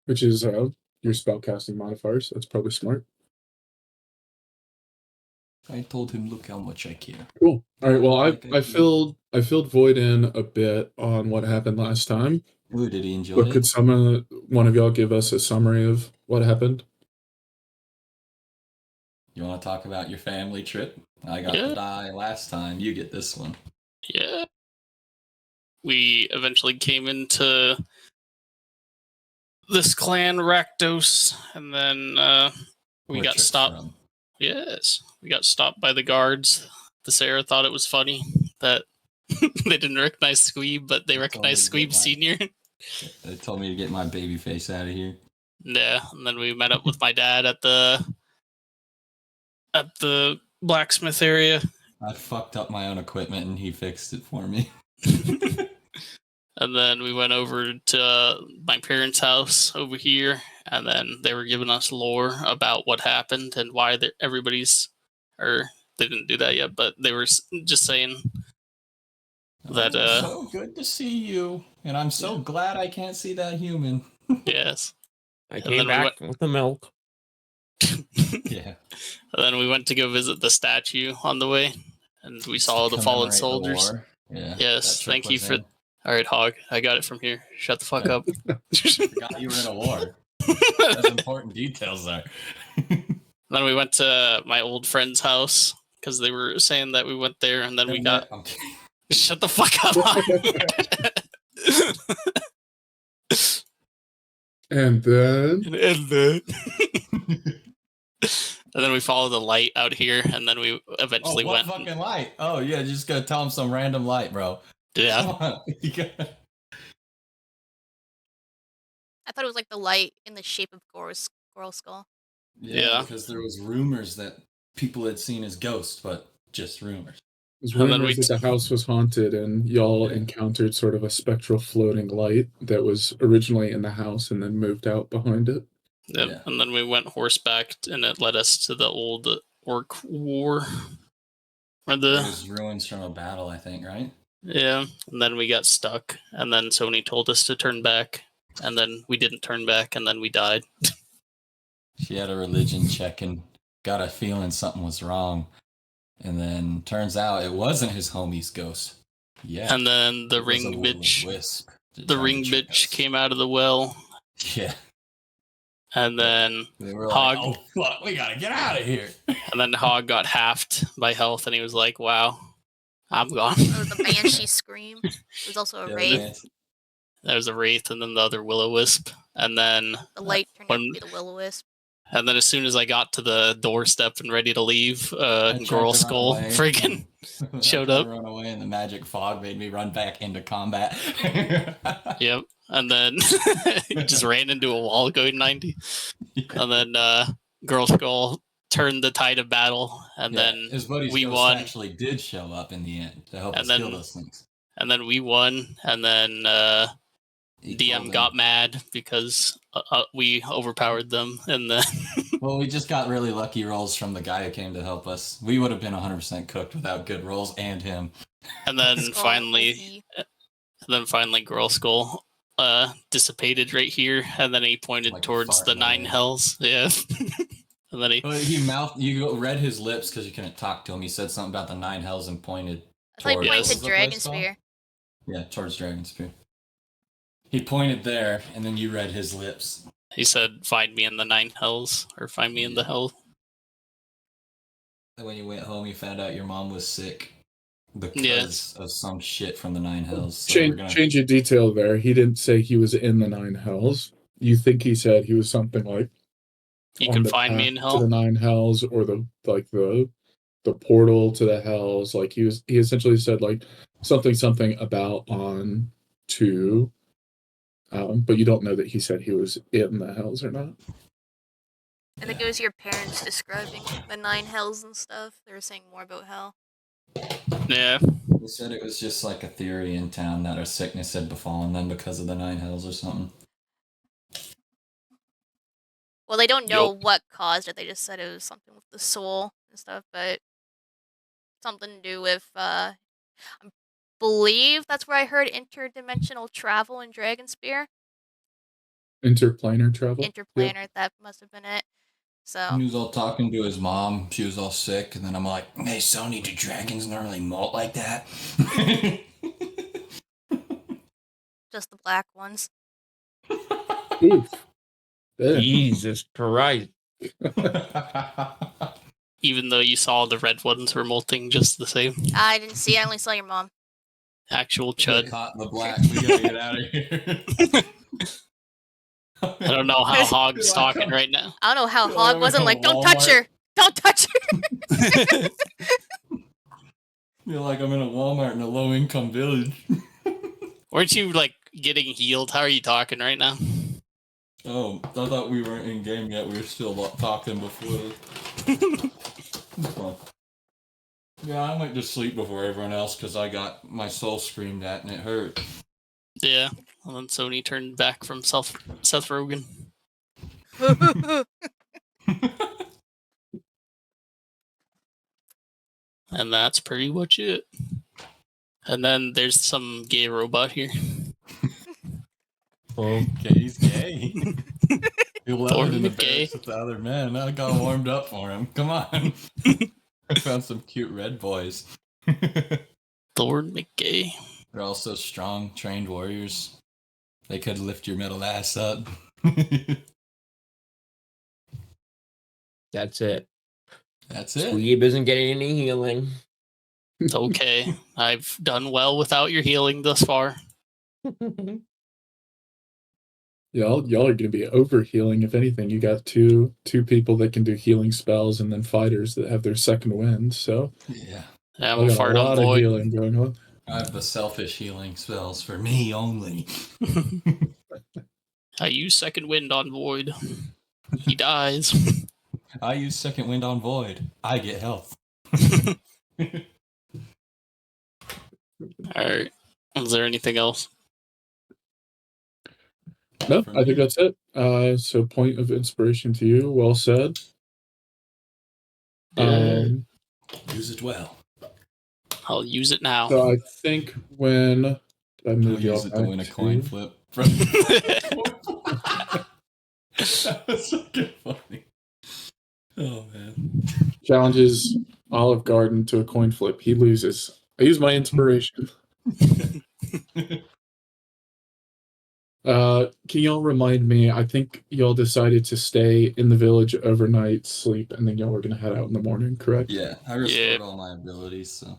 which is your spellcasting modifiers. So that's probably smart. I told him, look how much I care. Cool. All right. Well, Like I filled Void in a bit on what happened last time. Ooh, did he enjoy But it? could one of y'all give us a summary of what happened? You want to talk about your family trip? I got the die last time. You get this one. Yeah. We eventually came into this clan, Rakdos, and then we got stopped. From? Yes. We got stopped by the guards. Thesera thought it was funny that they didn't recognize Squeeb, but they recognized Squeeb Senior. They told me to get my baby face out of here. Yeah, and then we met up with my dad at the blacksmith area. I fucked up my own equipment and he fixed it for me. And then we went over to my parents' house over here, and then they were giving us lore about what happened and why everybody's, or they didn't do that yet, but they were just saying that so good to see you, and I'm so glad I can't see that human. Yes. I came back with the milk. Yeah. And then we went to go visit the statue on the way, and we saw the fallen soldiers. Yeah. Yes, thank you for. All right, Hog, I got it from here. Shut the fuck up. I forgot you were in a war. That's important details there. Then we went to my old friend's house because they were saying that we went there, and then we got. Shut the fuck up. And then. And then we followed the light out here, and then we eventually went. What fucking light? Oh, yeah, just gotta tell him some random light, bro. Yeah. I thought it was like the light in the shape of Goral Skull. Yeah, because there was rumors that people had seen his ghost, but just rumors. It was rumors that the house was haunted, and y'all encountered sort of a spectral floating light that was originally in the house and then moved out behind it. Yep. Yeah. And then we went horseback, and it led us to the old orc war. It was ruins from a battle, I think, right? Yeah, and then we got stuck, and then Sony told us to turn back, and then we didn't turn back, and then we died. She had a religion check and got a feeling something was wrong, and then turns out it wasn't his homie's ghost. Yeah. And then the ring bitch came out of the well. Yeah. And then Hog, like, oh fuck, we gotta get out of here. And then Hog got halved by health, and he was like, "Wow, I'm gone." It was a banshee scream. It was also a wraith. There was a wraith, and then the other will-o-wisp, and then the light turned out to be the will-o-wisp. And then as soon as I got to the doorstep and ready to leave, Girl Skull friggin' showed up. Run away, and the magic fog made me run back into combat. Yep. And then he just ran into a wall going 90. Yeah. And then Girl Skull turned the tide of battle, and then his buddy's we won. Actually did show up in the end to help us kill those things. And then we won, and then DM got mad because we overpowered them, and then well, we just got really lucky rolls from the guy who came to help us. We would have been 100% cooked without good rolls and him. And then finally, Girl Skull dissipated right here, and then he pointed towards the nine hells. Yeah. And then you read his lips because you couldn't talk to him. He said something about the nine hells and pointed. I thought he pointed to Dragonspear. Yeah, towards Dragonspear. He pointed there, and then you read his lips. He said, "Find me in the nine hells," or "Find me in the hell." And when you went home, you found out your mom was sick because of some shit from the nine hells. So change a detail there. He didn't say he was in the nine hells. You think he said he was something like you can find me in hell, to the nine hells, or the portal to the hells. Like he essentially said like something about on to. But you don't know that he said he was in the hells or not. I think it was your parents describing the nine hells and stuff. They were saying more about hell. Yeah. They said it was just like a theory in town that a sickness had befallen them because of the nine hells or something. Well, they don't know what caused it. They just said it was something with the soul and stuff, but something to do with, I believe that's where I heard interdimensional travel in Dragonspear. Interplanar travel. Interplanar. That must have been it. So He was all talking to his mom. She was all sick, and then I'm like, "Hey, Sony, do dragons normally molt like that?" just the black ones. Oof. Damn. Jesus Christ. Even though you saw the red ones were molting just the same. I didn't see. I only saw your mom. Actual Get chud. caught in the black. We gotta get out of here. I don't know how Hog's talking right now. I don't know how Yeah, Hog I'm wasn't in like, don't touch Walmart. her. Don't touch her. Feel like I'm in a Walmart in a low-income village. Weren't you like getting healed? How are you talking right now? Oh, I thought we weren't in game yet. We were still talking before. It's fun. Yeah, I might just sleep before everyone else because I got my soul screamed at and it hurt. Yeah. And then Sony turned back from Seth Rogen. And that's pretty much it. And then there's some gay robot here. Okay, he's gay. He loved Thorn it in the gay. barracks with the other men. I got warmed up for him. Come on. I found some cute red boys. Thorn McGay. They're also strong, trained warriors. They could lift your middle ass up. That's it. That's it. Squeeb isn't getting any healing. It's okay. I've done well without your healing thus far. Y'all are gonna be over healing. If anything, you got two people that can do healing spells, and then fighters that have their second wind. So Yeah. I'm we a got fart a on lot of void. healing going on. I have the selfish healing spells for me only. I use second wind on void. He dies. I use second wind on void. I get health. Alright. Is there anything else? No, From I think me. that's it. So point of inspiration to you. Well said. Use it well. I'll use it now. So I think when I I'll move y'all use it to back win a coin to- flip. That was fucking funny. Oh man. challenges Olive Garden to a coin flip. He loses. I use my inspiration. Can y'all remind me? I think y'all decided to stay in the village overnight, sleep, and then y'all were gonna head out in the morning, correct? Yeah, I restored Yeah. all my abilities, so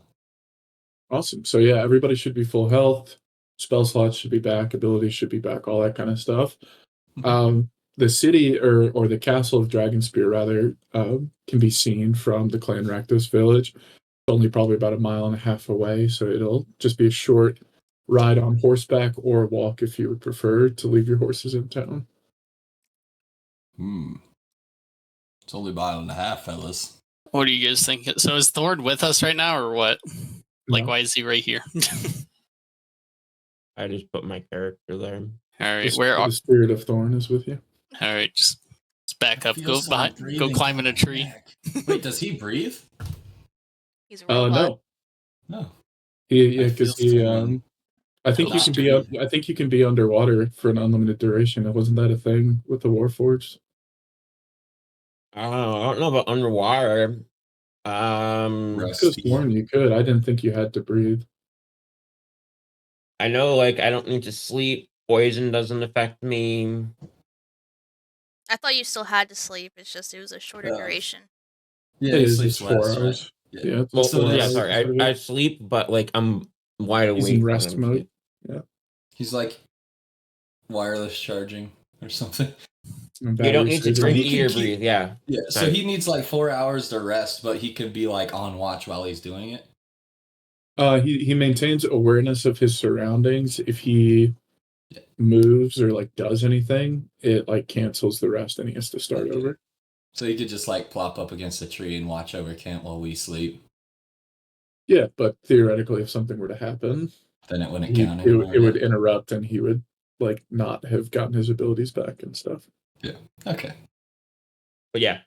Awesome. So yeah, everybody should be full health. Spell slots should be back. Abilities should be back. All that kind of stuff. The city or the castle of Dragonspear rather can be seen from the Clan Rakdos village. It's only probably about 1.5 miles away, so it'll just be a short ride on horseback or walk if you would prefer to leave your horses in town. it's only 1.5 miles, fellas. What do you guys think? So is Thorn with us right now or what? Like, No. why is he right here? I just put my character there. Alright, The- where are... the spirit of Thorn is with you. Alright, just back up. I feel Go some behind. Go breathing climb in a down my tree. neck. Wait, does he breathe? He's a robot. No, No. yeah, I because feel he. someone I think you close can to be. me. I think you can be underwater for an unlimited duration. Wasn't that a thing with the Warforged? I don't know about underwater. Rust. Because Thorn, you could. I didn't think you had to breathe. I know, like, I don't need to sleep. Poison doesn't affect me. I thought you still had to sleep. It's just it was a shorter Yeah. duration. Yeah, It he is. sleeps It's 4 less, right? hours. Yeah. Yeah. It's Well, 4 yeah, hours sorry. instead of I eight. sleep, but, like, I'm wide awake. He's in when rest I'm mode. asleep. He's like wireless charging or something. And You don't battery need to saving. drink, He eat, can or keep- breathe. Yeah. Yeah, so Right. he needs like 4 hours to rest, but he could be like on watch while he's doing it. He maintains awareness of his surroundings. If he Yeah. moves or like does anything, it like cancels the rest and he has to start Okay. over. So he could just like plop up against a tree and watch over Kent while we sleep. Yeah, but theoretically, if something were to happen, Then it wouldn't it, count anymore. it would interrupt and he would like not have gotten his abilities back and stuff. Okay. But yeah,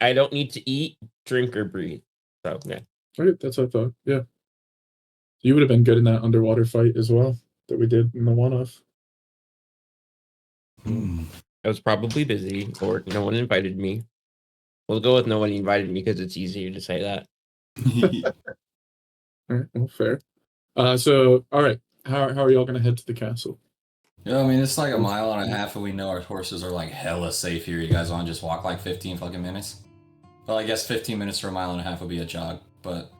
I don't need to eat, drink, or breathe. So, yeah. Okay, that's what I thought. Yeah. You would have been good in that underwater fight as well that we did in the one-off. I was probably busy, or no one invited me. We'll go with no one invited me because it's easier to say that. All right, well, fair. So, all right, how are y'all gonna head to the castle? Yeah, I mean, it's like a mile and a half, and we know our horses are like hella safe here. You guys want to just walk like 15 fucking minutes? Well, I guess 15 minutes for a mile and a half would be a jog, but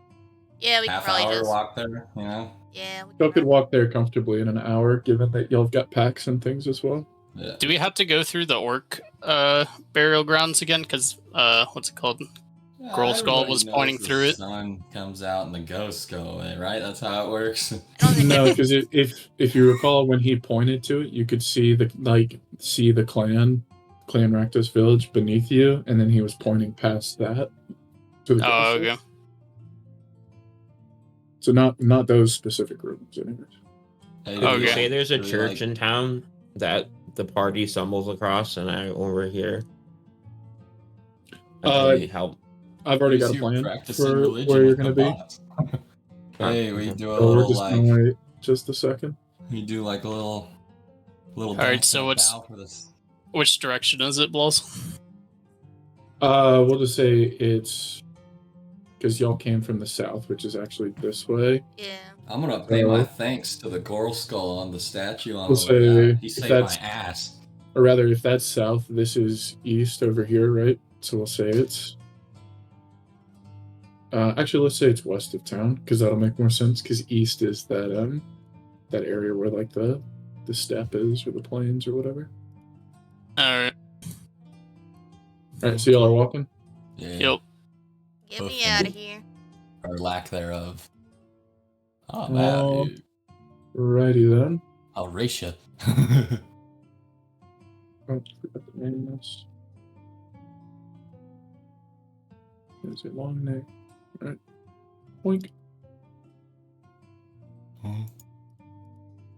Yeah, we can half probably hour just. walk there, you know? Yeah. We Y'all could probably- walk there comfortably in an hour, given that y'all have got packs and things as well. Yeah. Do we have to go through the orc burial grounds again? Because what's it called? Girl Skull Everybody was knows pointing the through it. sun comes out and the ghosts go away, right? That's how it works. I don't think No, because if you recall, when he pointed to it, you could see the clan Rakdos village beneath you, and then he was pointing past that to the Oh, castle. okay. So not those specific rooms, anyways. Hey, Did you Okay. say there's a do we, church like- in town that the party stumbles across and I over here? Uh, Help. I've already got a You plan practicing for religion where you're with going to the be. bots. Hey, we do a So we're little just like going to wait just a second. we do like a little. Alright, dance so and what's- bow for this. Which direction is it, Blows? We'll just say it's because y'all came from the south, which is actually this way. Yeah. I'm gonna pay my Uh, thanks to the Girl Skull on the statue on We'll the way say out. He if saved my that's- ass. Or rather, if that's south, this is east over here, right? So we'll say it's. Actually, let's say it's west of town because that'll make more sense. Because east is that area where like the steppe is, or the plains, or whatever. Alright. All right, so y'all are walking. Yeah. Yep. Get me Hoof out and- of here. Or lack thereof. Oh man, Oh. dude. Righty then. I'll race you. Oh, forgot the name of this. Is it long neck? All right. Boink.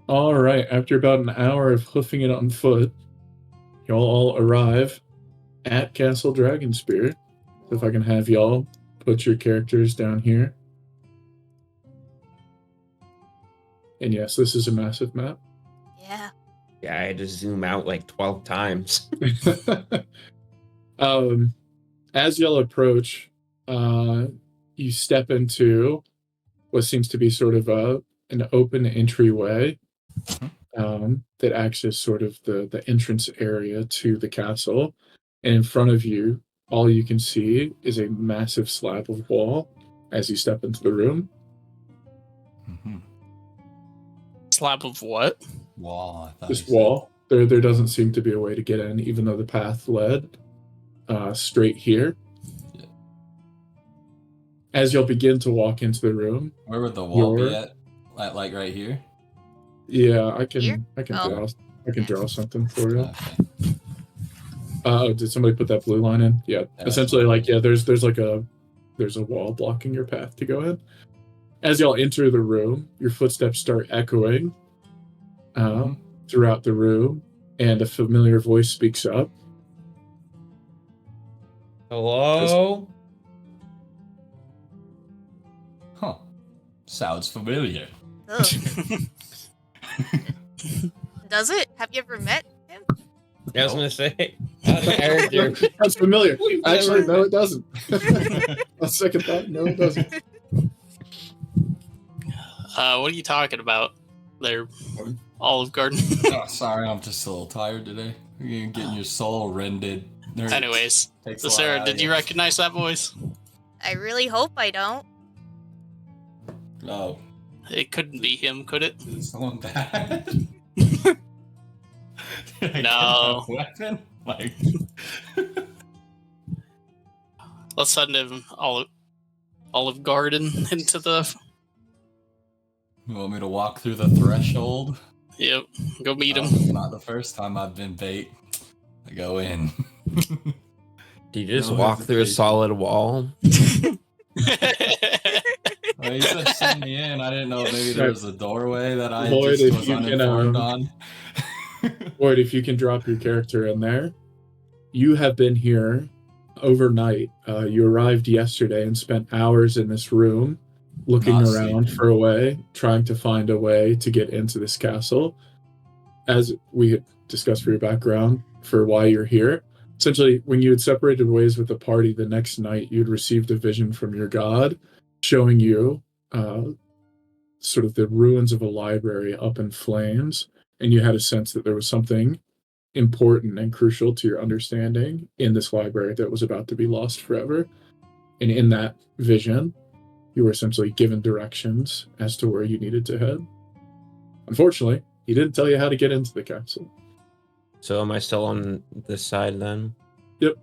All right. After about an hour of hoofing it on foot, y'all all arrive at Castle Dragonspear. So if I can have y'all put your characters down here. And yes, this is a massive map. Yeah. Yeah, I had to zoom out like 12 times. As y'all approach, you step into what seems to be sort of an open entryway that acts as sort of the entrance area to the castle. And in front of you, all you can see is a massive slab of wall as you step into the room. Slab of what? Wall. I thought This you said. wall. There doesn't seem to be a way to get in, even though the path led straight here. Yeah. As you'll begin to walk into the room, Where would the wall be Your- at? Like right here? Here? I can Oh. draw something for you. Okay. Did somebody put that blue line in? Yeah. that's Essentially, fine. like, there's a wall blocking your path to go in. As y'all enter the room, your footsteps start echoing Mhm. throughout the room, and a familiar voice speaks up. Hello? Huh. Sounds familiar. Ugh. Does it? Have you ever met him? I was gonna say, out of character. That's familiar. Actually, no, it doesn't. On second thought, no, it doesn't. What are you talking about there, Olive Garden? Oh, sorry, I'm just a little tired today. You're getting your soul rended. Anyways, Takes a lot Thesera, out did of you recognize that voice? I really hope I don't. Oh, It couldn't be him, could it? is someone bad? Did I get No. my weapon? Like, Let's send him Olive Garden into the. you want me to walk through the threshold? Yep, go meet him. It's not the first time I've been bait. I go in. Do you just No walk through a hesitation. solid wall? Well, you said send me in. I didn't know if maybe there was a doorway that I Void, just if was you can, uninformed on. Void, if you can drop your character in there. You have been here overnight. You arrived yesterday and spent hours in this room looking Not around sleeping. for a way, trying to find a way to get into this castle. As we had discussed for your background, for why you're here. Essentially, when you had separated ways with the party the next night, you'd received a vision from your god showing you sort of the ruins of a library up in flames, and you had a sense that there was something important and crucial to your understanding in this library that was about to be lost forever. And in that vision, you were essentially given directions as to where you needed to head. Unfortunately, he didn't tell you how to get into the castle. So am I still on this side then? Yep.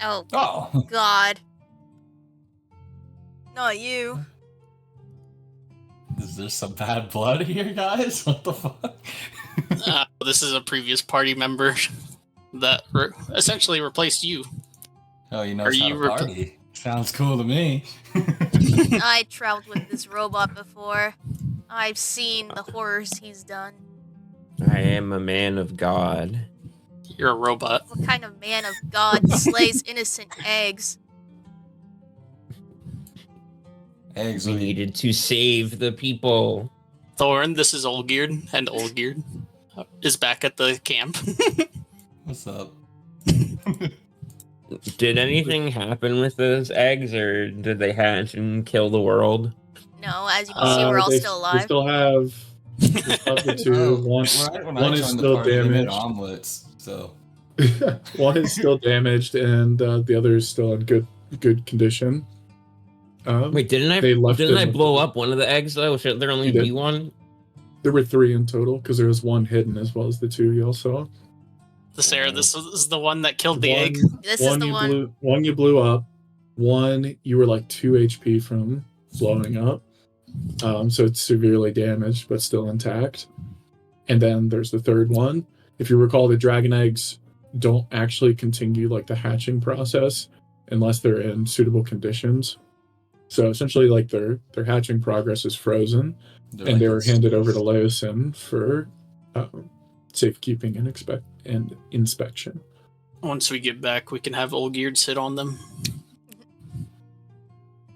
Oh, Oh, God. Not you. is there some bad blood here, guys? What the fuck? This is a previous party member that essentially replaced you. Oh, you know Are how you to party. Sounds cool to me. I traveled with this robot before. I've seen the horrors he's done. I am a man of God. You're a robot. What kind of man of God slays innocent eggs? Eggs. We needed to save the people. Thorn, this is Olgierd, and Olgierd is back at the camp. What's up? Did anything happen with those eggs, or did they hatch and kill the world? No, as you can see, we're all still They alive. still have the two. Oh, One right when one I is joined the still party, they made damaged. omelets. So One is still damaged, and the other is still in good condition. Wait, didn't I They left didn't it I with blow the- up one of the eggs though? Should there only You did. be one? There were 3 in total because there was one hidden as well as the 2 you all saw. Thesera, this is the one that killed the One- egg. This is the you one. One you blew up. One you were like 2 HP from blowing up. So it's severely damaged but still intact. And then there's the third one. If you recall, the dragon eggs don't actually continue like the hatching process unless they're in suitable conditions. So essentially, like their hatching progress is frozen, and they were handed over to Leosin for safekeeping and inspection. Once we get back, we can have Olgierd sit on them.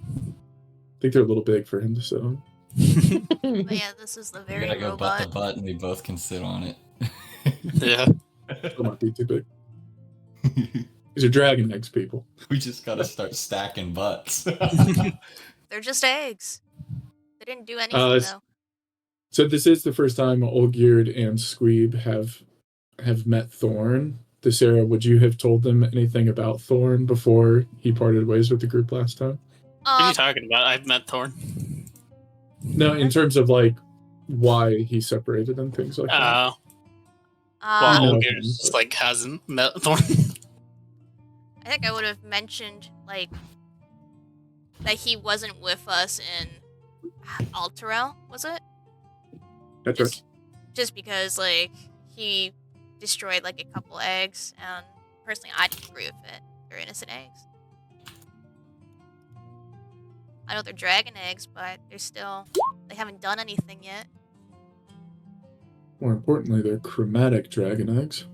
I think they're a little big for him to sit on. But yeah, this is the You very gotta go butt to robot. butt, and we both can sit on it. Yeah. It might be too big. These are dragon eggs, people. We just gotta start stacking butts. They're just eggs. They didn't do anything, it's- though. So this is the first time Olgierd and Squeeb have met Thorn. Thesera, would you have told them anything about Thorn before he parted ways with the group last time? What are you talking about? I've met Thorn. No, in terms of like why he separated and things like that. Well, I know Olgierd him, just but- like hasn't met Thorn. I think I would have mentioned, like, that he wasn't with us in Alterel, was it? That's right. Just because, like, he destroyed, like, a couple eggs, and personally, I didn't agree with it. They're innocent eggs. I know they're dragon eggs, but they haven't done anything yet. More importantly, they're chromatic dragon eggs.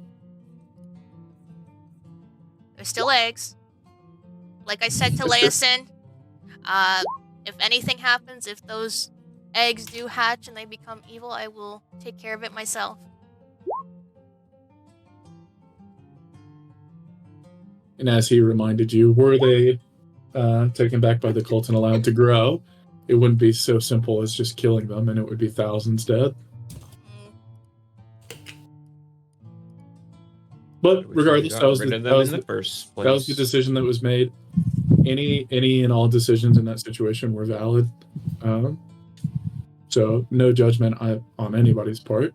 They're still eggs. Like I said to Leosin, if anything happens, if those eggs do hatch and they become evil, I will take care of it myself. And as he reminded you, were they taken back by the cult and allowed to grow, it wouldn't be so simple as just killing them, and it would be thousands dead. But regardless, that was rid the, of that them was in the, the first place. that was the decision that was made. Any and all decisions in that situation were valid. So no judgment on anybody's part.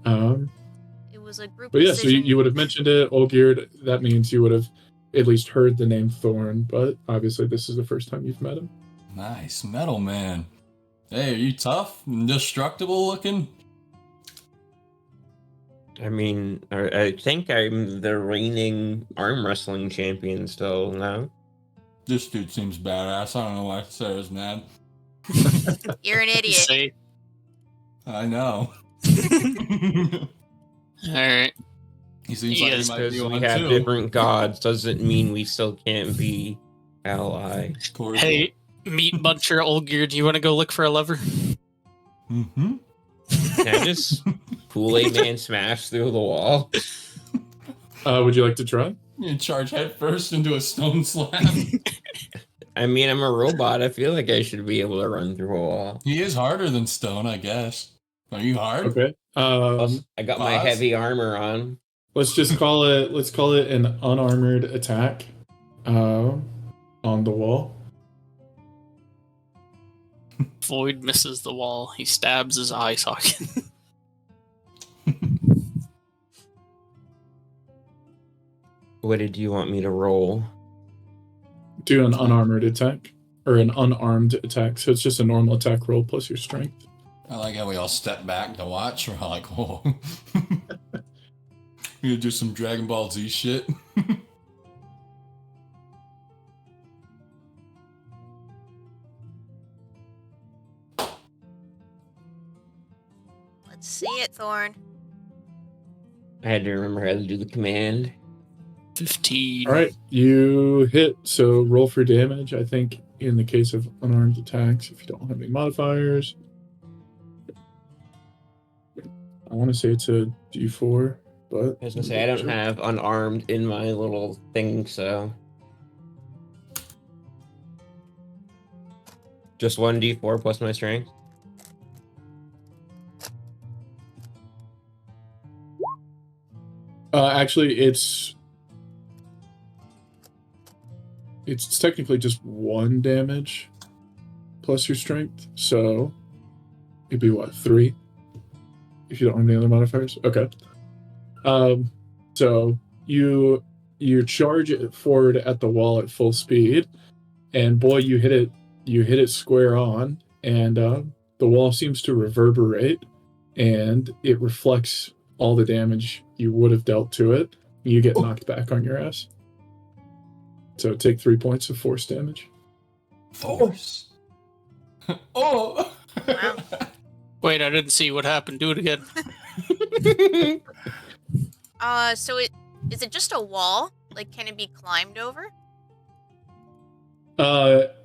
It was a group But yeah, so decision. you would have mentioned it, Olgierd. That means you would have at least heard the name Thorn, but obviously this is the first time you've met him. Nice, metal man. Hey, are you tough? Indestructible looking? I mean, I think I'm the reigning arm wrestling champion still now. This dude seems badass. I don't know why Sarah's mad. You're an idiot. Say, I know. alright. He seems You like guys- he might Because be we one have too. different gods doesn't mean we still can't be allies. Cordial. Hey, meat butcher Olgierd, do you want to go look for a lever? Mm-hmm. Can I just Kool-Aid Man smash through the wall? Would you like to try? You charge head first into a stone slab. I mean, I'm a robot. I feel like I should be able to run through a wall. He is harder than stone, I guess. Are you hard? Okay. Plus, I got my pause. heavy armor on. Let's call it an unarmored attack on the wall. Void misses the wall. He stabs his eye socket. What did you want me to roll? Do an unarmored attack or an unarmed attack. So it's just a normal attack roll plus your strength. I like how we all step back to watch. We're all like, whoa. We gonna do some Dragon Ball Z shit. Let's see it, Thorn. I had to remember how to do the command. 15. All right, you hit. So roll for damage. I think in the case of unarmed attacks, if you don't have any modifiers, I want to say it's a D4, but I was gonna say I don't have unarmed in my little thing, so just 1d4 plus my strength. Actually, it's technically just 1 damage plus your strength. So it'd be what, 3? If you don't have any other modifiers. Okay. So you charge it forward at the wall at full speed, and boy, you hit it square on, and the wall seems to reverberate, and it reflects all the damage you would have dealt to it. You get knocked back on your ass. So take 3 points of force damage. Force. Oh. Wow. Wait, I didn't see what happened. Do it again. So is it just a wall? Like, can it be climbed over?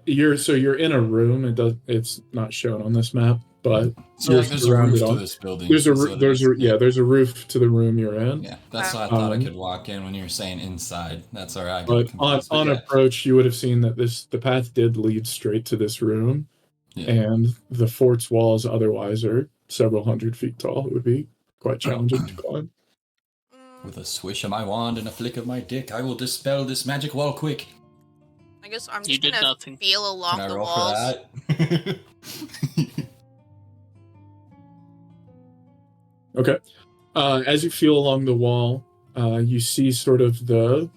You're in a room. It's not shown on this map, but So you're like there's a roof surrounded to on. this building. There's a is what it is. there's a roof to the room you're in. Yeah, that's Wow. why I thought I Um, could walk in when you were saying inside. That's all right. But on approach, you would have seen that the path did lead straight to this room, Yeah. and the fort's walls otherwise are several hundred feet tall. It would be quite challenging to climb. With a swish of my wand and a flick of my dick, I will dispel this magic wall quick. I guess I'm You just did gonna nothing. feel along Can I the roll walls. for that? Okay. As you feel along the wall, you see sort of the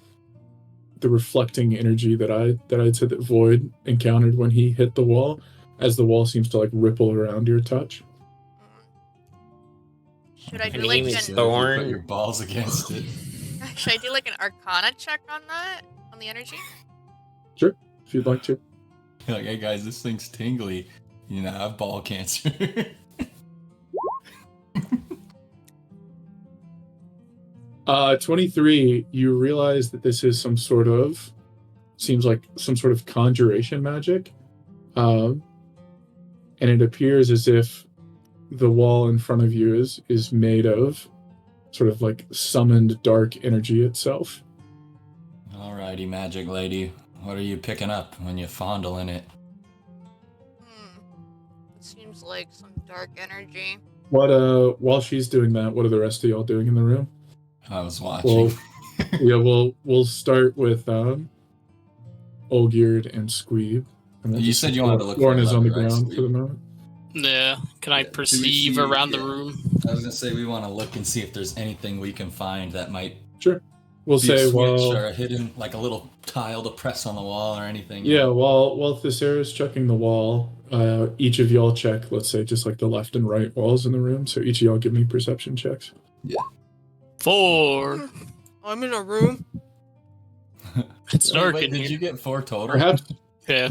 reflecting energy that I said that Void encountered when he hit the wall, as the wall seems to like ripple around your touch. Should I do My like name is an Thorn. Put your balls against it. Should I do like an Arcana check on that? On the energy? Sure, if you'd like to. Like, hey guys, this thing's tingly. You know, I have ball cancer. 23, you realize that this is seems like some sort of conjuration magic. And it appears as if the wall in front of you is made of sort of like summoned dark energy itself. Alrighty, magic lady. What are you picking up when you fondle in it? It seems like some dark energy. While she's doing that, what are the rest of y'all doing in the room? I was watching. Well, we'll start with Olgierd and Squeeb. And we'll You just- said you wanted to look for Thorn a is on the lever, right, ground Squeeb? for the moment. Yeah. Can I Yeah, do we perceive see- around the yeah. room? I was gonna say we want to look and see if there's anything we can find that might Sure. We'll be a say switch while or a hidden, like a little tile to press on the wall or anything. yeah, while Thesera's checking the wall, each of y'all check, let's say, just like the left and right walls in the room. So each of y'all give me perception checks. 4. I'm in a room. It's dark Wait, in did here. you get 4 total? Yeah.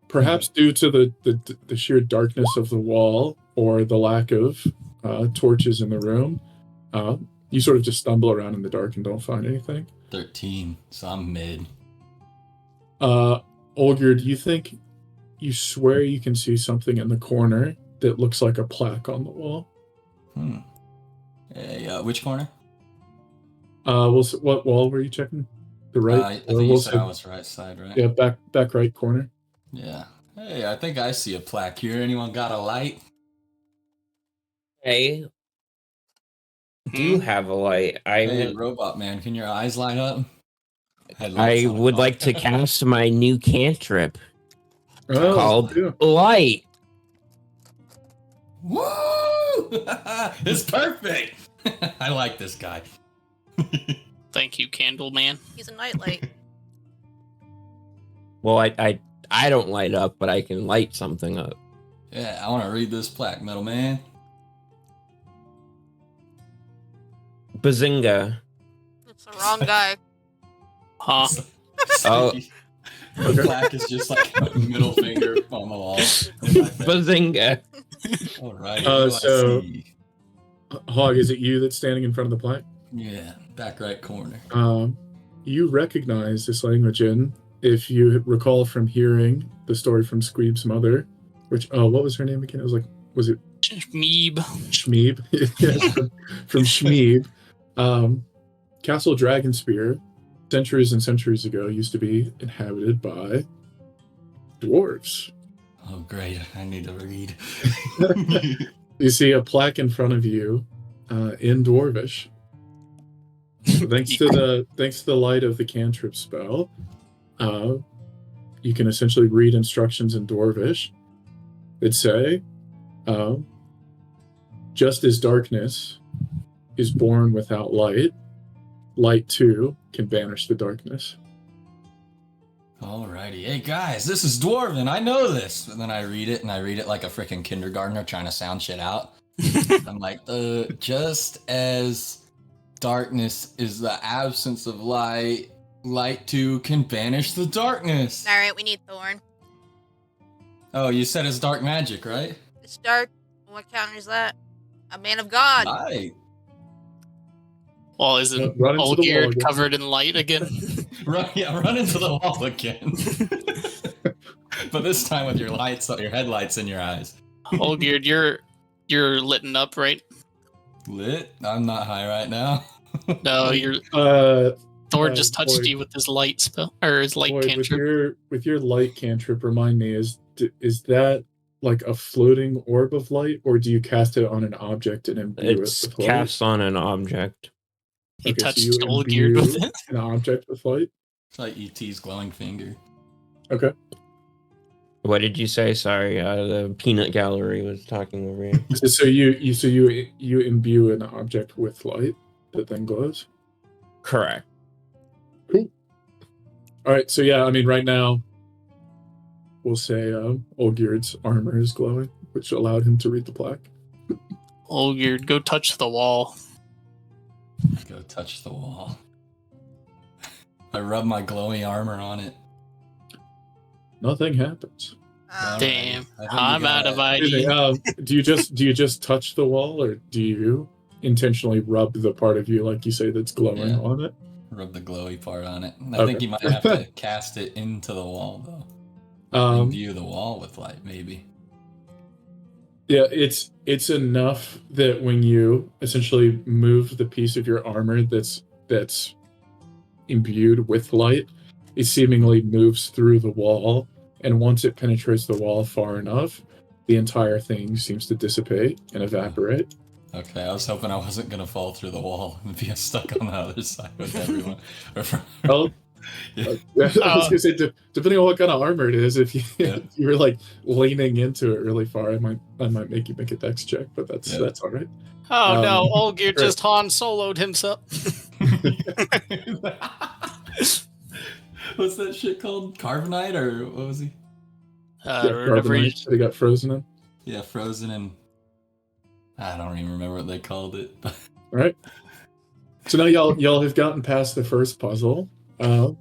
Perhaps due to the sheer darkness of the wall or the lack of torches in the room, you sort of just stumble around in the dark and don't find anything. 13, so I'm mid. Olgierd, you swear you can see something in the corner that looks like a plaque on the wall. Hey, which corner? What wall were you checking? The right? I think you said I was right side, right? Yeah, back right corner. Yeah. Hey, I think I see a plaque here. Anyone got a light? I do have a light. Hey, robot man, can your eyes light up? I would like to cast my new cantrip called yeah. Light. Woo! It's perfect. I like this guy. Thank you, Candle Man. He's a nightlight. Well, I don't light up, but I can light something up. Yeah, I want to read this plaque, metal man. Bazinga. It's the wrong guy. Huh? Oh. The plaque is just like a middle finger on the wall. Bazinga. All right. So, Hog, is it you that's standing in front of the plaque? Yeah, back right corner. You recognize this language if you recall from hearing the story from Squeeb's mother, which, what was her name again? It was it Shmeeb. Shmeeb? Yes, from Shmeeb. Castle Dragonspear, centuries and centuries ago, used to be inhabited by dwarves. Oh, great. I need to read. You see a plaque in front of you in Dwarvish. Thanks to the light of the cantrip spell, you can essentially read instructions in Dwarvish that say, just as darkness is born without light, light too can banish the darkness. Alrighty. Hey guys, this is Dwarven. I know this. But then I read it like a freaking kindergartner trying to sound shit out. I'm like, just as darkness is the absence of light, light too can banish the darkness. Alright, we need Thorn. Oh, you said it's dark magic, right? It's dark. What counters that? A man of God. Right. Well, isn't Run into the wall Olgierd again. covered in light again? Run into the wall again. But this time with your headlights in your eyes. Olgierd, you're litten up, right? Lit? I'm not high right now. No, you're. Thor just touched Boyd. you with his light spell or his light Boyd, cantrip. with your light cantrip, remind me, is that like a floating orb of light, or do you cast it on an object and imbue It's it with light? cast on an object. He Okay, so touched you Olgierd with imbue it. an object with light? It's like ET's glowing finger. Okay. What did you say? Sorry, the peanut gallery was talking over you. So you imbue an object with light that then glows? Correct. Cool. All right, so yeah, I mean, right now, we'll say Olgierd's armor is glowing, which allowed him to read the plaque. Olgierd, go touch the wall. Go touch the wall. I rub my glowy armor on it. Nothing happens. Damn, I think I'm you out of gotta- Excuse ID. me, do you just touch the wall, or do you intentionally rub the part of you, like you say, that's glowing Yeah. on it? Rub the glowy part on it. I Okay. think you might have to cast it into the wall, though. Imbue the wall with light, maybe. Yeah, it's enough that when you essentially move the piece of your armor that's imbued with light, it seemingly moves through the wall, and once it penetrates the wall far enough, the entire thing seems to dissipate and evaporate. Okay, I was hoping I wasn't gonna fall through the wall and be stuck on the other side with everyone. Well, Yeah. I was gonna say, depending on what kind of armor it is, if you Yeah. you were like leaning into it really far, I might make you make a dex check, but that's all right. Oh no, great. Olgierd just Han Solo'd himself. What's that shit called? Carbonite, or what was he? Whenever he- Carbonite that he got frozen in. Yeah, frozen and I don't even remember what they called it. All right. So now y'all have gotten past the first puzzle, and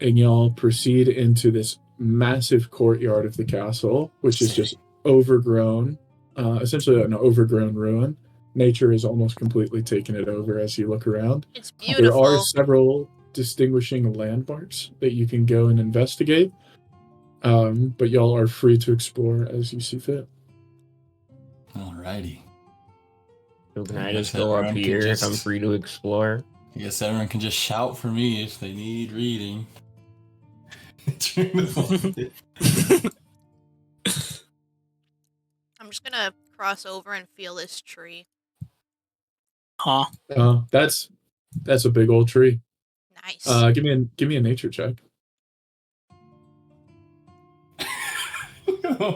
y'all proceed into this massive courtyard of the castle, which is just overgrown, essentially an overgrown ruin. Nature has almost completely taken it over as you look around. It's There beautiful. are several distinguishing landmarks that you can go and investigate, but y'all are free to explore as you see fit. Alrighty. So can I I guess just go up everyone can here if I'm just- free to explore? I guess everyone can just shout for me if they need reading. During the whole day. I'm just gonna cross over and feel this tree. Huh? That's a big old tree. Nice. Give me a nature check.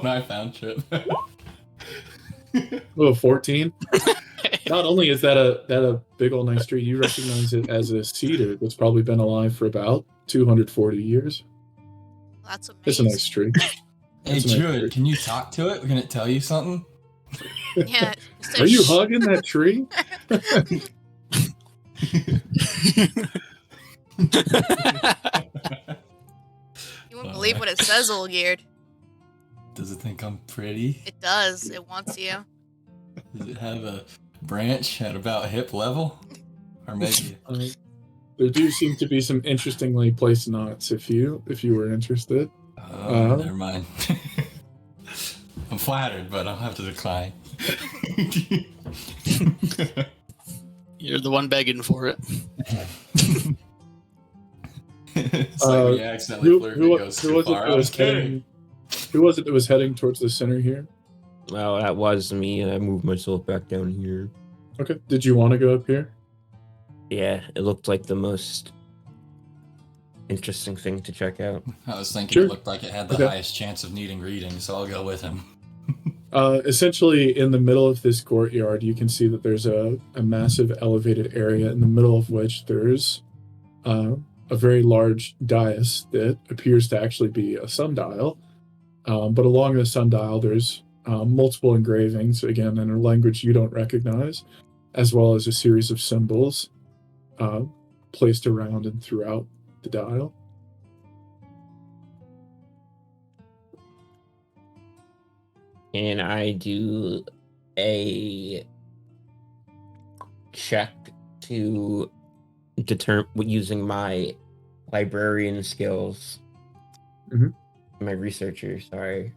My found trip. Oh, 14. Not only is that a big old nice tree, you recognize it as a cedar that's probably been alive for about 240 years. That's amazing. It's a nice tree. Hey, That's a nice Druid, tree. can you talk to it? We're gonna tell you something. Yeah. it says Are you shh. hugging that tree? You won't believe what it says, Olgierd. Does it think I'm pretty? It does. It wants you. Does it have a branch at about hip level? Or maybe There do seem to be some interestingly placed knots if you were interested. never mind. I'm flattered, but I'll have to decline. You're the one begging for it. It's like we accidentally flirt and it goes too far. I was kidding. Who was it that was heading towards the center here? Well, that was me, and I moved myself back down here. Okay. Did you want to go up here? Yeah, it looked like the most interesting thing to check out. I was thinking Sure. it looked like it had the Okay. highest chance of needing reading, so I'll go with him. Essentially, in the middle of this courtyard, you can see that there's a massive elevated area in the middle of which there's a very large dais that appears to actually be a sundial. But along the sundial, there's multiple engravings, again, in a language you don't recognize, as well as a series of symbols placed around and throughout the dial. And I do a check to determine using my librarian skills, Mhm. my researcher, sorry,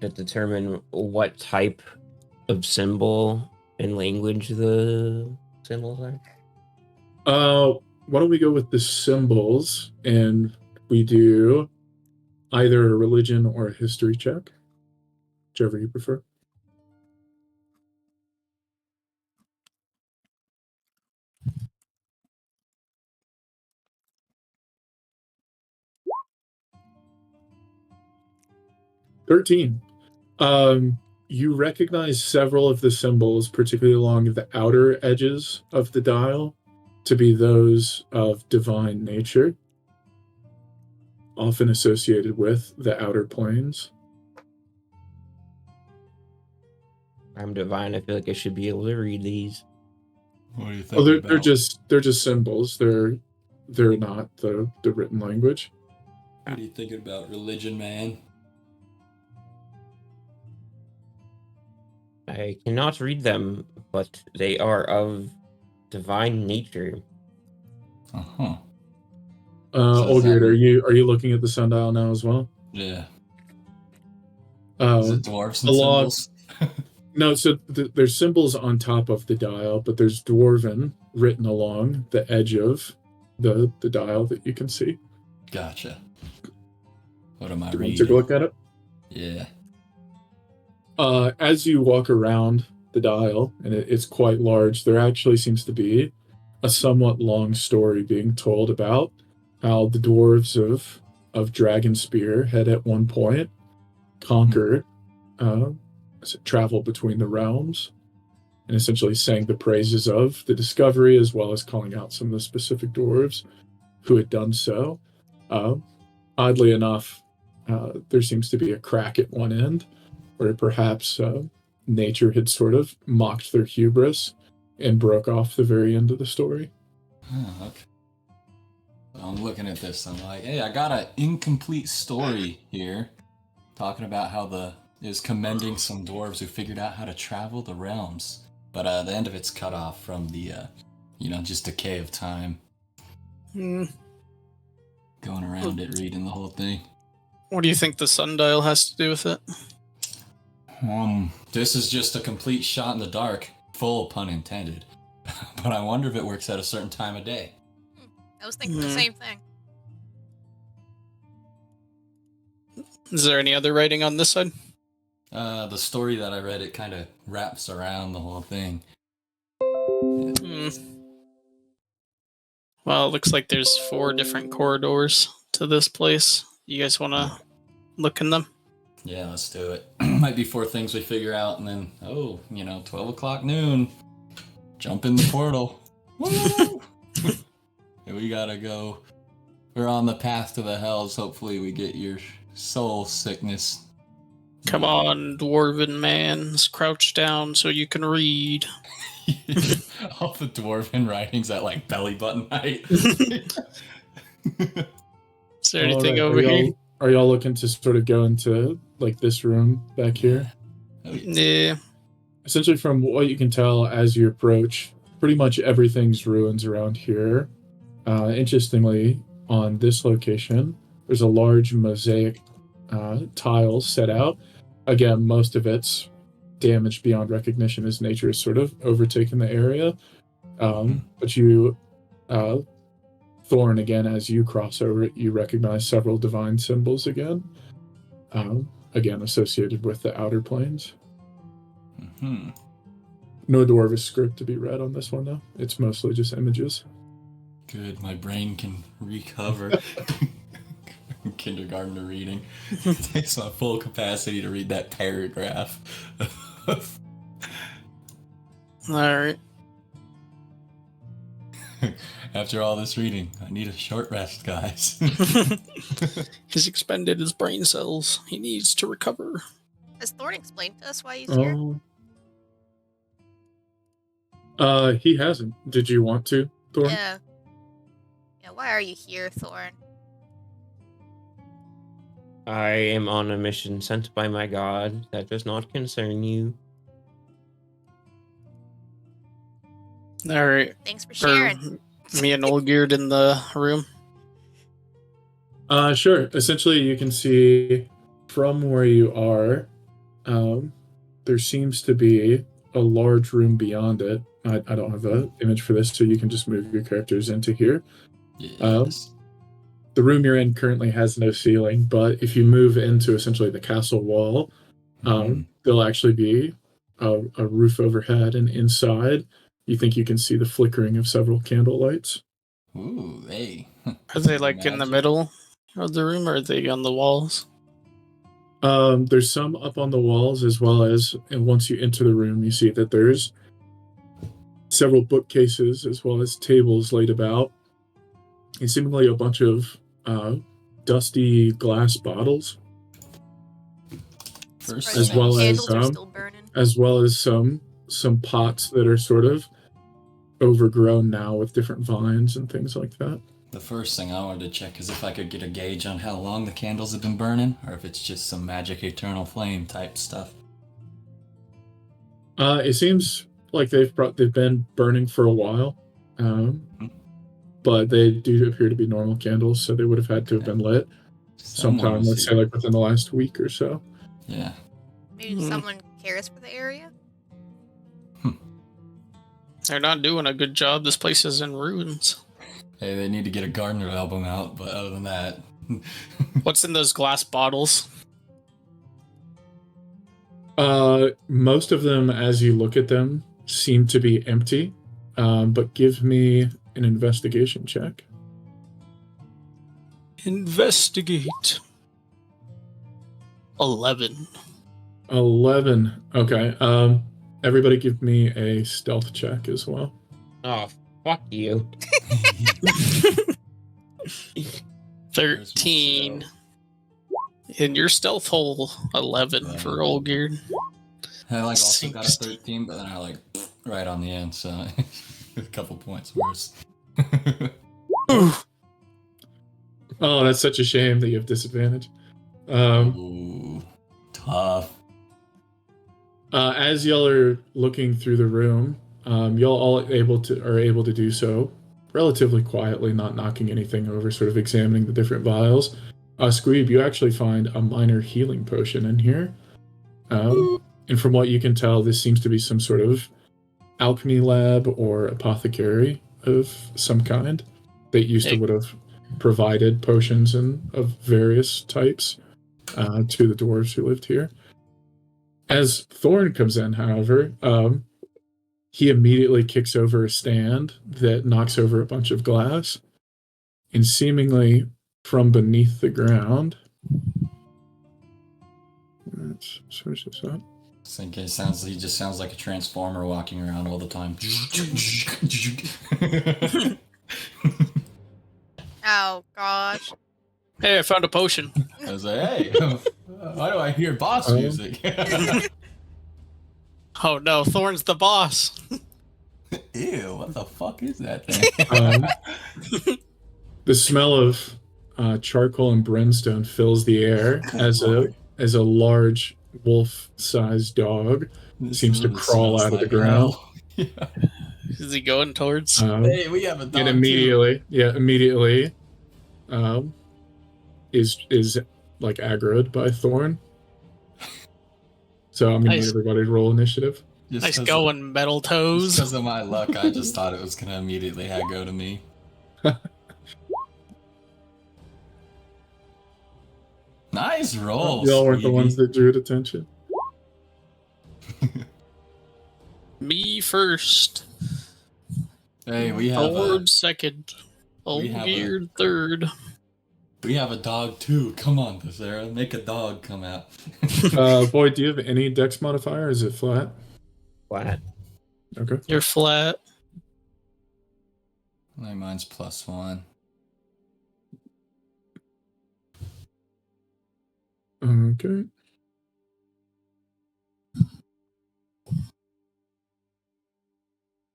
to determine what type of symbol and language the symbols are. Why don't we go with the symbols and we do either a religion or a history check, whichever you prefer. "13. You recognize several of the symbols, particularly along the outer edges of the dial, to be those of divine nature, often associated with the outer planes. I'm divine. I feel like I should be able to read these. What do you think? Oh, they're just symbols. They're not the written language. What are you thinking about religion, man? I cannot read them, but they are of divine nature. Uh-huh. Olgierd, are you looking at the sundial now as well? Yeah. Is it dwarves and along- symbols? No, so there's symbols on top of the dial, but there's dwarven written along the edge of the dial that you can see. Gotcha. What am I Do you want reading? to take a look at it? Yeah. As you walk around the dial, and it's quite large, there actually seems to be a somewhat long story being told about how the dwarves of Dragonspear had at one point conquered, traveled between the realms, and essentially sang the praises of the discovery, as well as calling out some of the specific dwarves who had done so. Oddly enough, there seems to be a crack at one end, where perhaps nature had sort of mocked their hubris and broke off the very end of the story. Oh, okay. So I'm looking at this. I'm like, hey, I got an incomplete story here, talking about how is commending some dwarves who figured out how to travel the realms, but the end of it's cut off from the, just decay of time. Going around it, reading the whole thing. What do you think the sundial has to do with it? This is just a complete shot in the dark. full pun intended. But I wonder if it works at a certain time of day. I was thinking the same thing. Is there any other writing on this side? The story that I read, it kind of wraps around the whole thing. Well, it looks like there's 4 different corridors to this place. You guys want to look in them? Yeah, let's do it. Might be 4 things we figure out, and then, 12 o'clock noon. Jump in the portal. Woo! We gotta go. We're on the path to the hells. Hopefully we get your soul sickness. Come on, dwarven man. Crouch down so you can read. All the dwarven writings at like belly button height. Is there anything over here? Are y'all looking to sort of go into like this room back here? Yeah. Essentially, from what you can tell as you approach, pretty much everything's ruins around here. Interestingly, on this location, there's a large mosaic tile set out. Again, most of it's damaged beyond recognition as nature has sort of overtaken the area. But you, Thorn, again, as you cross over it, you recognize several divine symbols again. Again, associated with the outer planes. No dwarvish script to be read on this one, though. It's mostly just images. Good, my brain can recover. Kindergartner reading. It takes my full capacity to read that paragraph. Alright. After all this reading, I need a short rest, guys. He's expended his brain cells. He needs to recover. Has Thorn explained to us why he's here? He hasn't. Did you want to, Thorn? Yeah. Yeah, why are you here, Thorn? I am on a mission sent by my god. That does not concern you. Alright. Thanks for sharing. Me and Olgierd in the room. Sure. Essentially, you can see from where you are, there seems to be a large room beyond it. I don't have an image for this, so you can just move your characters into here. Yes. The room you're in currently has no ceiling, but if you move into essentially the castle wall, there'll actually be a roof overhead, and inside, you think you can see the flickering of several candle lights. Ooh, hey. Are they like in the middle of the room, or are they on the walls? There's some up on the walls, as well as, and once you enter the room, you see that there's several bookcases, as well as tables laid about, and seemingly a bunch of dusty glass bottles, as well as some pots that are sort of overgrown now with different vines and things like that. The first thing I wanted to check is if I could get a gauge on how long the candles have been burning, or if it's just some magic eternal flame type stuff. It seems like they've been burning for a while, but they do appear to be normal candles, so they would have had to have been lit sometime, let's say like within the last week or so. Yeah. Maybe someone cares for the area? They're not doing a good job. This place is in ruins. Hey, they need to get a Gardner album out, but other than that... What's in those glass bottles? Most of them, as you look at them, seem to be empty, but give me an investigation check. Investigate. 11. 11. Okay. Everybody give me a stealth check as well. Oh, fuck you. 13. In your stealth hole, 11 for Olgierd. I also got a 13, but then I right on the end, so a couple points worse. Oh, that's such a shame that you have disadvantage. Ooh, tough. As y'all are looking through the room, y'all all are able to do so relatively quietly, not knocking anything over, sort of examining the different vials. Squeeb, you actually find a minor healing potion in here. And from what you can tell, this seems to be some sort of alchemy lab or apothecary of some kind that used to would have provided potions and of various types to the dwarves who lived here. As Thorn comes in, however, he immediately kicks over a stand that knocks over a bunch of glass, and seemingly from beneath the ground. Let's search this up. I think he just sounds like a transformer walking around all the time. Oh gosh. Hey, I found a potion. I was like, hey, why do I hear boss music? Oh no, Thorn's the boss. Ew, what the fuck is that thing? The smell of charcoal and brimstone fills the air as a large wolf-sized dog seems to crawl out of the ground. Yeah. Is he going towards? Hey, we have a dog And immediately is like aggroed by Thorn. So I'm gonna need everybody to roll initiative. Nice going, metal toes. Because of my luck, I just thought it was gonna immediately go to me. Nice roll. Y'all weren't the ones that drew attention. Me first. Hey, we have Thorn second. Olgierd third. We have a dog too. Come on, Thesera, make a dog come out. Boy, do you have any dex modifier? Or is it flat? Flat. Okay. You're flat. Mine's +1. Okay.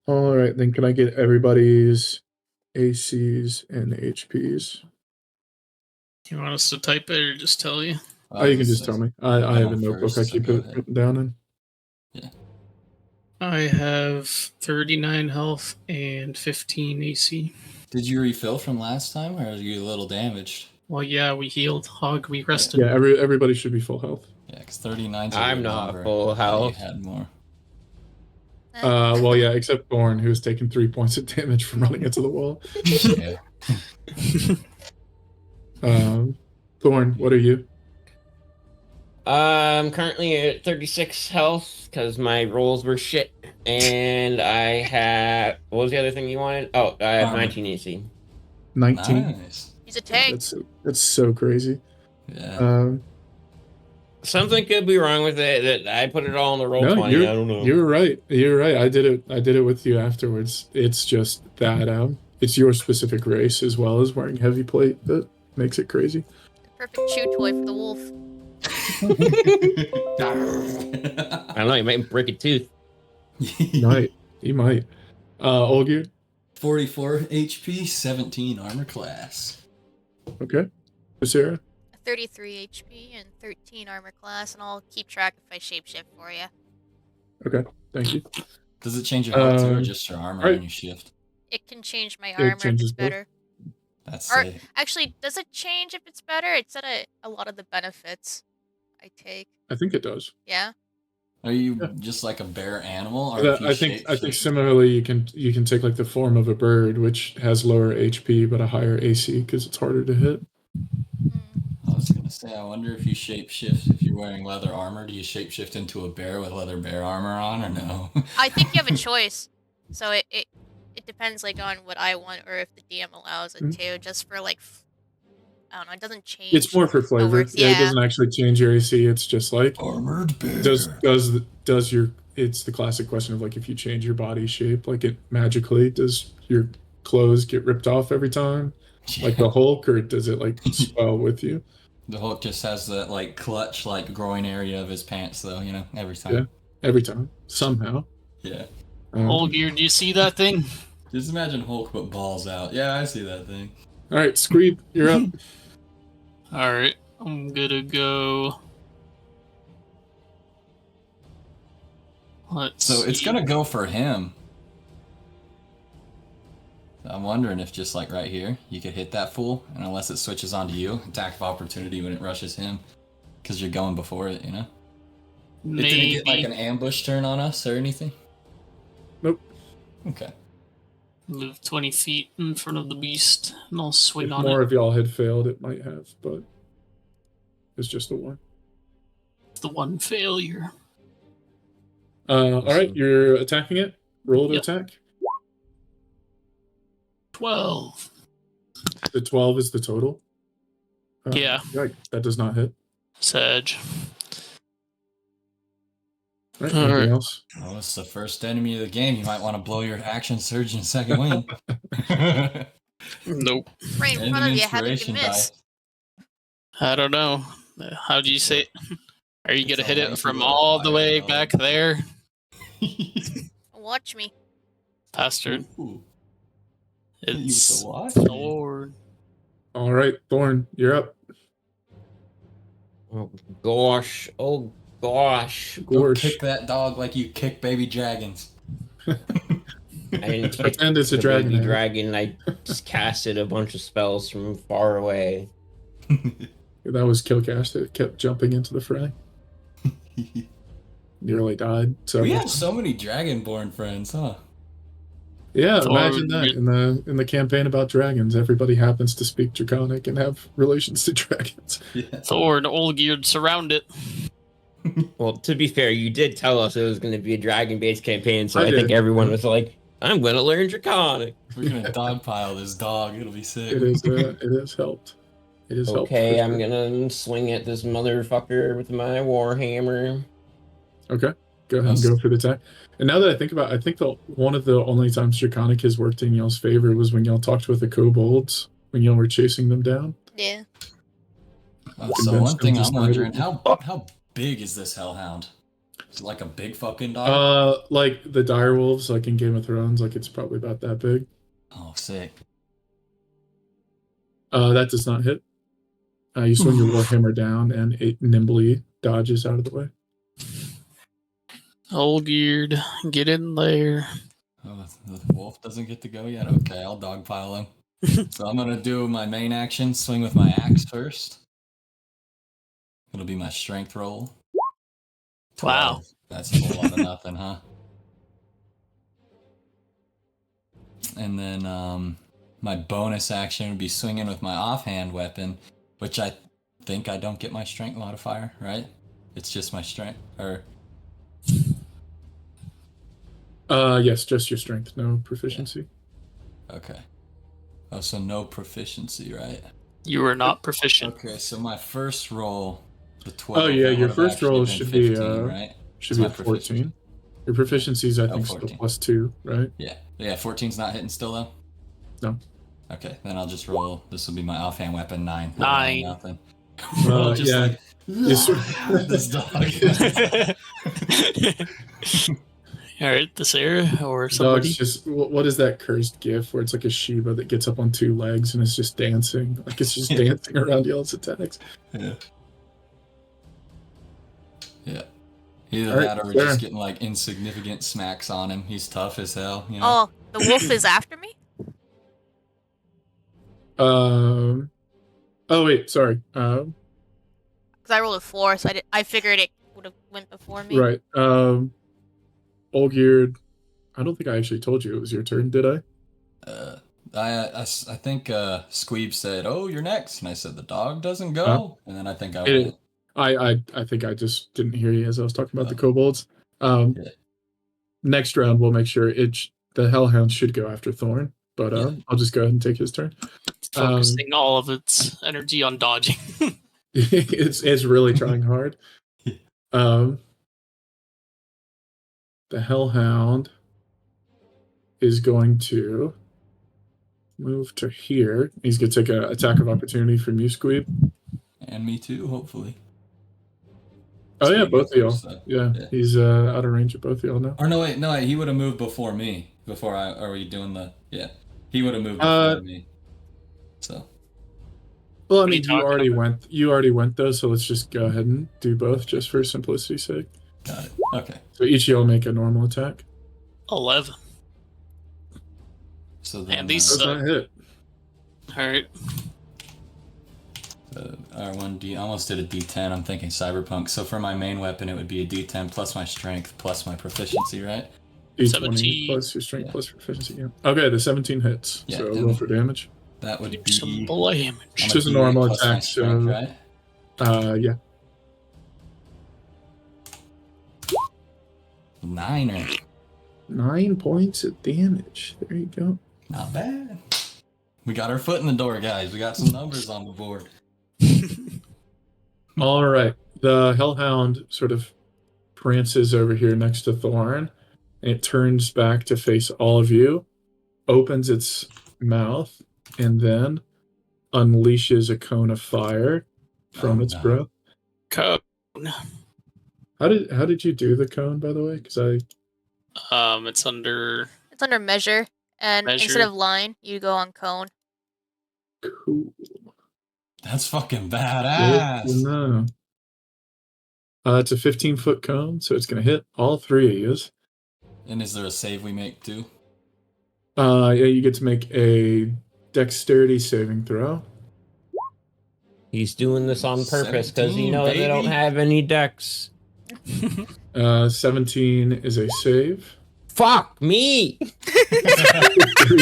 All right, then can I get everybody's ACs and HPs? You want us to type it or just tell you? Oh, you can just tell me. I have a notebook I first, keep so go it ahead. written down in. Yeah. I have 39 health and 15 AC. Did you refill from last time, or are you a little damaged? Well, yeah, we healed. Hog, we rested. Yeah, everybody should be full health. Yeah, because 39's I'm not full health. You had more. Well, yeah, except Thorn, who's taken 3 points of damage from running into the wall. Yeah. Thorn, what are you? I'm currently at 36 health because my rolls were shit, and I have what was the other thing you wanted? Oh, I have 19 AC. 19. Nice. He's a tank. That's so crazy. Yeah. Something could be wrong with it that I put it all on the roll 20. I don't know. You're right. You're right. I did it with you afterwards. It's just that it's your specific race as well as wearing heavy plate that makes it crazy. Perfect chew toy for the wolf. I don't know. You might break a tooth. He might. Olgierd? 44 HP, 17 armor class. Okay. Thesera? 33 HP and 13 armor class, and I'll keep track if I shapeshift for you. Okay. Thank you. Does it change your health too, or just your armor when you shift? It can change my armor if changes it's better. That's Or sick. actually, does it change if it's better? It said a lot of the benefits I take. I think it does. Yeah. Are you just like a bear animal, or if you I think shape-shift? similarly you can take like the form of a bird, which has lower HP but a higher AC because it's harder to hit. I was gonna say, I wonder if you shapeshift if you're wearing leather armor. Do you shapeshift into a bear with leather bear armor on, or no? I think you have a choice. So it depends like on what I want or if the DM allows it to. Just for like, I don't know. It doesn't change. It's more for flavor. works, Yeah, it yeah. doesn't actually change your AC. It's just like Armored bear. does your it's the classic question of like if you change your body shape, like it magically does your clothes get ripped off every time, like the Hulk, or does it like swell with you? The Hulk just has that like clutch, like groin area of his pants, though. You know, every time. Yeah. Every time somehow. Yeah. Olgierd, do you see that thing? Just imagine Hulk put balls out. Yeah, I see that thing. All right, Squeeb, you're up. Alright, I'm gonna go. So it's gonna go for him. I'm wondering if just like right here, you could hit that fool, and unless it switches onto you, attack of opportunity when it rushes him, because you're going before it, you know? It didn't get like an ambush turn on us or anything? Nope. Okay. Move 20 feet in front of the beast, and I'll swing If on more it. of y'all had failed, it might have, but it's just the one. The one failure. All right, Awesome. you're attacking it. Roll to Yep. attack. 12. The 12 is the total. Yeah. Right, that does not hit. Sag. All right, All anything right. else? Oh, it's the first enemy of the game. You might want to blow your action surge in second wind. Nope. Right in And front an of you. How did you inspiration miss? I don't know. How do you say? Are you It's gonna a hit it lazy from little all the fire way dog. back there, Watch me. bastard? Ooh. Hit you with It's the what? Thor. All right, Thorn, you're up. Oh gosh. Oh gosh. Go Gorsh. kick that dog like you kick baby dragons. I didn't kick Pretend it's a the dragon. baby eh? dragon. I just casted a bunch of spells from far away. That was Killcash that kept jumping into the fray. Nearly died. So We have so many dragonborn friends, huh? yeah, Thor, imagine that in the campaign about dragons, everybody happens to speak Draconic and have relations to dragons. Yeah. Thor and Olgierd surround it. Well, to be fair, you did tell us it was going to be a dragon-based campaign, so I I think did. everyone was like, "I'm going to learn Draconic." We're gonna dogpile this dog. It'll be sick. It has helped. It has helped. Okay, for I'm sure. gonna swing at this motherfucker with my warhammer. Okay, go ahead and go for the attack. And now that I think about it, I think one of the only times Draconic has worked in y'all's favor was when y'all talked with the kobolds when y'all were chasing them down. Yeah. So one thing I'm wondering, Oh. how big is this hellhound? Is it like a big fucking dog? Like the direwolves, like in Game of Thrones, like it's probably about that big. Oh, sick. That does not hit. You swing your warhammer down, and it nimbly dodges out of the way. Olgierd, get in there. Oh, the wolf doesn't get to go yet? Okay, I'll dogpile him. So I'm gonna do my main action, swing with my axe first. It'll be my strength roll. 12. Wow. That's a whole lot of nothing, huh? And then my bonus action would be swinging with my offhand weapon, which I think I don't get my strength modifier, right? It's just my strength, or... Yes, just your strength, no proficiency. Okay. Oh, so no proficiency, right? You are not proficient. Okay, so my first roll, the 12. Oh yeah, that your would've first actually roll been should 15, be right? should That's be my a 14. proficiency. Your proficiency is I Oh, think still 14. +2, right? Yeah. Yeah, 14's not hitting still though? No. Okay, then I'll just roll. This will be my offhand weapon, 9. 9. Nothing. Yeah. like, this dog. All right, Thesera or somebody. Dog's just what is that cursed gif where it's like a Shiba that gets up on 2 legs and is just dancing, like it's just dancing around y'all's attacks. Yeah. Yeah. Either All right, that or we're fair. just getting like insignificant smacks on him. He's tough as hell, you know? Oh, the wolf is after me? Oh wait, sorry. Because I rolled a 4, so I figured it would have went before me. Right. Olgierd, I don't think I actually told you it was your turn, did I? I think Squeeb said, "Oh, you're next," and I said, "The dog doesn't go," and then I think I went. I think I just didn't hear you as I was talking about the kobolds. Yeah. Next round we'll make sure the hellhound should go after Thorn, but Yeah. I'll just go ahead and take his turn. It's focusing all of its energy on dodging. it's really trying hard. The hellhound is going to move to here. He's going to take an attack of opportunity from you, Squeeb. And me too, hopefully. Oh yeah, Squeeb both of y'all. goes first, Yeah, he's out of range of both of y'all now. Or no, wait, he would have moved before me. Are we doing the? Yeah, he would have moved before me. So. Well, I What are you mean, talking you already went though, so let's just go ahead and do both, just for simplicity's sake. Got it. Okay. So each of y'all make a normal attack. 11. So then, And these Does suck. not hit. All right. R1D, I almost did a D10. I'm thinking cyberpunk. So for my main weapon, it would be a D10 plus my strength plus my proficiency, right? D20 17. plus your strength Yeah. plus proficiency. Yeah. Okay, the 17 hits. Yeah, So and- roll for damage. That would be Some damage. It's just a normal attack, so right? yeah. 9. 9 points of damage. There you go. Not bad. We got our foot in the door, guys. We got some numbers on the board. All right. The hellhound sort of prances over here next to Thorn, and it turns back to face all of you, opens its mouth, and then unleashes a cone of fire from its breath. Cone. How did you do the cone, by the way? Because It's under. It's under measure, and Measure. instead of line, you go on cone. cool. That's fucking Good badass. to know. It's a 15-foot cone, so it's going to hit all three of you. And is there a save we make too? Yeah, you get to make a dexterity saving throw. He's doing this on purpose because he 17, knows they don't baby. have any decks. 17 is a save. Fuck me! 3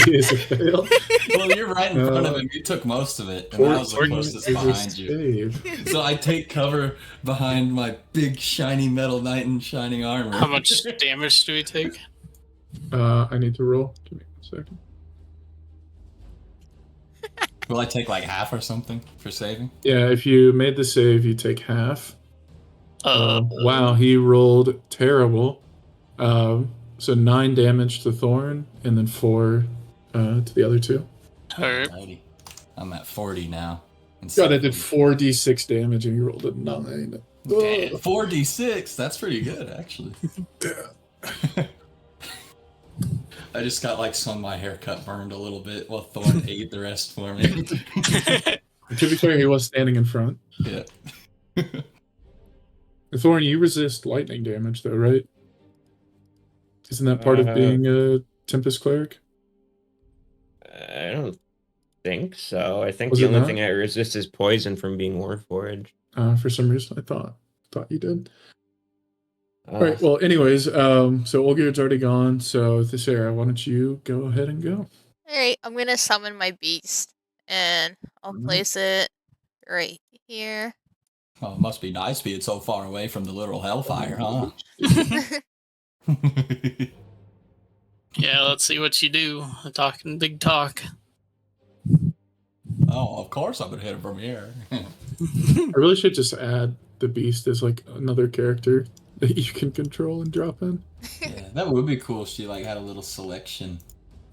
is a fail. Well, you're right in front of him. You took most of it, and I was the 14 closest is a behind you. save. So I take cover behind my big shiny metal knight in shining armor. How much damage do we take? I need to roll. Give me 1 second. Will I take like half or something for saving? Yeah, if you made the save, you take half. Uh, Wow, he rolled terrible. So 9 damage to Thorn, and then 4 to the other two. Alright. Alrighty. I'm at 40 now. God, I did 4d6 damage, and you rolled a 9. Damn, 4d6. That's pretty good, actually. I just got like some of my haircut burned a little bit while Thorn ate the rest for me. To be fair, he was standing in front. Yeah. Thorn, you resist lightning damage, though, right? Isn't that part of being a Tempest Cleric? I don't think so. I think Was the it only not? thing I resist is poison from being Warforged. For some reason, I thought you did. Uh, All right. Well, anyways, so Olgierd's already gone. So Thesera, why don't you go ahead and go? Alright, I'm gonna summon my beast, and I'll Mhm. place it right here. Oh, it must be nice being so far away from the literal hellfire, huh? Yeah, let's see what you do. Talking big talk. Oh, of course I'm gonna hit it from here. I really should just add the beast as like another character that you can control and drop in. Yeah, that would be cool if she like had a little selection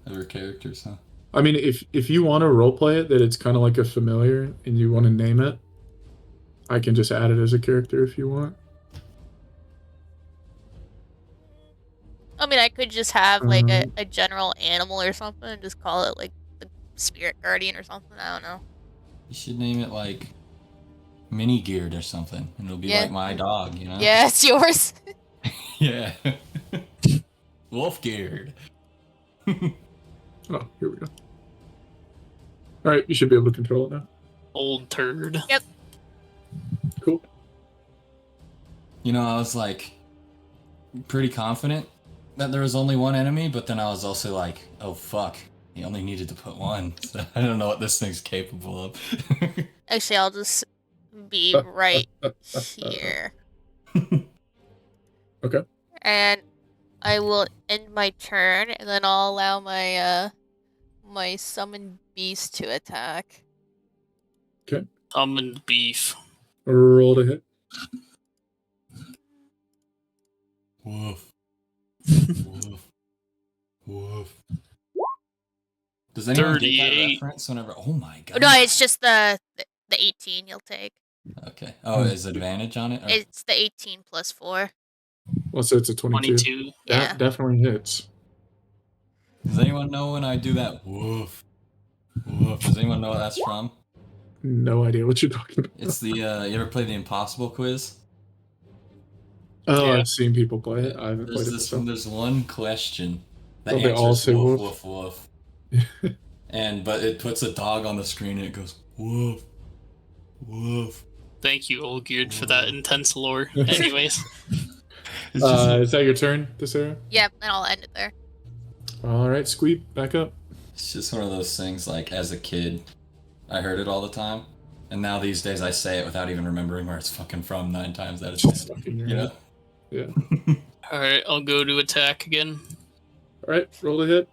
of her characters, huh? I mean, if you want to roleplay it, that it's kind of like a familiar, and you want to name it, I can just add it as a character if you want. I mean, I could just have like Mhm. a general animal or something and just call it like the spirit guardian or something. I don't know. You should name it like Mini Geared or something, and it'll be Yeah. like my dog, you know? Yeah, it's yours. Yeah. Wolf Geared. Oh, here we go. All right, you should be able to control it now. Old turd. Cool. You know, I was like pretty confident that there was only one enemy, but then I was also like, oh fuck, he only needed to put one. So I don't know what this thing's capable of. Actually, I'll just be right here. Okay. And I will end my turn, and then I'll allow my my summoned beast to attack. Summoned beef. Roll to hit. Woof. Woof. Woof. Does anyone get that 38. reference whenever? Oh my god. Oh, no, it's just the 18 you'll take. Okay. Oh, is advantage on it? Or- It's the 18 plus 4. Well, so it's a 22. 22. Yeah. That definitely hits. Does anyone know when I do that? Woof. Woof. Does anyone know what that's from? No idea what you're talking about. It's the you ever play the Impossible quiz? Oh, Yeah. I've seen people play it. I haven't played it myself. There's one question that Don't they all answers say woof woof? woof woof. But it puts a dog on the screen and it goes woof woof. Thank you, Olgierd, for that intense lore. Anyways. It's just Is that your turn, Thesera? Yep, and I'll end it there. All right, Squeeb, back up. It's just one of those things, like, as a kid, I heard it all the time. And now these days I say it without even remembering where it's fucking from 9 times out of 10. Stuck in your You know? head. Yeah. Alright, I'll go to attack again. All right, roll to hit.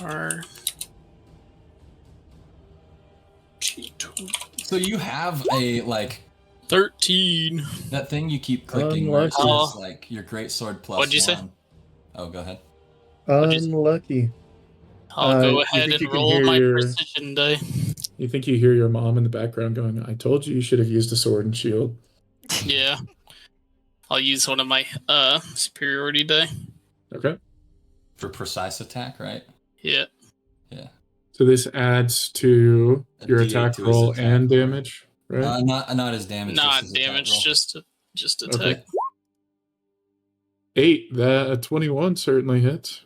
Or So you have a, like, 13. that thing you keep clicking where it Unlucky. says, like, your greatsword plus What'd you say? 1. Oh, go ahead. Unlucky. I'll go you ahead think and you can roll hear my your- precision die. You think you hear your mom in the background going, I told you should have used a sword and shield. Yeah. I'll use one of my superiority die. Okay. For precise attack, right? Yeah. Yeah. So this adds to A your D8 attack to his roll attack and roll. damage, right? Not as damage. Not just his attack damage, roll. just attack. Okay. 8. That a 21 certainly hits.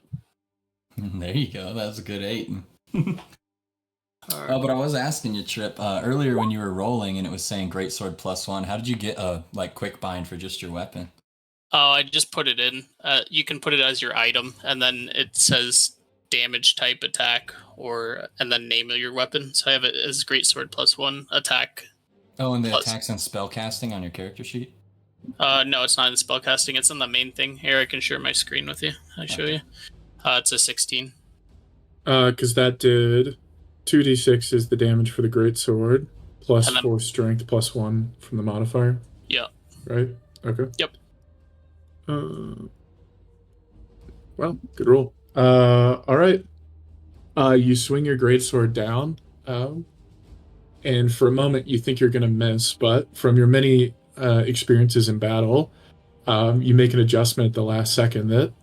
There you go. That's a good 8. Alright. Oh, but I was asking you, Trip, earlier when you were rolling and it was saying greatsword plus 1. How did you get a quick bind for just your weapon? Oh, I just put it in. You can put it as your item, and then it says damage type attack, and then name of your weapon. So I have it as greatsword plus 1 attack. Oh, and the Plus. attacks and spellcasting on your character sheet. No, it's not in spellcasting. It's in the main thing. Here, I can share my screen with you. I show you. It's a 16. Because that did 2d6 is the damage for the great sword, plus And then- 4 strength, plus 1 from the modifier. Yeah. Right? Okay. Yep. Well, good roll. All right. You swing your greatsword down, and for a moment you think you're going to miss, but from your many experiences in battle, you make an adjustment at the last second that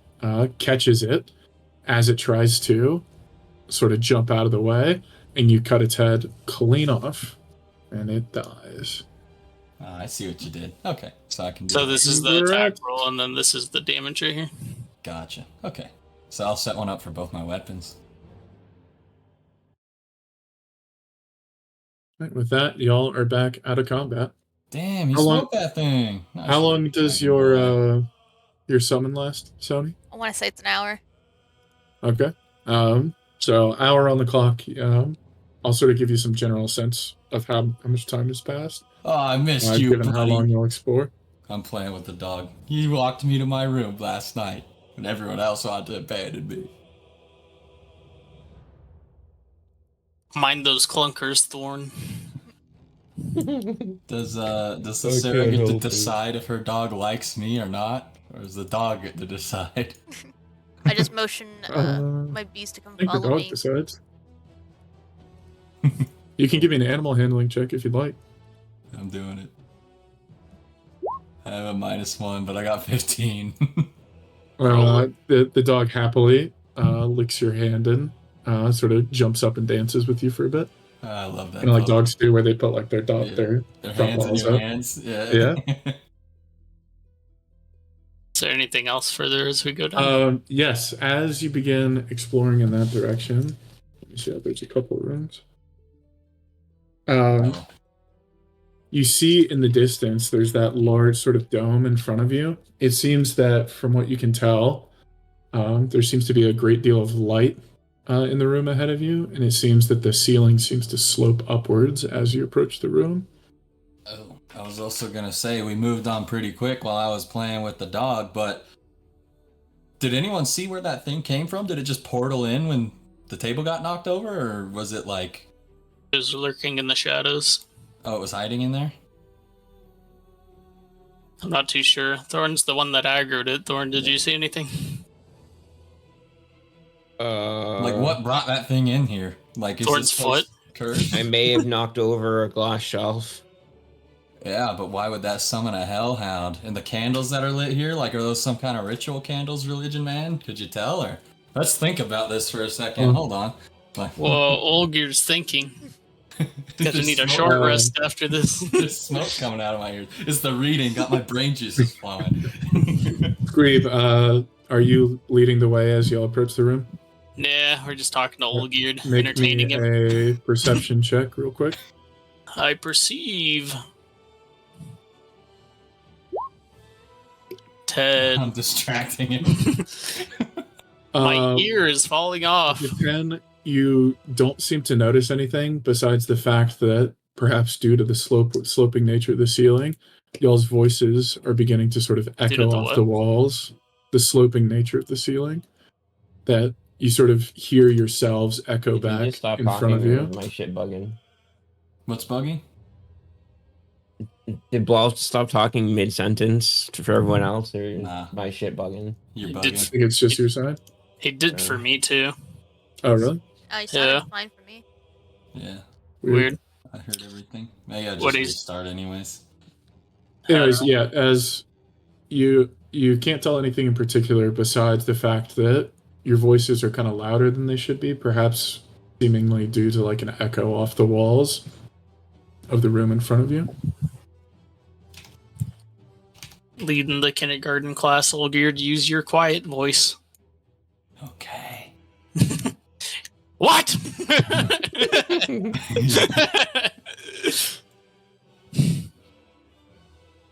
catches it as it tries to sort of jump out of the way, and you cut its head clean off, and it dies. I see what you did. Okay, so I can do So that. this is the attack Correct. roll, and then this is the damage right here. Gotcha. Okay. So I'll set one up for both my weapons. Right, with that, y'all are back out of combat. Damn, you How long- smoked that thing. Nice How long work, does Dragon Boy. your summon last, Sony? I want to say it's an hour. Okay. So hour on the clock. I'll sort of give you some general sense of how much time has passed, Oh, I missed you, given how buddy. long you'll explore. I'm playing with the dog. He walked me to my room last night when everyone else wanted to abandon me. Mind those clunkers, Thorn. Does the I Sarah can't get to help it. decide if her dog likes me or not? Or does the dog get to decide? I just motion Uh, my beast to come I think the follow dog me. decides. You can give me an animal handling check if you'd like. I'm doing it. I have a -1, but I got 15. The dog happily licks your hand and sort of jumps up and dances with you for a bit. I love that. Kind of like puppy. dogs do, where they put like their dog Yeah. their Their front hands in paws your up. hands. Yeah. Is there anything else further as we go down? Yes, as you begin exploring in that direction, let me see. There's a couple of rooms. Oh. You see in the distance, there's that large sort of dome in front of you. It seems that, from what you can tell, there seems to be a great deal of light in the room ahead of you, and it seems that the ceiling seems to slope upwards as you approach the room. Oh, I was also gonna say we moved on pretty quick while I was playing with the dog, but did anyone see where that thing came from? Did it just portal in when the table got knocked over, or was it like, It was lurking in the shadows. oh, it was hiding in there? I'm not too sure. Thorn's the one that aggroed it. Thorn, did you see anything? Like, what brought that thing in here? Like, is Thorn's this place cursed? I may have knocked over a glass shelf. Yeah, but why would that summon a hellhound? And the candles that are lit here, like, are those some kind of ritual candles, religion man? Could you tell? Or let's think about this for a second. Hold on. Like, Well, Olgierd's thinking. Gonna there's need a smoke- short rest after this. There's smoke coming out of my ears. It's the reading, got my brain juices flowing. Squeeb, are you leading the way as y'all approach the room? Nah, we're just talking to Olgierd, Make entertaining me him. a perception check real quick. I perceive 10. I'm distracting him. My ear is falling off. With 10, you don't seem to notice anything besides the fact that perhaps due to the sloping nature of the ceiling, y'all's voices are beginning to sort of echo the off what? the walls. The sloping nature of the ceiling, that you sort of hear yourselves echo Did you back just stop in front talking, of or you. is my shit bugging? What's bugging? Did Blau stop talking mid-sentence for everyone else, or is Nah. my shit bugging? You're Did- I bugging. think it's just your side. He did for me too. Oh, really? He sounded Yeah. fine for me. Yeah, Weird. I heard everything. Maybe I What just is- restart anyways. Anyways, yeah, as you can't tell anything in particular besides the fact that your voices are kind of louder than they should be, perhaps seemingly due to like an echo off the walls of the room in front of you. Leading the kindergarten class, Olgierd, use your quiet voice. Okay. What?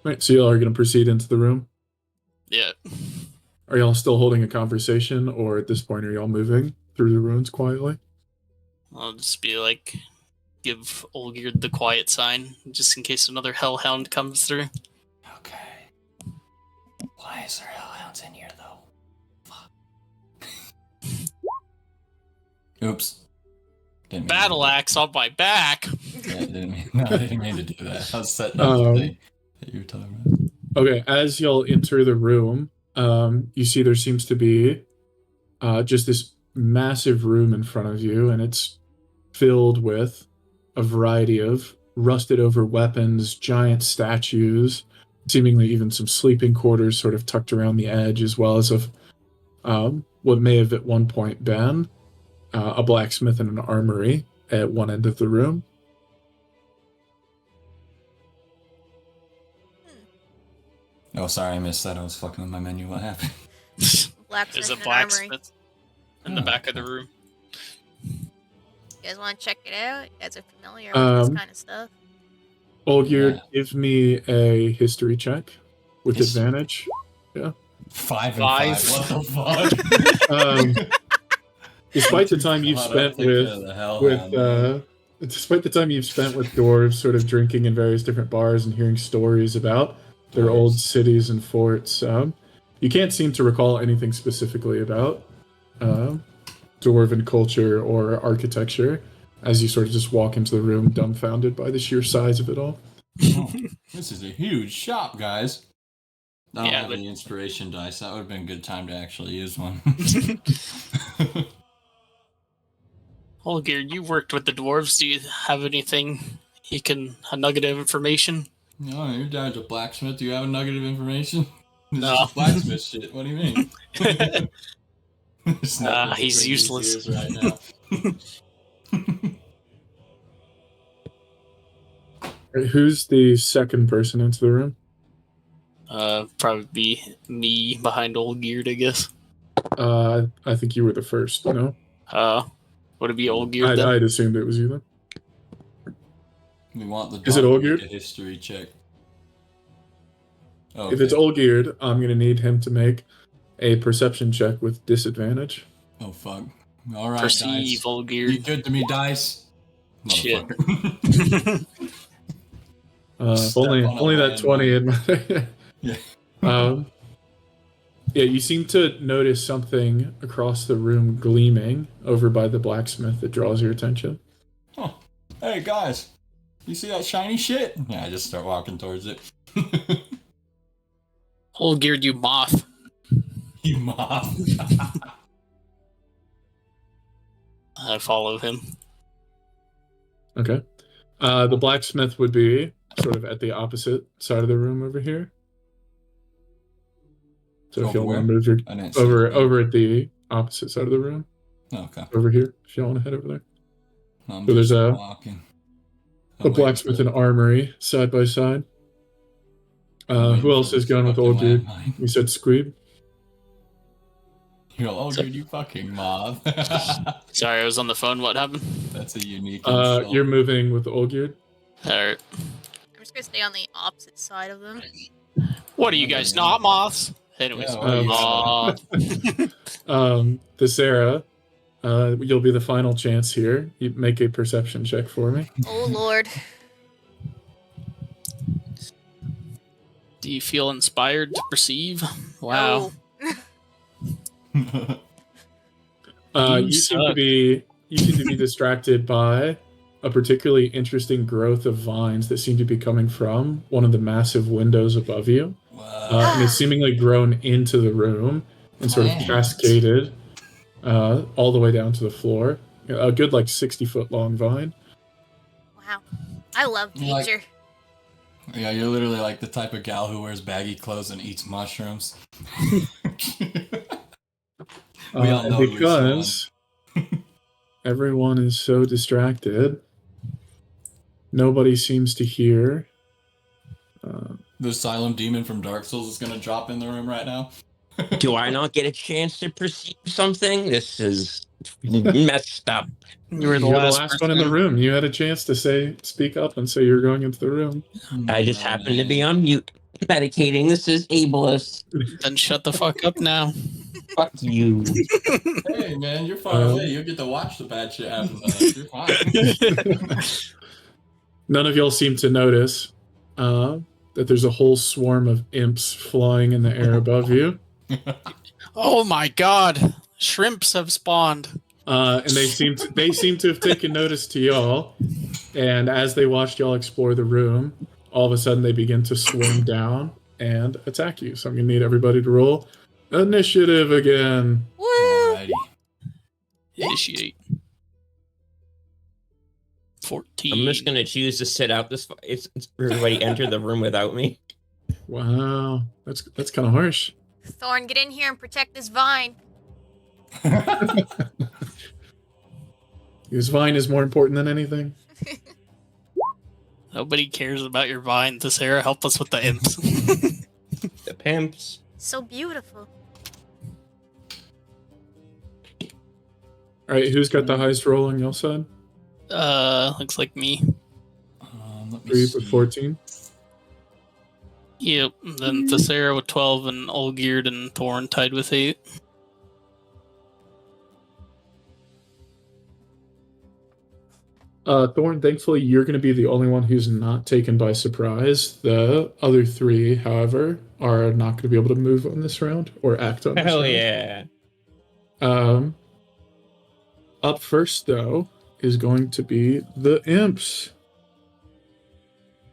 Right, so y'all are going to proceed into the room. Yeah. Are y'all still holding a conversation, or at this point are y'all moving through the ruins quietly? I'll just be like, give Olgierd the quiet sign, just in case another hellhound comes through. Okay. Why is there hellhounds in here though? Fuck. Oops. Didn't mean to Battle do that. axe on my back. Yeah, I didn't mean to do that. I was setting up Um, the thing that you were talking about. Okay, as y'all enter the room, you see there seems to be just this massive room in front of you, and it's filled with a variety of rusted over weapons, giant statues, seemingly even some sleeping quarters sort of tucked around the edge, as well as of what may have at one point been a blacksmith and an armory at one end of the room. Oh, sorry, I missed that. I was fucking with my menu. What happened? Blacksmith There's a and an armory. blacksmith in the back of the room. You guys want to check it out? You guys are familiar with this kind of stuff. Olgierd, Yeah. give me a history check with His- advantage. 5 and Five. 5. What the fuck? Despite the time you've spent despite the time you've spent with dwarves, sort of drinking in various different bars and hearing stories about their old cities and forts, you can't seem to recall anything specifically about dwarven culture or architecture as you sort of just walk into the room dumbfounded by the sheer size of it all. Oh, this is a huge shop, guys. I don't Yeah, have but- any inspiration dice. That would have been a good time to actually use one. Olgierd, you worked with the dwarves. Do you have anything a nugget of information? No, your dad's a blacksmith. Do you have a nugget of information? This No. is just blacksmith shit. What do you mean? There's nothing He's between these useless. ears right now. Right, who's the second person into the room? Probably be me behind Olgierd, I guess. I think you were the first, no? Would it be Olgierd then? I'd assumed it was you then. We want the Is it dog to Olgierd? make a history check. If it's Olgierd, I'm going to need him to make a perception check with disadvantage. Oh, fuck. All right, Perceive dice. Be Olgierd. good to me, dice. Shit. Motherfucker. If only that 20 in my... Yeah. Yeah, you seem to notice something across the room gleaming over by the blacksmith that draws your attention. Oh, hey, guys. You see that shiny shit? Yeah, I just start walking towards it. Olgierd, you moth. You moth. I follow him. Okay. The blacksmith would be sort of at the opposite side of the room over here. So if y'all want to move your I didn't see over at the opposite side of the room, Okay. over here, if y'all want to head over there. I'm So there's just walking. A blacksmith and armory side by side. Who else is going with Olgierd? You said Squeeb? You're like, dude, you fucking mob. Sorry, I was on the phone. What happened? That's a unique insult. You're moving with Olgierd? Alright. I'm just gonna stay on the opposite side of them. What are you guys, not moths? Anyways, Yeah, Thesera, you'll be the final chance here. You make a perception check for me. Oh Lord. do you feel inspired to perceive? Wow. No. You You seem to suck. be distracted by a particularly interesting growth of vines that seem to be coming from one of the massive windows above you. Wow. And it's seemingly grown into the room and sort of Plants. cascaded all the way down to the floor. A good 60-foot long vine. Wow. I love Like- nature. Yeah, you're literally like the type of gal who wears baggy clothes and eats mushrooms. We all know And because everyone is so distracted, nobody seems to hear. The Asylum Demon from Dark Souls is gonna drop in the room right now. Do I not get a chance to perceive something? This is messed up. You were the You're last, one in the person. room. You had a chance to speak up and say you're going into the room. I just happen to be on mute, medicating. This is ableist. Then shut the fuck up now. Fuck you. Hey man, you're far away. You get to watch the bad shit happen to us. You're fine. None of y'all seem to notice that there's a whole swarm of imps flying in the air above you. Oh my god. Shrimps have spawned. And they seem to have taken notice to y'all. And as they watched y'all explore the room, all of a sudden they begin to swarm down and attack you. So I'm gonna need everybody to roll initiative again. Woo! Alrighty. Initiate. 14. I'm just gonna choose to sit out this. It's everybody enter the room without me. Wow, that's kind of harsh. Thorn, get in here and protect this vine. This vine is more important than anything. Nobody cares about your vine. Thesera, help us with the imps. The pimps. So beautiful. All right, who's got the highest roll on y'all side? Looks like me. Let me 3 see. with 14. Yep. Then Thesera with 12 and Olgierd and Thorn tied with 8. Thorn, thankfully, you're going to be the only one who's not taken by surprise. The other 3, however, are not going to be able to move on this round or act on this Hell round. yeah. Up first, though, is going to be the imps.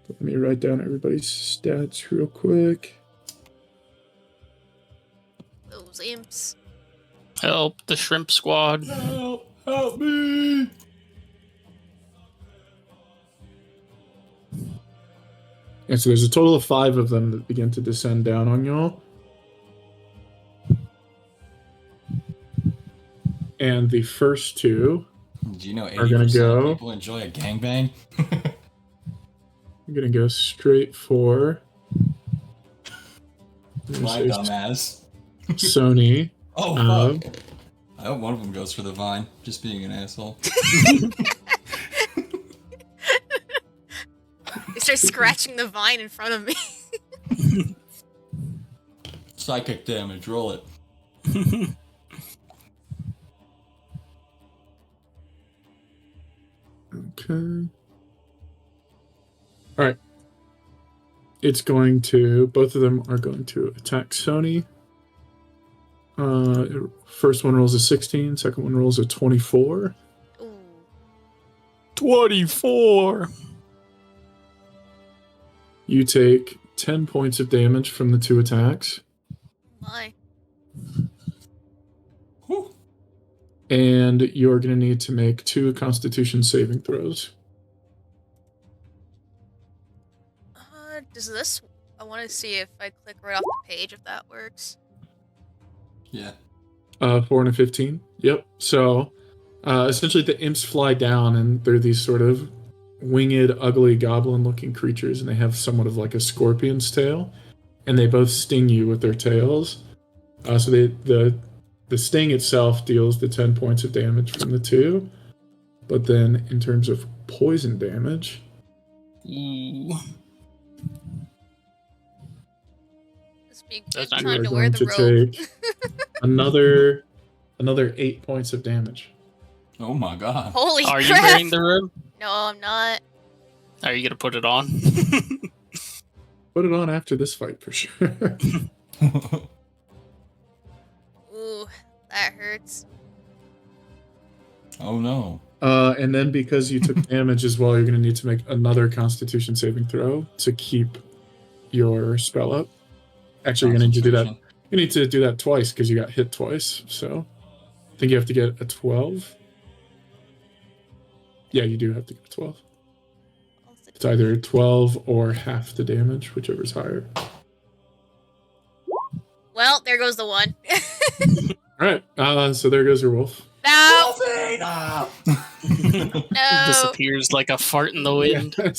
Let me write down everybody's stats real quick. Those imps. Help the shrimp squad. Help me! And so there's a total of 5 of them that begin to descend down on y'all. And the first 2 Do you know are gonna 80% go- of people enjoy a gangbang? I'm going to go straight for My dumbass. Sony. Oh, fuck. I hope one of them goes for the vine. Just being an asshole. They start scratching the vine in front of me. Psychic damage, roll it. Okay. All right. It's going to, both of them are going to attack Sony. First one rolls a 16, second one rolls a 24. Ooh. 24. You take 10 points of damage from the 2 attacks, My. Whew. and you're going to need to make 2 Constitution saving throws. Does this... I want to see if I click right off the page if that works. Yeah. 4 and a 15. Yep. So, essentially, the imps fly down, and they're these sort of winged, ugly, goblin-looking creatures, and they have somewhat of like a scorpion's tail, and they both sting you with their tails. So the sting itself deals the 10 points of damage from the 2, but then in terms of poison damage, Ooh. Must be a That's good not time You to are wear going the to robe. take another 8 points of damage. Oh my god. Holy Are you crap! wearing the robe? No, I'm not. Are you gonna put it on? Put it on after this fight for sure. Ooh, that hurts. Oh no. And then because you took damage as well, you're going to need to make another Constitution saving throw to keep your spell up. Actually, you're going to need to do that. You need to do that twice because you got hit twice. So I think you have to get a 12. Yeah, you do have to get a 12. It's either 12 or half the damage, whichever's higher. Well, there goes the one. All right. So there goes your wolf. No! No! Disappears like a fart in the wind. Yeah,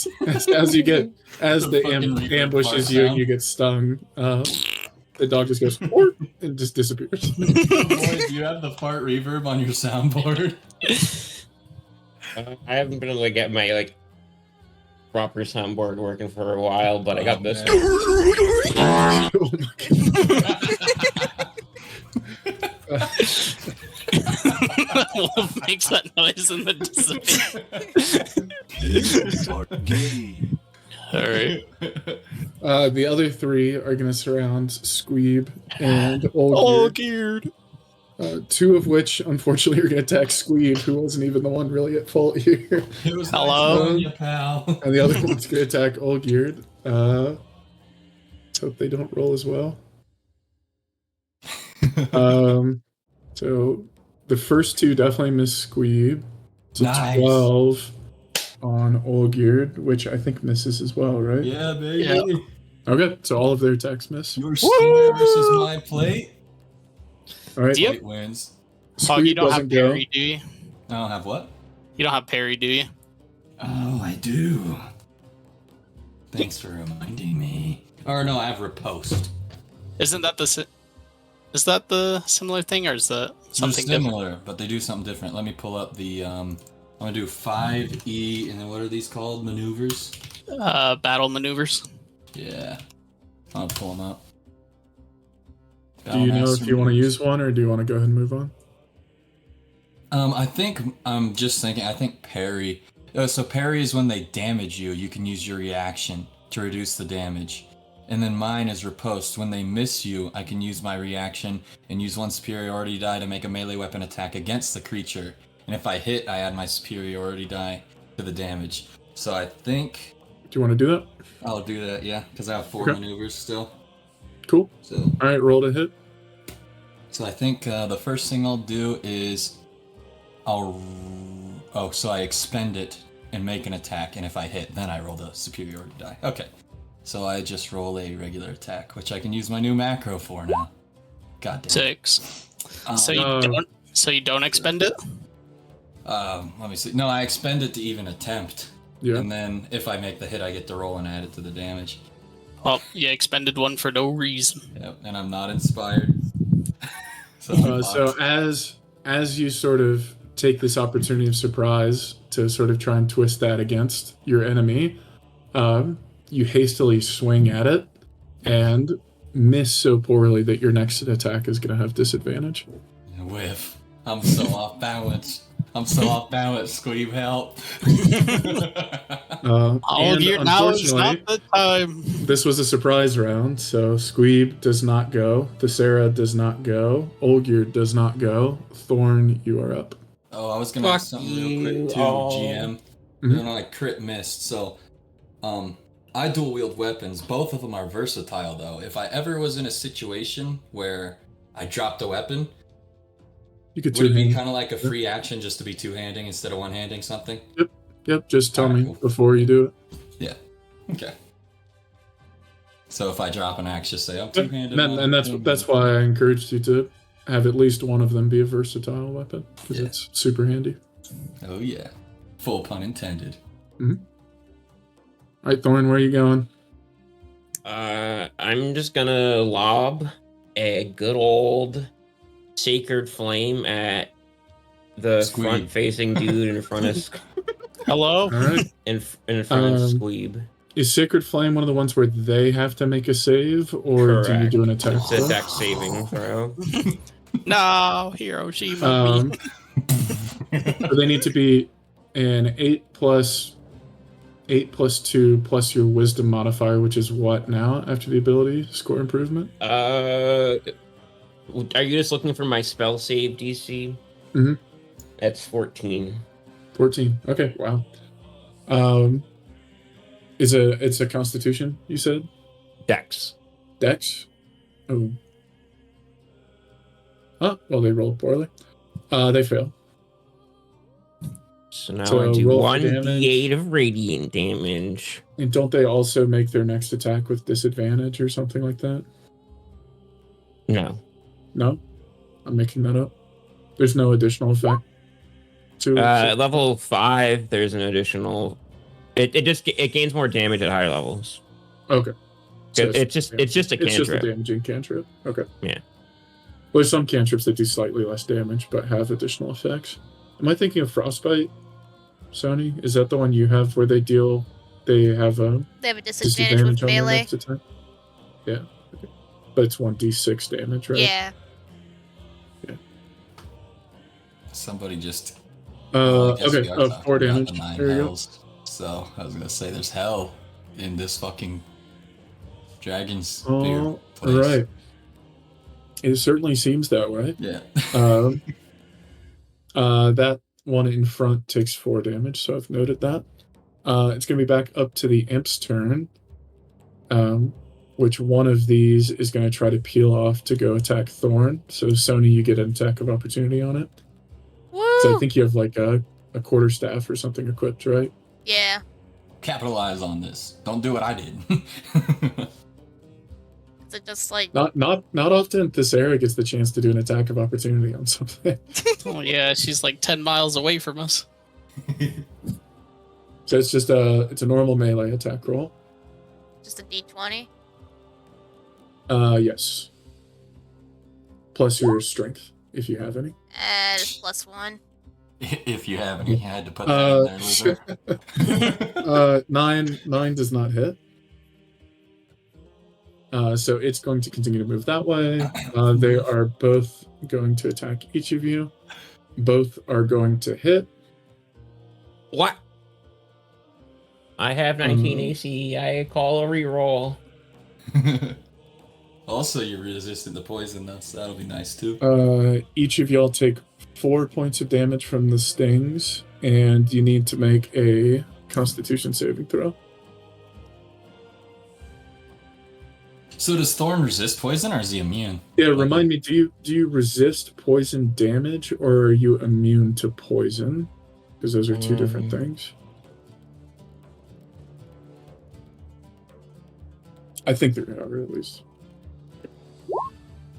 as you get as the fucking reaper ambushes fart you and sound. you get stung, the dog just goes "Ork," and just disappears. Boy, do you have the fart reverb on your soundboard? I haven't been able to get my proper soundboard working for a while, but I got this. man. Oh my Wolf makes that noise and then disappears. Alright. The other three are going to surround Squeeb and Olgierd. Olgierd. Two of which, unfortunately, are going to attack Squeeb, who wasn't even the one really at fault here. It was Hello? nice knowing you, pal. And the other one's going to attack Olgierd. Let's hope they don't roll as well. So the first two definitely miss Squeeb. So Nice. 12 on Olgierd, which I think misses as well, right? Yeah, baby. Yeah. Okay, so all of their attacks miss. Your spear versus my plate. All right. Do you- Plate wins. Oh, you Squeeb don't have doesn't go. parry, do you? I don't have what? You don't have parry, do you? Oh, I do. Thanks for reminding me. Or no, I have riposte. Isn't that is that the similar thing, or is that something They're different? similar, but they do something different. Let me pull up the. I'm gonna do 5E, and then what are these called? Maneuvers. Battle maneuvers. Yeah, I'll pull them up. Do you know if Battlemaster you want to maneuvers. use one, or do you want to go ahead and move on? I think I'm just thinking. I think parry. So parry is when they damage you. You can use your reaction to reduce the damage. And then mine is riposte. When they miss you, I can use my reaction and use one superiority die to make a melee weapon attack against the creature. And if I hit, I add my superiority die to the damage. So I think Do you want to do that? I'll do that, yeah, because I have 4 Okay. maneuvers still. Cool. So All right, roll to hit. I think the first thing I'll do is so I expend it and make an attack, and if I hit, then I roll the superiority die. Okay. So I just roll a regular attack, which I can use my new macro for now. God damn. 6. Um, So you don't. So you don't expend it. let me see. No, I expend it to even attempt. Yeah. And then if I make the hit, I get to roll and add it to the damage. Well, you expended one for no reason. Yep. And I'm not inspired. so I'm So fucked. as you sort of take this opportunity of surprise to sort of try and twist that against your enemy, you hastily swing at it and miss so poorly that your next attack is going to have disadvantage. Whiff. I'm so off balance. Squeeb, help. All And gear now is not unfortunately, the time. this was a surprise round, so Squeeb does not go, Thesera does not go, Olgierd does not go, Thorn, you are up. Oh, I was gonna Fuck ask something real quick you too, all. GM. Mhm. Then I crit missed, so I dual wield weapons. Both of them are versatile though. If I ever was in a situation where I dropped a weapon, You could would it be two-hand. kind of like a free action just to be two-handing instead of one-handing something? Yep, just tell Alright, me cool. before you do it. Okay. So if I drop an axe, just say I'm two-handed. And that's why I encouraged you to have at least one of them be a versatile weapon, because Yeah. it's super handy. Oh yeah, full pun intended. All right, Thorn, where are you going? I'm just gonna lob a good old sacred flame at the Squeeb. front-facing dude in front of Hello. All right. in front of Um, Squeeb. Is Sacred Flame one of the ones where they have to make a save, or do you do an attack? It's a dex saving throw. No, Hiroshima. So they need to be an 8 plus 2 plus your wisdom modifier, which is what now after the ability score improvement? Are you just looking for my spell save DC? Mm-hmm. That's 14. 14. Okay, wow. It's a Constitution, you said? Dex. Dex? Oh. Oh, well, they rolled poorly. They fail. So now So I do roll for 1d8 of radiant damage. And don't they also make their next attack with disadvantage or something like that? No. No? I'm making that up. There's no additional effect to it. At level 5, there's an additional. It gains more damage at higher levels. Okay. So It's just a It's just a cantrip. damaging cantrip. Okay. Yeah. Well, there's some cantrips that do slightly less damage but have additional effects. Am I thinking of Frostbite, Sony? Is that the one you have where they have a They have a disadvantage with on their melee. next attack? Yeah. Okay. But it's 1d6 damage, right? Yeah. Somebody just. Uh, I guess okay. we are talking 4 about damage. the 9 There you go. hells. So I was gonna say there's hell in this fucking dragon's Oh, place. right. It certainly seems that way. Yeah. That one in front takes 4 damage, so I've noted that. It's going to be back up to the imp's turn, which one of these is going to try to peel off to go attack Thorn. So, Sony, you get an attack of opportunity on it. Woo! So I think you have like a quarterstaff or something equipped, right? Yeah. Capitalize on this. Don't do what I did. Is it just like Not often Thesera gets the chance to do an attack of opportunity on something. Oh yeah, she's like 10 miles away from us. So it's just it's a normal melee attack roll. just a d20? Yes. Plus your strength, if you have any. It's +1. If you have any, I had to put that in there, loser. 9 does not hit. So it's going to continue to move that way. They are both going to attack each of you. Both are going to hit. What? I have 19 AC. I call a reroll. Also, you're resistant to poison, though, so that'll be nice too. Each of y'all take 4 points of damage from the stings, and you need to make a Constitution saving throw. So does Thorn resist poison, or is he immune? Yeah, remind me, do you resist poison damage, or are you immune to poison? Because those are two different things. I think they are, at least.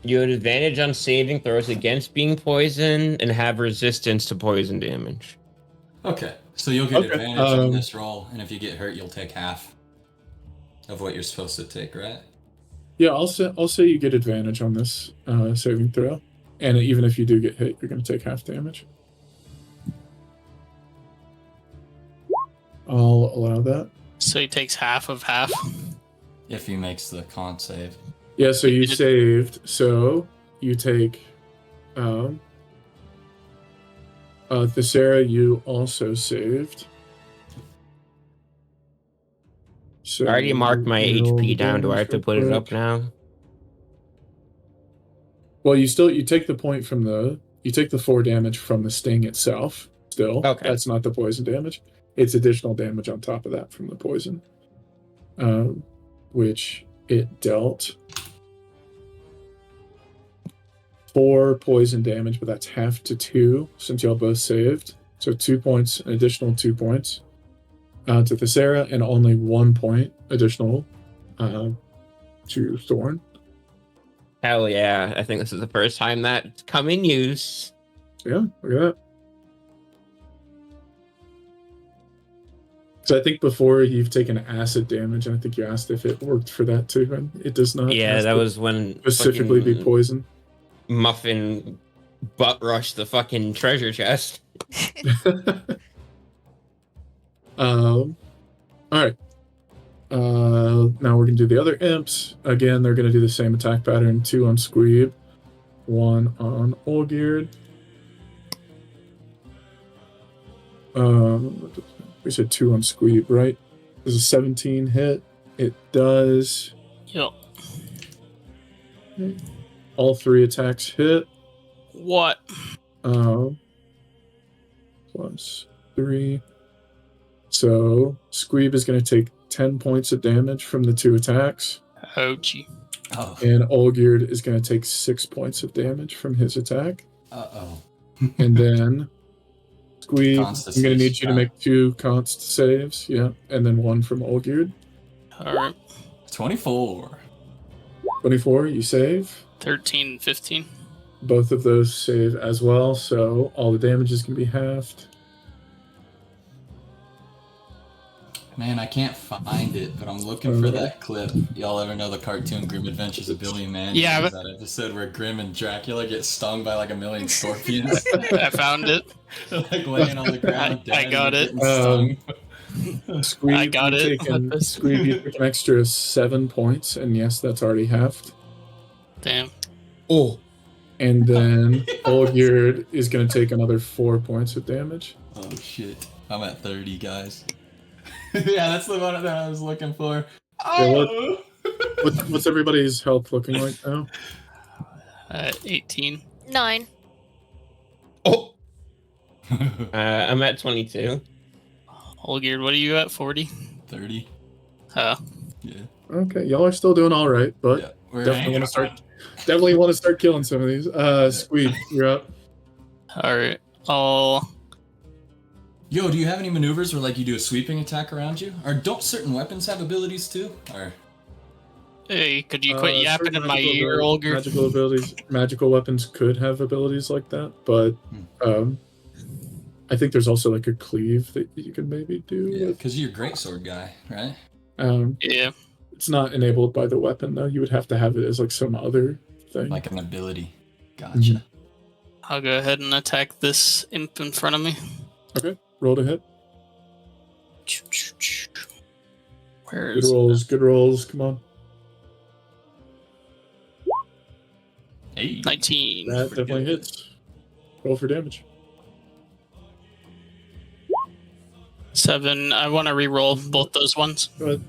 You have advantage on saving throws against being poisoned and have resistance to poison damage. Okay, so you'll get Okay, advantage on this roll, and if you get hurt, you'll take half of what you're supposed to take, right? Yeah, I'll say you get advantage on this saving throw, and even if you do get hit, you're going to take half damage. I'll allow that. So he takes half of half. If he makes the con save. Yeah, so you saved. So you take Thesera, you also saved. So I already marked my HP down. Do I have to put it up quick. now? Well, you take the point from you take the 4 damage from the sting itself. Still, Okay. That's not the poison damage. It's additional damage on top of that from the poison, which it dealt 4 poison damage, but that's half to 2 since y'all both saved. So 2 points, an additional 2 points to Thesera, and only 1 point additional to Thorn. Hell yeah. I think this is the first time that's come in use. Yeah, look at that. So I think before you've taken acid damage, and I think you asked if it worked for that too, and it does not. Yeah, that was when specifically be fucking poison. Muffin butt rushed the fucking treasure chest. All right. Now we're going to do the other imps. Again, they're going to do the same attack pattern. 2 on Squeeb, 1 on Olgierd. We said 2 on Squeeb, right? There's a 17 hit. It does. Yep. All 3 attacks hit. What? Plus 3. So Squeeb is going to take 10 points of damage from the 2 attacks. Oh, gee. Oh. And Olgierd is going to take 6 points of damage from his attack. Uh-oh. And then Squeeb, I'm Constitution. going to need you to make 2 const saves. Yeah. And then 1 from Olgierd. All right. 24. 24, you save. 13 and 15. Both of those save as well. So all the damage is going to be halved. Man, I can't find it, but I'm looking for that clip. Y'all ever know the cartoon Grim Adventures of Billy and Mandy? Yeah, There's that episode where Grim and Dracula get stung by like a million scorpions. I found it. They're like laying on the ground. I dead got and it. getting stung. Squeeb, I got it. Squeeb, you take an extra 7 points. And yes, that's already halved. Damn. Oh, And then Olgierd is going to take another 4 points of damage. Oh shit. I'm at 30, guys. Yeah, that's the one that I was looking for. Yeah, what's everybody's health looking like now? 18. 9. oh. I'm at 22. Olgierd, what are you at? 40? 30. Oh. Yeah. Okay, y'all are still doing all right, but Yeah. We're definitely want to start killing some of these. Squeeb, you're up. All right. I'll. Yo, do you have any maneuvers where like you do a sweeping attack around you? Or don't certain weapons have abilities too? Or Hey, could you quit yapping certain in my magical ear, Olgierd? Magical abilities, magical weapons could have abilities like that, but I think there's also like a cleave that you can maybe do. yeah, with. because you're a greatsword guy, right? Yeah. It's not enabled by the weapon though. You would have to have it as like some other thing. Like an ability. Gotcha. Mhm. I'll go ahead and attack this imp in front of me. Okay, roll to hit. Where Good is rolls, good rolls. Come on. Hey. 19? That definitely hits. Roll for damage. 7. I want to re-roll both those ones. Go ahead.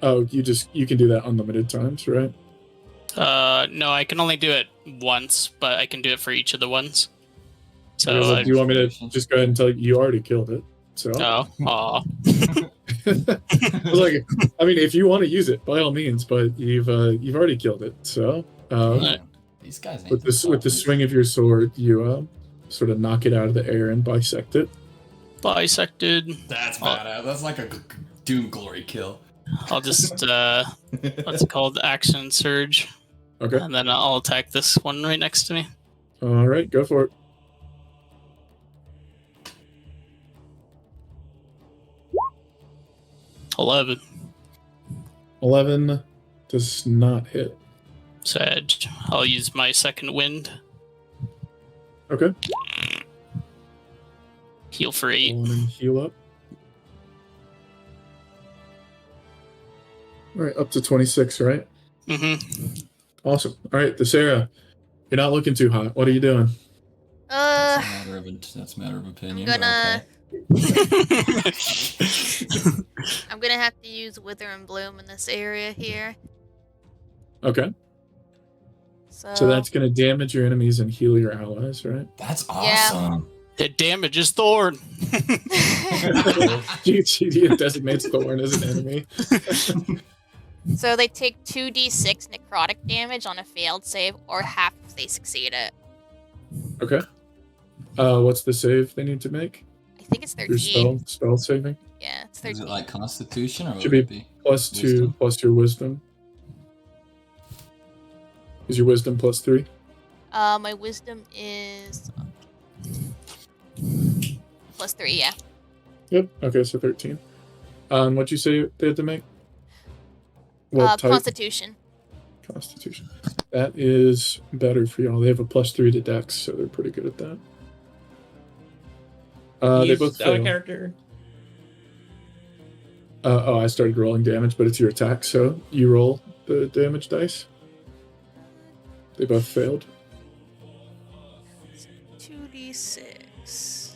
Oh, you can do that unlimited times, right? No, I can only do it once, but I can do it for each of the ones. So, Okay, well, do you want me to just go ahead and tell you already killed it? So. oh, aw. I was like, I mean, if you want to use it, by all means, but you've already killed it. So, Right. These guys ain't with the swing of your sword, you sort of knock it out of the air and bisect it. Bisected. That's badass. That's like a Doom Glory kill. I'll just, what's it called? Action Surge. Okay. And then I'll attack this one right next to me. All right, go for it. $11. 11 does not hit. Sag. I'll use my second wind. Okay. Heal for 8. Go on and heal up. All right, up to 26, right? Mm-hmm. Awesome. All right, Thesera, you're not looking too hot. What are you doing? That's a matter of opinion. I'm gonna- but okay. I'm gonna have to use Wither and Bloom in this area here. Okay. So, So that's going to damage your enemies and heal your allies, right? That's Yeah. awesome. It damages Thorn. GTD designates Thorn as an enemy. So they take 2d6 necrotic damage on a failed save, or half if they succeed it. Okay. What's the save they need to make? I think it's Your 13. spell saving? Yeah, it's Is 13. it like Constitution or what Should would it be? Plus 2 Wisdom? plus your wisdom. Is your wisdom plus 3? My wisdom is plus 3, yeah. Yep. Okay, so 13. What'd you say they had to make? What type? Constitution. Constitution. That is better for y'all. They have a plus 3 to Dex, so they're pretty good at that. They Use both other fail. character. I started rolling damage, but it's your attack, so you roll the damage dice. They both failed. 2d6.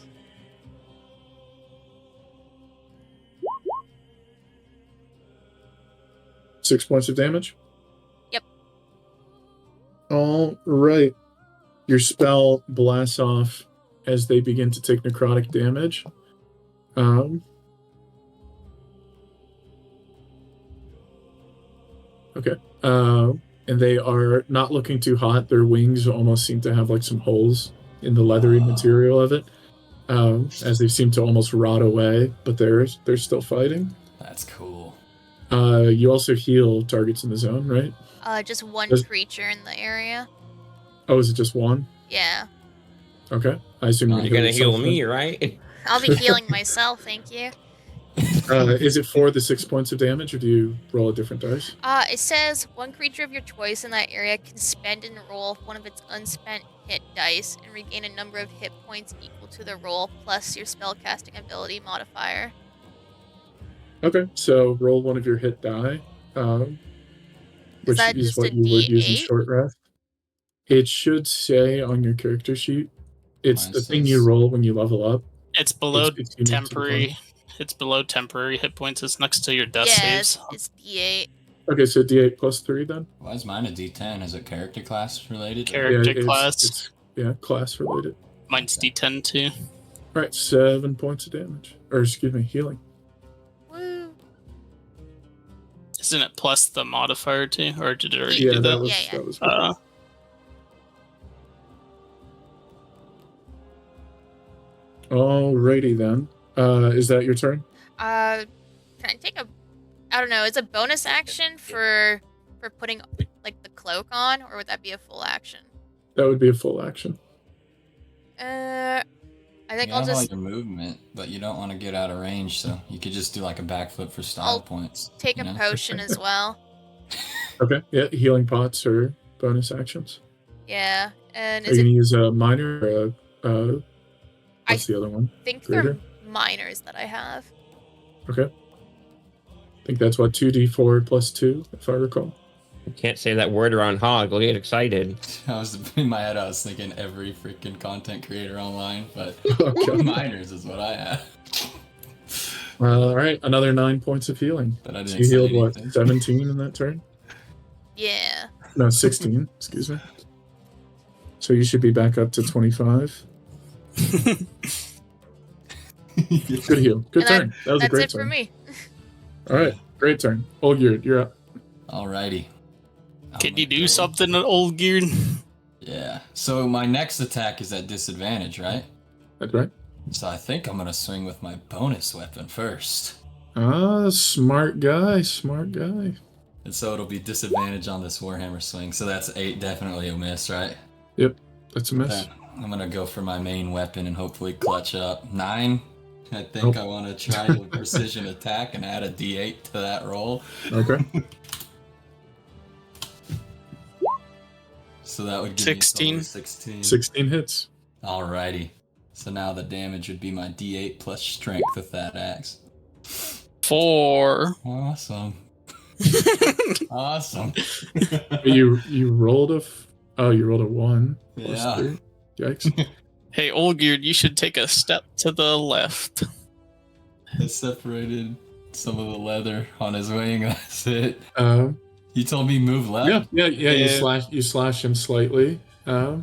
Six points of damage? Yep. All right. Your spell blasts off as they begin to take necrotic damage. Okay. And they are not looking too hot. Their wings almost seem to have like some holes in the leathery material of it, as they seem to almost rot away. But they're still fighting. That's cool. You also heal targets in the zone, right? Just one creature in the area. Oh, is it just one? Yeah. Okay. I assume You're gonna heal me, right? I'll be healing myself, thank you. Is it for the 6 points of damage, or do you roll a different dice? It says one creature of your choice in that area can spend and roll one of its unspent hit dice and regain a number of hit points equal to the roll plus your spellcasting ability modifier. Okay, so roll one of your hit die, which that is just what a you would use in D8? short rest. It should say on your character sheet. It's Mine the thing says- you roll when you level up. It's below It's unique to the temporary. It's below temporary hit points. It's next to your death Yeah, saves. it's D8. Okay, so D8 plus 3 then? Why is mine a D10? Is it character class related? Character it's- class. it's class related. Mine's D10 too. All right, 7 points of damage. Or, excuse me, healing. Woo. Isn't it plus the modifier too? Or did it already Yeah, do that that? was, Yeah. that was Alrighty then. Is that your turn? Can I take a... I don't know, is a bonus action for putting, like, the cloak on? Or would that be a full action? That would be a full action. I think You I'll have all just your movement, but you don't want to get out of range, so you could just do like a backflip for style I'll points. take you a know? potion as well. Okay, yeah, healing pots are bonus actions. Yeah, and Are is you it... going to use a minor or a... what's the other one? I think Greater? they're minors that I have. Okay. I think that's what, 2d4 plus 2, if I recall. You can't say that word around Hog. We'll get excited. I was in my head. I was thinking every freaking content creator online, but Okay. minors is what I had. All right, another 9 points of healing. But I So didn't you say healed, what, anything. 17 in that turn? Yeah. No, 16, excuse me. So you should be back up to 25. Good heal. Good And turn. That was a That's great it for turn. me. All right, great turn. Olgierd, you're up. Alrighty. Can you do Okay. something, Olgierd? Yeah. So my next attack is at disadvantage, right? That's right. So I think I'm gonna swing with my bonus weapon first. Ah, smart guy, smart guy. And so it'll be disadvantage on this Warhammer swing. So that's 8, definitely a miss, right? Yep, that's a miss. Then I'm gonna go for my main weapon and hopefully clutch up. 9. I think Nope. I want to try the precision attack and add a D8 to that roll. Okay. So that would give 16. me a total of 16. 16 hits. Alrighty. So now the damage would be my D8 plus strength with that axe. 4. Awesome. Awesome. You rolled you rolled a 1. Plus Yeah. 3. Yikes. Hey, Olgierd, you should take a step to the left. I separated some of the leather on his wing. That's it. Uh, You told me move left. yeah. Yeah. You slash him slightly. Yeah.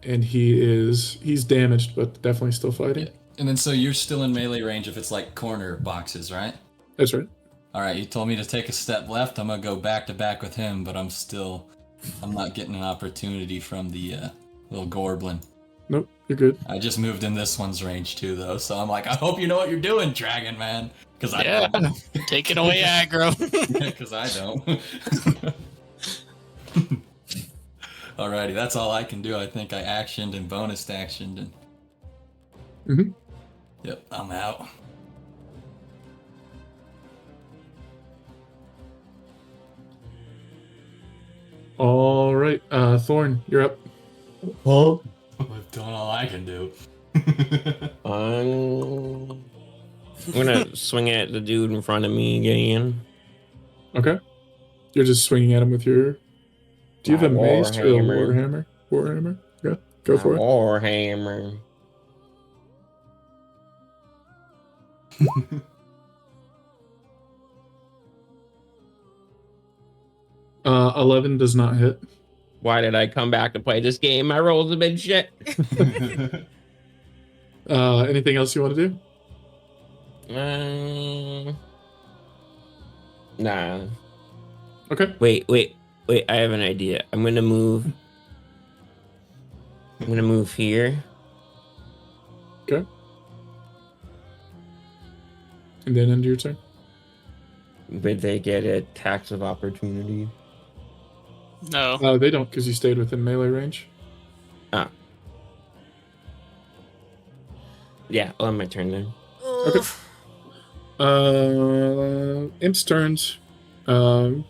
And he's damaged, but definitely still fighting. Yeah. And then so you're still in melee range if it's like corner boxes, right? That's right. Alright, you told me to take a step left. I'm gonna go back to back with him, but I'm not getting an opportunity from the little goblin. Nope, you're good. I just moved in this one's range too, though, so I'm like, I hope you know what you're doing, Dragon Man. Because I Yeah. don't. Taking away aggro. Because I don't. Alrighty, that's all I can do. I think I actioned and bonus actioned and. Mhm. Yep, I'm out. All right, Thorn, you're up. Huh? I've done all I can do. I'm gonna swing at the dude in front of me again. Okay. You're just swinging at him with your. Do you have a My mace or a warhammer. Warhammer? Yeah, go My for it. warhammer. 11 does not hit. Why did I come back to play this game? My rolls have been shit. Anything else you want to do? Nah. Okay. Wait. I have an idea. I'm gonna move here. Okay. And then end your turn. But they get a tax of opportunity. No. They don't, because you stayed within melee range. Yeah, I'll have my turn then. Okay. Imp's turns. Gonna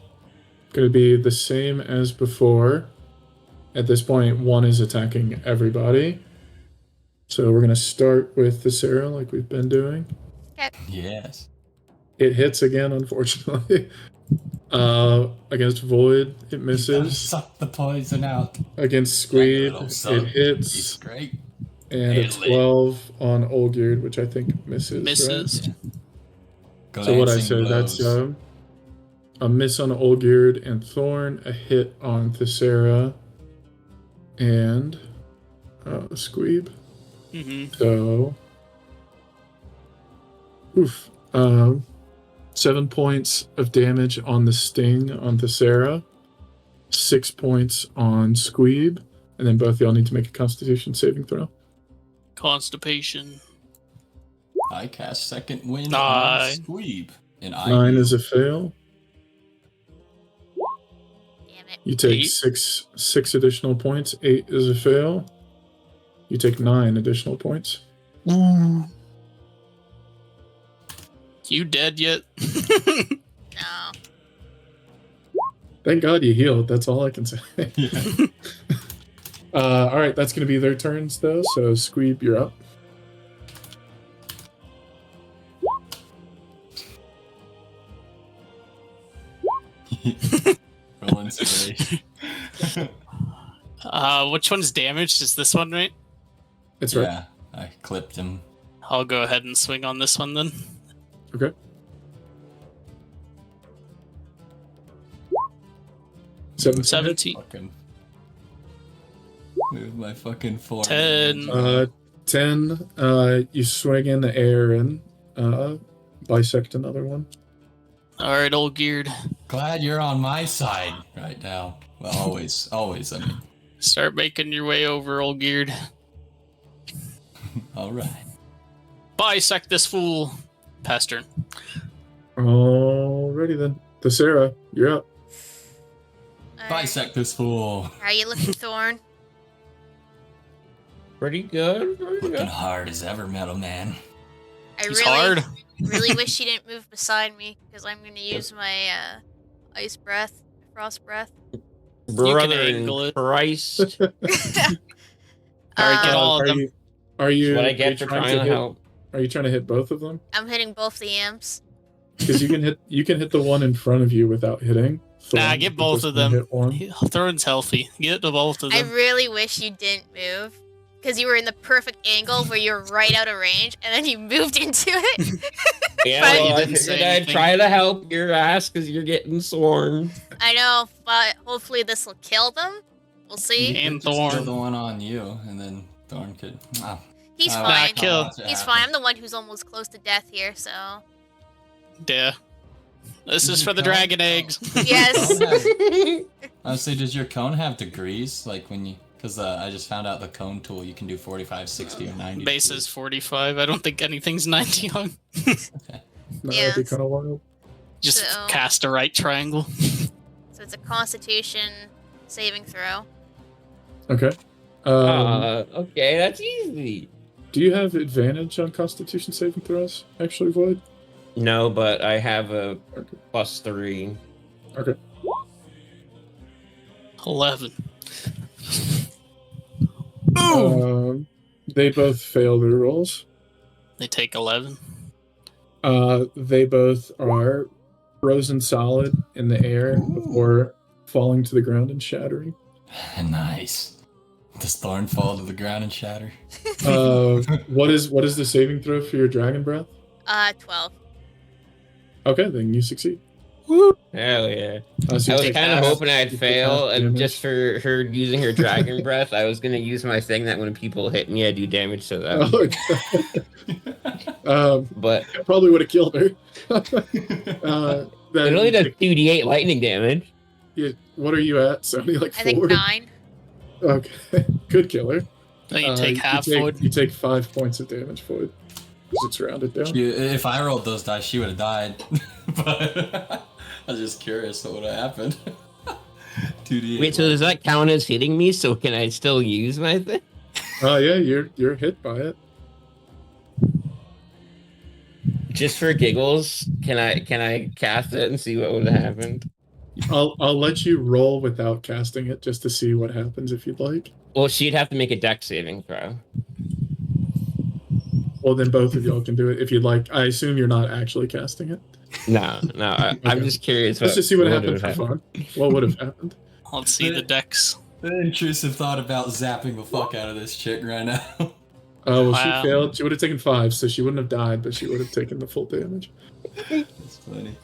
be the same as before. At this point, one is attacking everybody. So we're gonna start with Thesera like we've been doing. Yes. It hits again, unfortunately. Against Void, it misses. Suck the poison out. Against That little Squeeb, son. it hits. He's great. And a Italy. 12 on Olgierd, which I think misses. Misses. Right? So what I Glancing said, that's blows. a miss on Olgierd and Thorn, a hit on Thesera, and Squeeb. Mm-hmm. So, 7 points of damage on the sting on Thesera, 6 points on Squeeb, and then both y'all need to make a Constitution saving throw. Constipation. I cast second wind on Nine. Squeeb. And I 9 is a fail. Damn it. You take 8. six additional points. 8 is a fail. You take 9 additional points. You dead yet? No. Thank God you healed. That's all I can say. Yeah. All right, that's going to be their turns, though. So, Squeeb, you're up. Roll inspiration. Which one's damaged? Is this one right? That's right. Yeah, I clipped him. I'll go ahead and swing on this one then. Okay. Seven. 17. Fucking move my fucking form. 10. 10. You swing in the air and bisect another one. Alright, Olgierd. Glad you're on my side right now. Well, always, I mean. Start making your way over, Olgierd. All right. Bisect this fool. Pass turn. Alrighty then. Thesera, you're up. Alright. Bisect this fool. How are you looking, Thorn? Pretty good. Looking hard as ever, metal man. I He's hard. really wish you didn't move beside me, because I'm going to use my ice breath, frost breath. Brother angle in it. Christ. Alright, get all of them. Are you? What I are get you for trying trying to hit? help. Are you trying to hit both of them? I'm hitting both the imps. Because you can hit. You can hit the one in front of you without hitting. Nah, Thorn, get but both just of gonna them. Hit one. Thorn's healthy. Get to both of I them. really wish you didn't move, because you were in the perfect angle where you're right out of range, and then you moved into it. Yeah, But- well, I didn't say figured I'd anything. try to help your ass because you're getting swarmed. I know, but hopefully this will kill them. We'll see. And Just kill Thorn. the one on you, and then Thorn could. Oh, He's I fine. watch kill. it He's happen. fine. I'm the one who's almost close to death here, so. Yeah. This Did is you for the come? dragon eggs. Yes. Honestly, does your cone have degrees? Like when you. Because I just found out the cone tool, you can do 45, 60, or 90. Base is degrees. 45. I don't think anything's 90 on. No, Yeah. That'd be kind of wild. Just So- cast a right triangle. So it's a Constitution saving throw. Okay. Okay, that's easy. Do you have advantage on Constitution saving throws? Actually, Void. No, but I have a Okay. +3. Okay. 11. They both fail their rolls. They take 11. They both are frozen solid in the air before falling to the ground and shattering. Nice. Does Thorn fall to the ground and shatter? What is the saving throw for your dragon breath? 12. Okay, then you succeed. Hell yeah. So I was take kind of half- hoping I'd you take fail, half and damage. just for her using her dragon breath, I was gonna use my thing that when people hit me, I do damage to them. But I probably would have killed her. it Then only you does take- 2d8 lightning damage. what are you at? Sony, like 4? I think 9. Okay, good killer. Then you take half you wood. You take 5 points of damage for it. It's rounded down. If I rolled those dice, she would have died. But I was just curious what would have happened. 2D. Wait, so does that count as hitting me? So can I still use my thing? Oh yeah, you're hit by it. Just for giggles, can I cast it and see what would have happened? I'll let you roll without casting it just to see what happens if you'd like. Well, she'd have to make a dex saving throw. Well, then both of y'all can do it if you'd like. I assume you're not actually casting it. No, I'm Okay. just curious. Let's just see what would happened have for fun. What would have happened? Let's see the decks. An intrusive thought about zapping the fuck out of this chick right now. Oh, well, Wow. she failed. She would have taken 5, so she wouldn't have died, but she would have taken the full damage. That's funny.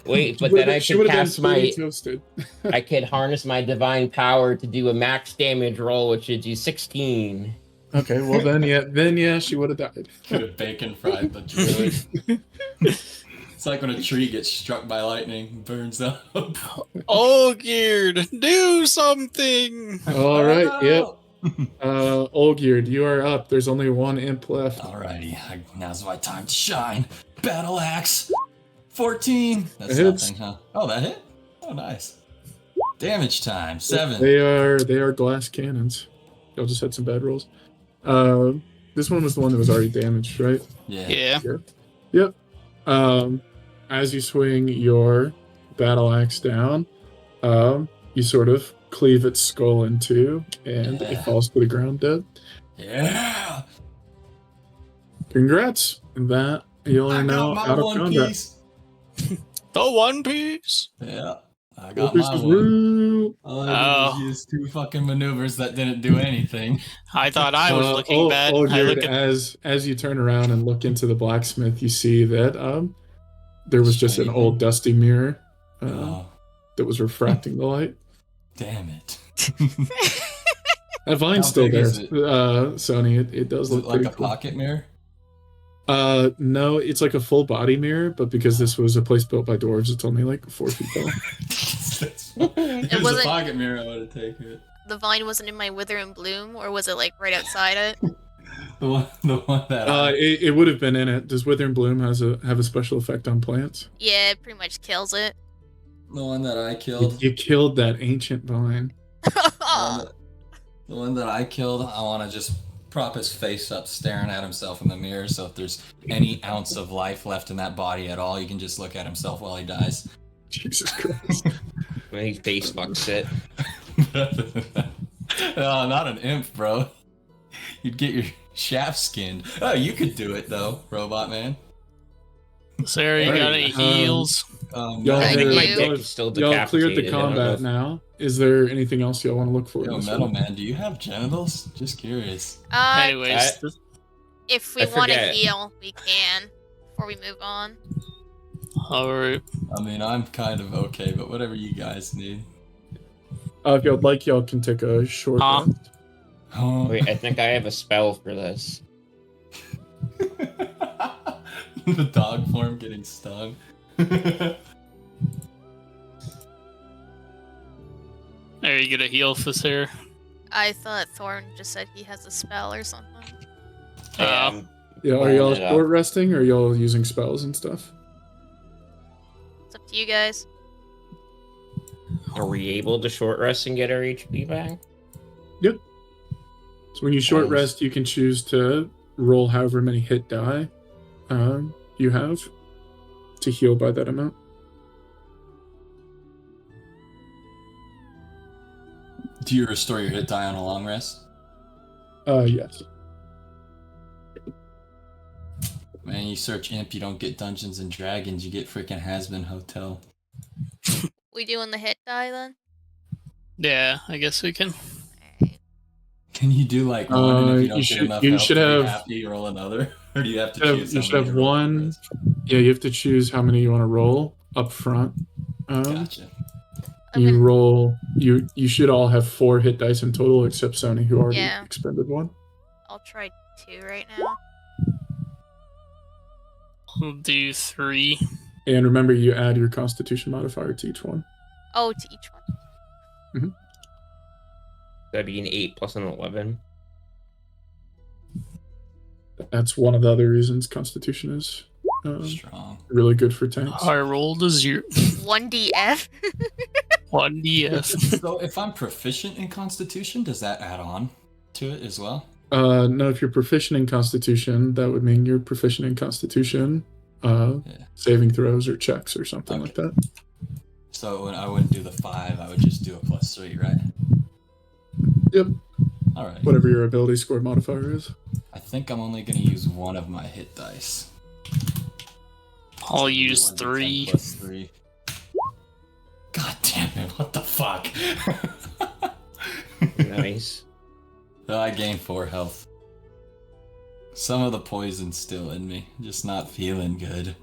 Wait, but She then I she could would have been cast fully my. toasted. I could harness my divine power to do a max damage roll, which would do 16. Okay, well then yeah, she would have died. Could have bacon fried the druid. It's like when a tree gets struck by lightning and burns up. Olgierd, do something! All right, yep. Olgierd, you are up. There's only one imp left. Alrighty, now's my time to shine. Battle axe. 14. That's It hits. something, huh? Oh, that hit? Oh, nice. Damage time. 7. They are glass cannons. Y'all just had some bad rolls. This one was the one that was already damaged, right? Yeah. Yeah. Yep. As you swing your battle axe down, you sort of cleave its skull in two, and it Yeah. falls to the ground dead. Yeah. Congrats! That you I are now got my out of one combat. piece. The One Piece! Yeah. I One got Piece my is one. real. All I did was use 2 fucking maneuvers that didn't do anything. I thought I was looking bad. I Olgierd, look at as you turn around and look into the blacksmith, you see that there was just an Shiny old thing? dusty mirror Oh, that was refracting the light. damn it. That vine's How still big there, is it? Sony. It does Is it look like pretty a cool. pocket mirror? No, it's like a full body mirror, but because this was a place built by dwarves, it's only like 4 feet tall. It was a wasn't- pocket mirror, I would have taken it. The vine wasn't in my wither and bloom, or was it like right outside it? The one that It would have been in it. Does Wither and Bloom have a special effect on plants? Yeah, it pretty much kills it. the one that I You, killed. you killed that ancient vine. The one that I killed, I want to just prop his face up staring at himself in the mirror, so if there's any ounce of life left in that body at all, you can just look at himself while he dies. Jesus Christ. When he face fucks it. No, not an imp, bro. You'd get your shaft skinned. Oh, you could do it, though, Robot Man. Sarah, you got any Alright, heals? Y'all I think my you. dick is still Y'all cleared decapitated. the I don't know combat if- now. Is there anything else y'all want to look for? in Yo, this Metal one? Man, do you have genitals? Just curious. Anyways, If we I want to forget. heal, we can. Before we move on. alright. I mean, I'm kind of okay, but whatever you guys need. If y'all like, y'all can take a short Huh? rest. Oh. Wait, I think I have a spell for this. The dog form getting stung. Are you gonna heal for Sarah? I thought Thorn just said he has a spell or something. Yeah, are Rolling y'all it up. short resting or y'all using spells and stuff? It's up to you guys. Are we able to short rest and get our HP back? So when you short Nice. rest, you can choose to roll however many hit die you have to heal by that amount. Do you restore your hit die on a long rest? Yes. Man, you search imp, you don't get Dungeons and Dragons, you get freaking Has-Been Hotel. We doing the hit die then? Yeah, I guess we can. Alright. Can you do like one, and if you don't You get should- enough you health should to be have- happy, you roll another? Or do you have to You should have- choose you how should many have to roll for one- this? Yeah, you have to choose how many you want to roll up front. Gotcha. You Okay. roll. You should all have 4 hit dice in total, except Sony, who already Yeah. expended 1. I'll try 2 right now. We'll do 3. And remember, you add your Constitution modifier to each one. Oh, to each one. That'd be an 8 plus an 11. That's one of the other reasons Constitution is Strong. really good for tanks. I rolled a 0. 1DF. 1 DF. So if I'm proficient in Constitution, does that add on to it as well? No, if you're proficient in Constitution, that would mean you're proficient in Constitution, saving throws or checks or something like that. So I wouldn't do the 5, I would just do a +3, right? Yep. Alright. Whatever your ability score modifier is. I think I'm only going to use one of my hit dice. I'll use 1d10 3. +3. God damn it, what the fuck? Nice. Oh, I gained 4 health. Some of the poison's still in me, just not feeling good.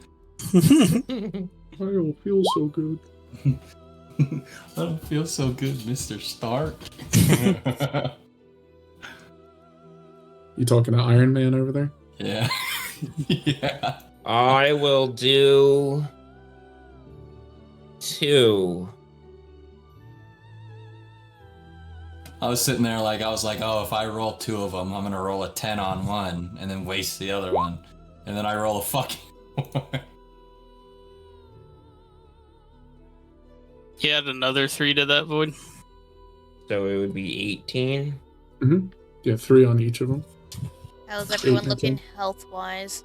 I don't feel so good. I don't feel so good, Mr. Stark. You talking to Iron Man over there? Yeah. Yeah. I will do 2. I was sitting there like, I was like, oh, if I roll 2 of them, I'm gonna roll a 10 on one, and then waste the other one. And then I roll a fucking one. You add another 3 to that, Void? So it would be 18. Yeah, 3 on each of them. How's everyone 18. looking health-wise?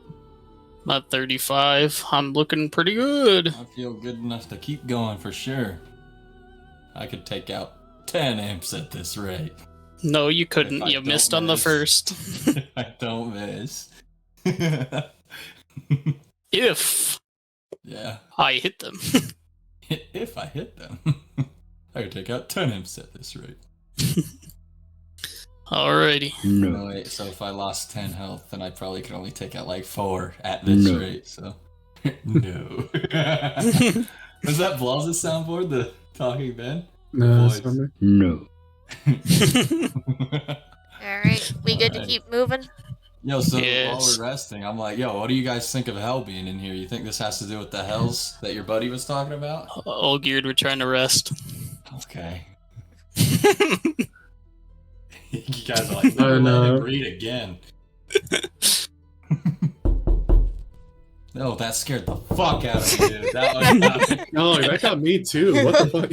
Not 35. I'm looking pretty good. I feel good enough to keep going for sure. I could take out 10 imps at this rate. No, you couldn't. If I You don't missed on the miss. first. I don't miss. If Yeah. I hit them. If I hit them. I could take out 10 imps at this rate. Alrighty. No, wait, so if I lost 10 health, then I probably could only take out like 4 at this rate, so. No. Was that Blaz's soundboard, the talking Ben? Nah, Voice. it's not me. No. Alright, we good to Alright. keep moving? Yo, so while Yes. we're resting, I'm like, yo, what do you guys think of hell being in here? You think this has to do with the hells that your buddy was talking about? Olgierd, we're trying to rest. Okay. You guys are like, no, no. let him read again. No, that scared the fuck out of me, dude. That was No, that got me too. What the fuck?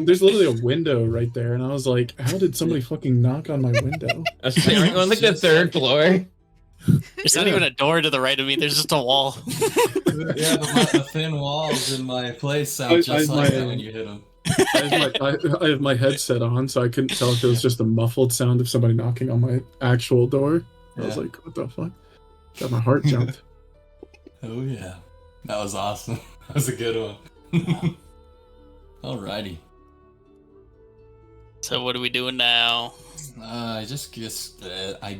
There's literally a window right there, and I was like, how did somebody fucking knock on my window? I was staring on like the 3rd floor. There's not even a door to the right of me. There's just a wall. Yeah, but the thin walls in my place sound just like that when you hit them. I have my headset on, so I couldn't tell if it was just a muffled sound of somebody knocking on my actual door. I was Yeah. like, what the fuck? Got my heart jumped. Oh yeah, that was awesome. That was a good one. Alrighty. So what are we doing now? I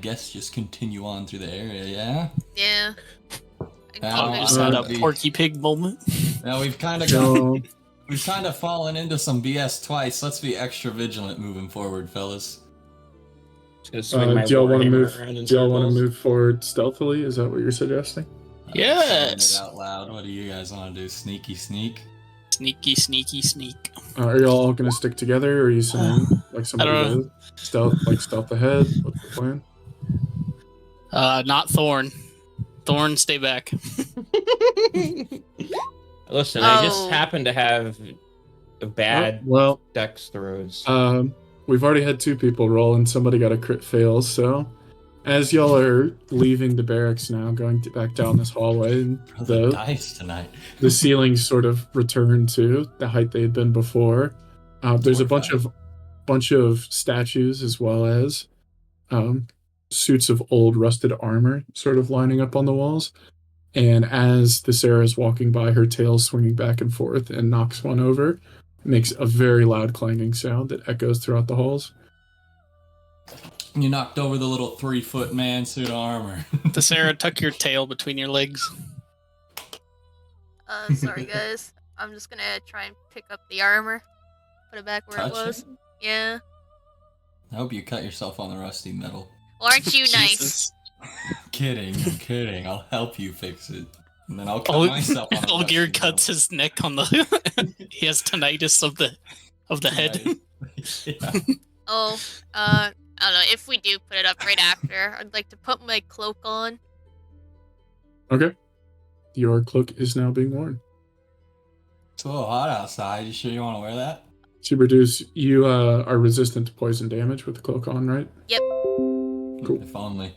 guess just continue on through the area, yeah? Yeah. Now, We I'm just had a gonna be- Porky Pig moment. Now we've kind of So, we've kind of fallen into some BS twice. Let's be extra vigilant moving forward, fellas. Just gonna swing my do y'all want to warhammer move? around in Do y'all want to circles. move forward stealthily? Is that what you're suggesting? I'm saying Yes. it out loud. What do you guys want to do? Sneaky sneak? Sneaky, sneaky, sneak. Are y'all all gonna stick together, or are you saying like somebody I don't know. does? Stealth ahead? What's the plan? Not Thorn. Thorn, stay back. Listen, I just Oh. happen to have a bad Well, dex throws. we've already had 2 people roll, and somebody got a crit fail. So, as y'all are leaving the barracks now, going back down this hallway, and Brother the dice tonight. the ceilings sort of return to the height they had been before. There's a bunch of statues as well as suits of old rusted armor sort of lining up on the walls. And as Thesera is walking by, her tail swinging back and forth and knocks one over, makes a very loud clanging sound that echoes throughout the halls. You knocked over the little 3-foot man suit of armor. Thesera, tuck your tail between your legs. Sorry guys. I'm just gonna try and pick up the armor. Put it back where it Touch was. it? Yeah. I hope you cut yourself on the rusty metal. Aren't you nice? Jesus. Kidding, I'm kidding. I'll help you fix it. And then I'll cut myself on the rusty Olgierd metal. cuts his neck on the. He has tinnitus of the head. Yeah. Oh, I don't know. If we do put it up right after, I'd like to put my cloak on. Okay. Your cloak is now being worn. It's a little hot outside. You sure you want to wear that? Superduce, you are resistant to poison damage with the cloak on, right? Yep. Cool. If only.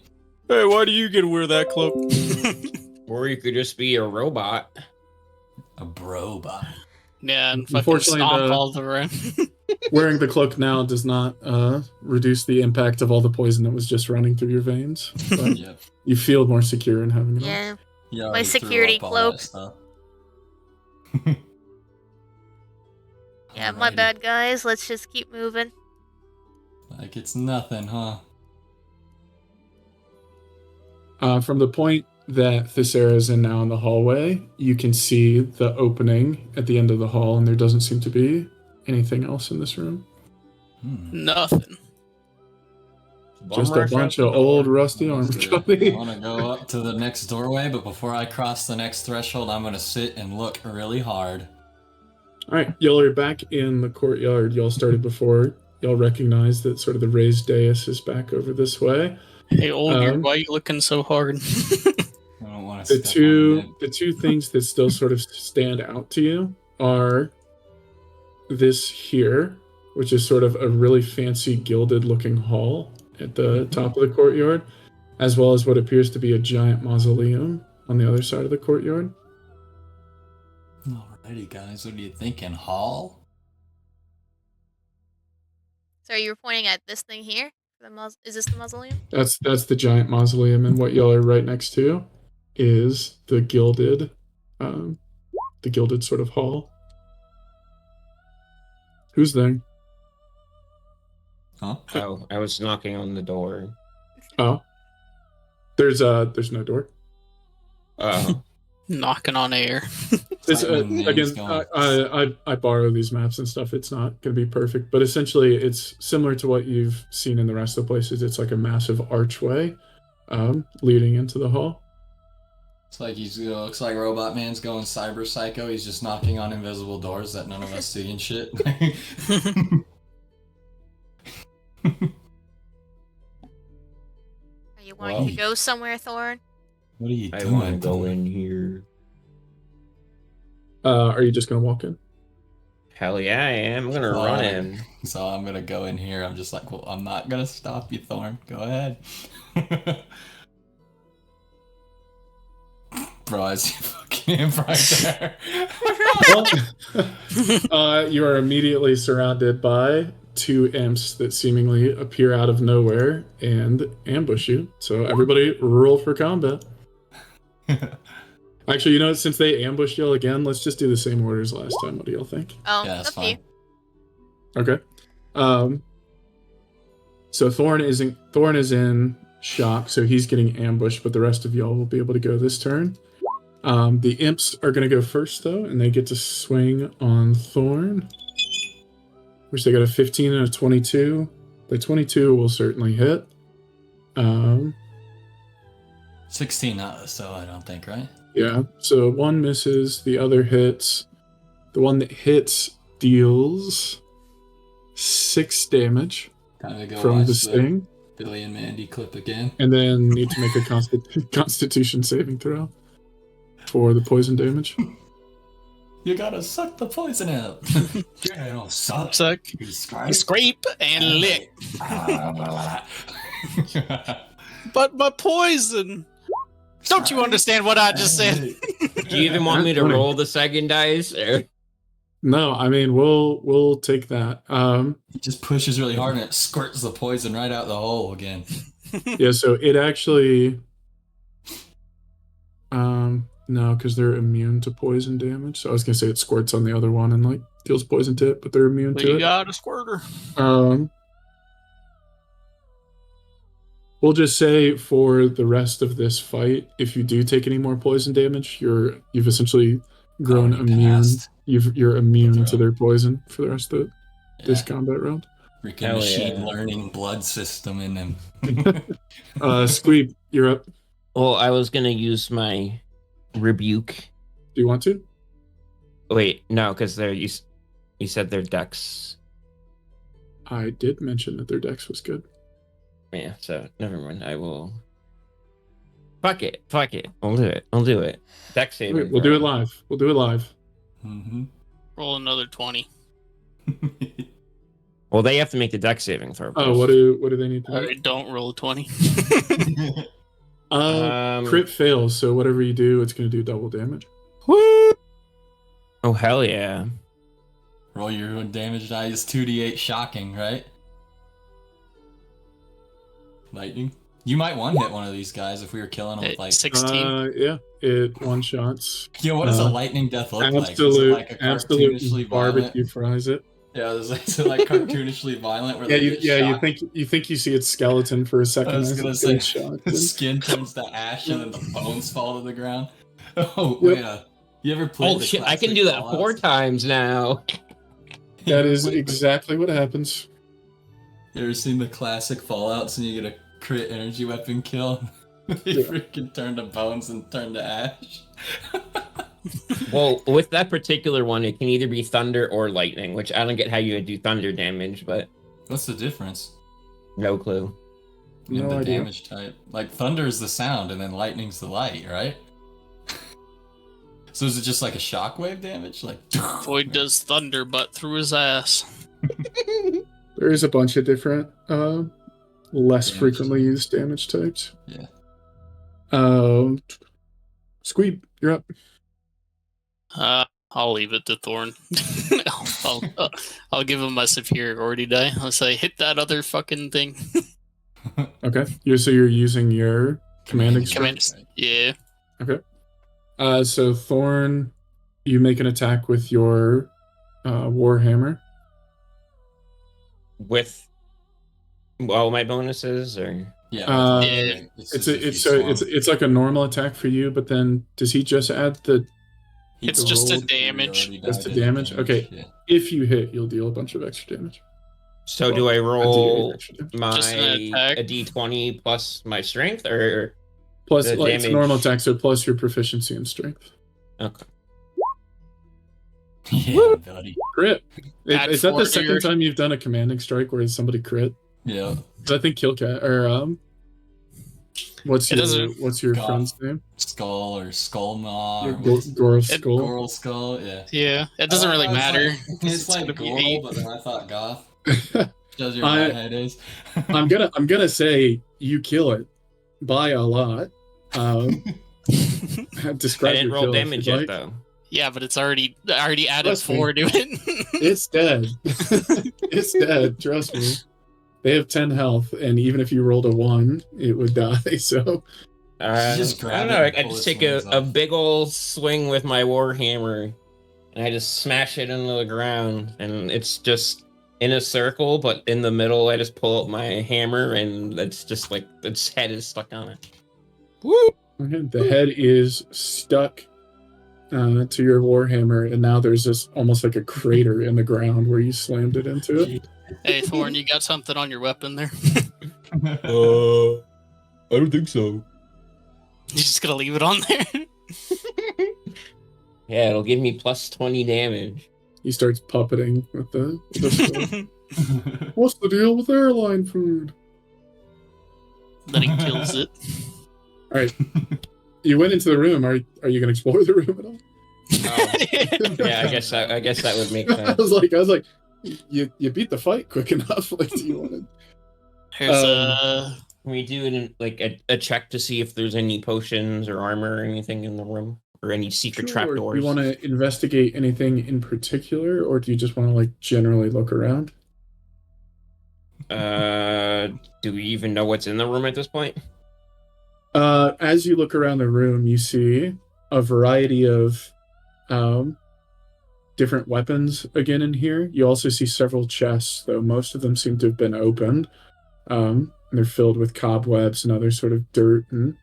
Hey, why do you get to wear that cloak? Or you could just be a robot. A brobot. Yeah, and fucking Unfortunately, stomp all the around. Wearing the cloak now does not reduce the impact of all the poison that was just running through your veins. But Yep. you feel more secure in having it on. Yeah. You My already threw security up all cloak. that stuff. Yeah, my Alrighty. bad, guys. Let's just keep moving. Like it's nothing, huh? From the point that Thesera is in now in the hallway, you can see the opening at the end of the hall, and there doesn't seem to be anything else in this room. Nothing. Just a bunch of old rusty armor. I want to go up to the next doorway, but before I cross the next threshold, I'm going to sit and look really hard. All right, y'all are back in the courtyard. Y'all started before. Y'all recognize that sort of the raised dais is back over this way. Hey, Olgierd, why are you looking so hard? I don't want to The two things that still sort of stand out to you are this here, which is sort of a really fancy gilded looking hall at the top of the courtyard, as well as what appears to be a giant mausoleum on the other side of the courtyard. Alrighty, guys, what are you thinking? Hall? So you were pointing at this thing here? Is this the mausoleum? That's the giant mausoleum, and what y'all are right next to is the gilded sort of hall. Who's there? Huh? Oh, I was knocking on the door. Oh, there's no door. Oh. Knocking on air. This, Like when names again, I borrow these maps and stuff. It's not going to be perfect, but essentially it's similar to what you've seen in the rest of the places. It's like a massive archway leading into the hall. It's like looks like Robot Man's going cyber psycho. He's just knocking on invisible doors that none of us see and shit. Are you wanting to go somewhere, Thorn? What are you I doing? want to go in here. Are you just going to walk in? Hell yeah, I am. I'm going to run in. So I'm gonna go in here. I'm just like, well, I'm not gonna stop you, Thorn. Go ahead. Bro, I see fucking imp right there. You are immediately surrounded by two imps that seemingly appear out of nowhere and ambush you. So everybody roll for combat. Actually, you know, since they ambushed y'all again, let's just do the same order as last time. What do y'all think? Oh, Yeah, that's up to you. fine. Okay. So Thorn is in shock, so he's getting ambushed, but the rest of y'all will be able to go this turn. The imps are going to go first, though, and they get to swing on Thorn, which they got a 15 and a 22. The 22 will certainly hit. 16, so I don't think, right? Yeah, so one misses, the other hits. The one that hits deals 6 damage Time to go from watch the sting, Billy and Mandy clip again. and then need to make a constitution saving throw for the poison damage. You gotta suck the poison out. Yeah, don't suck. Suck, You scrape. scrape, and lick. But my poison. Don't you understand what I just said? Do you even want me to roll the second dice? Or? No, I mean we'll take that. He just pushes really hard and it squirts the poison right out the hole again. Yeah, so it actually no, because they're immune to poison damage. So I was gonna say it squirts on the other one and like deals poison to it, but they're immune But to you it. got a squirter. We'll just say for the rest of this fight, if you do take any more poison damage, you've essentially grown Already immune. passed. You're immune to throw. their poison for the rest of this Yeah. combat round. Freaking Hell machine yeah. learning blood system in them. Squeeb, you're up. Well, I was gonna use my rebuke. Do you want to? Wait, no, because you said their dex. I did mention that their dex was good. Yeah, so never mind. I will. Fuck it. I'll do it. Dex saving. We'll do it throw. live. We'll do it live. Mm-hmm. Roll another 20. Well, they have to make the dex saving throw. Oh, first. what do they need to do? Alright, don't roll a 20. Crit fails, so whatever you do, it's going to do double damage. Woo! Oh hell yeah! Roll your damage die is 2d8 shocking, right? Lightning. You might one hit one of these guys if we were killing them with like. 16. Yeah, it one shots. Yo, what does a lightning death look like? Is it Absolute, like a absolute cartoonishly barbecue violent? fries it. Yeah, is it like cartoonishly violent? Where Yeah, they get shocked? you think you see its skeleton for a second. I was as gonna it's say getting shocked. the skin turns to ash and then the bones fall to the ground. Oh Yep. yeah, you ever played? Oh the shit! I can classic do that Fallouts? 4 times now. You That ever is played the- exactly what happens. You ever seen the classic Fallouts and you get a crit energy weapon kill? They Yeah. freaking turn to bones and turn to ash. Well, with that particular one, it can either be thunder or lightning, which I don't get how you would do thunder damage, but What's the difference no clue. in No the idea. damage type? Like thunder is the sound and then lightning's the light, right? So is it just like a shockwave damage? Like Void does thunder butt through his ass. There is a bunch of different, less Damage frequently type. used damage types. Yeah. Squeeb, you're up. I'll leave it to Thorn. I'll give him my superiority die. I'll say, hit that other fucking thing. Okay. You're using your commanding strike. Command. Yeah. So Thorn, you make an attack with your warhammer. With all my bonuses, or Yeah. Yeah. It's like a normal attack for you, but then does he just add the It's the just a roll? damage. Just a damage? Okay. Yeah. if you hit, you'll deal a bunch of extra damage. so do I A D8 roll extra damage. my Just an attack. a d20 plus my strength, or Plus, the like, it's a damage? normal attack, so plus your proficiency and strength. okay? Yeah, buddy. Crit. Add Is that 4 the to second your- time you've done a commanding strike where somebody crit? Yeah. 'Cause I think Killcat or what's It your doesn't- friend's name? Skull or Skullmaw. Your or Gorov Skull. Goral Skull, yeah. Yeah, it doesn't really matter. It's like gonna be Goral, 8. but then I thought Goth. Shows you where my head is. I'm gonna say you kill it by a lot. I Describe didn't your roll kill if damage you'd yet like. though. Yeah, but it's already added Trust me. 4 to it. It's dead. It's dead. Trust me. They have 10 health, and even if you rolled a 1, it would die. So Just I grab don't know. it and I pull just its take a wings off. big old swing with my warhammer, and I just smash it into the ground, and it's just in a circle. But in the middle, I just pull out my hammer, and it's just like its head is stuck on it. Woo! okay, the head is stuck to your warhammer, and now there's this almost like a crater in the ground where you slammed it into it. Hey, Thorn, you got something on your weapon there? I don't think so. You just gonna leave it on there? Yeah, it'll give me plus 20 damage. He starts puppeting with the skull. What's the deal with airline food? Then he kills it. All right, you went into the room. Are you going to explore the room at all? Yeah, I guess that would make I sense. was like, you beat the fight quick enough. Like, do you want to? Here's Can we do a check to see if there's any potions or armor or anything in the room, or any secret Do trapdoors? you want to investigate anything in particular, or do you just want to like generally look around? Do we even know what's in the room at this point? As you look around the room, you see a variety of different weapons again in here. You also see several chests, though most of them seem to have been opened. They're filled with cobwebs and other sort of dirt and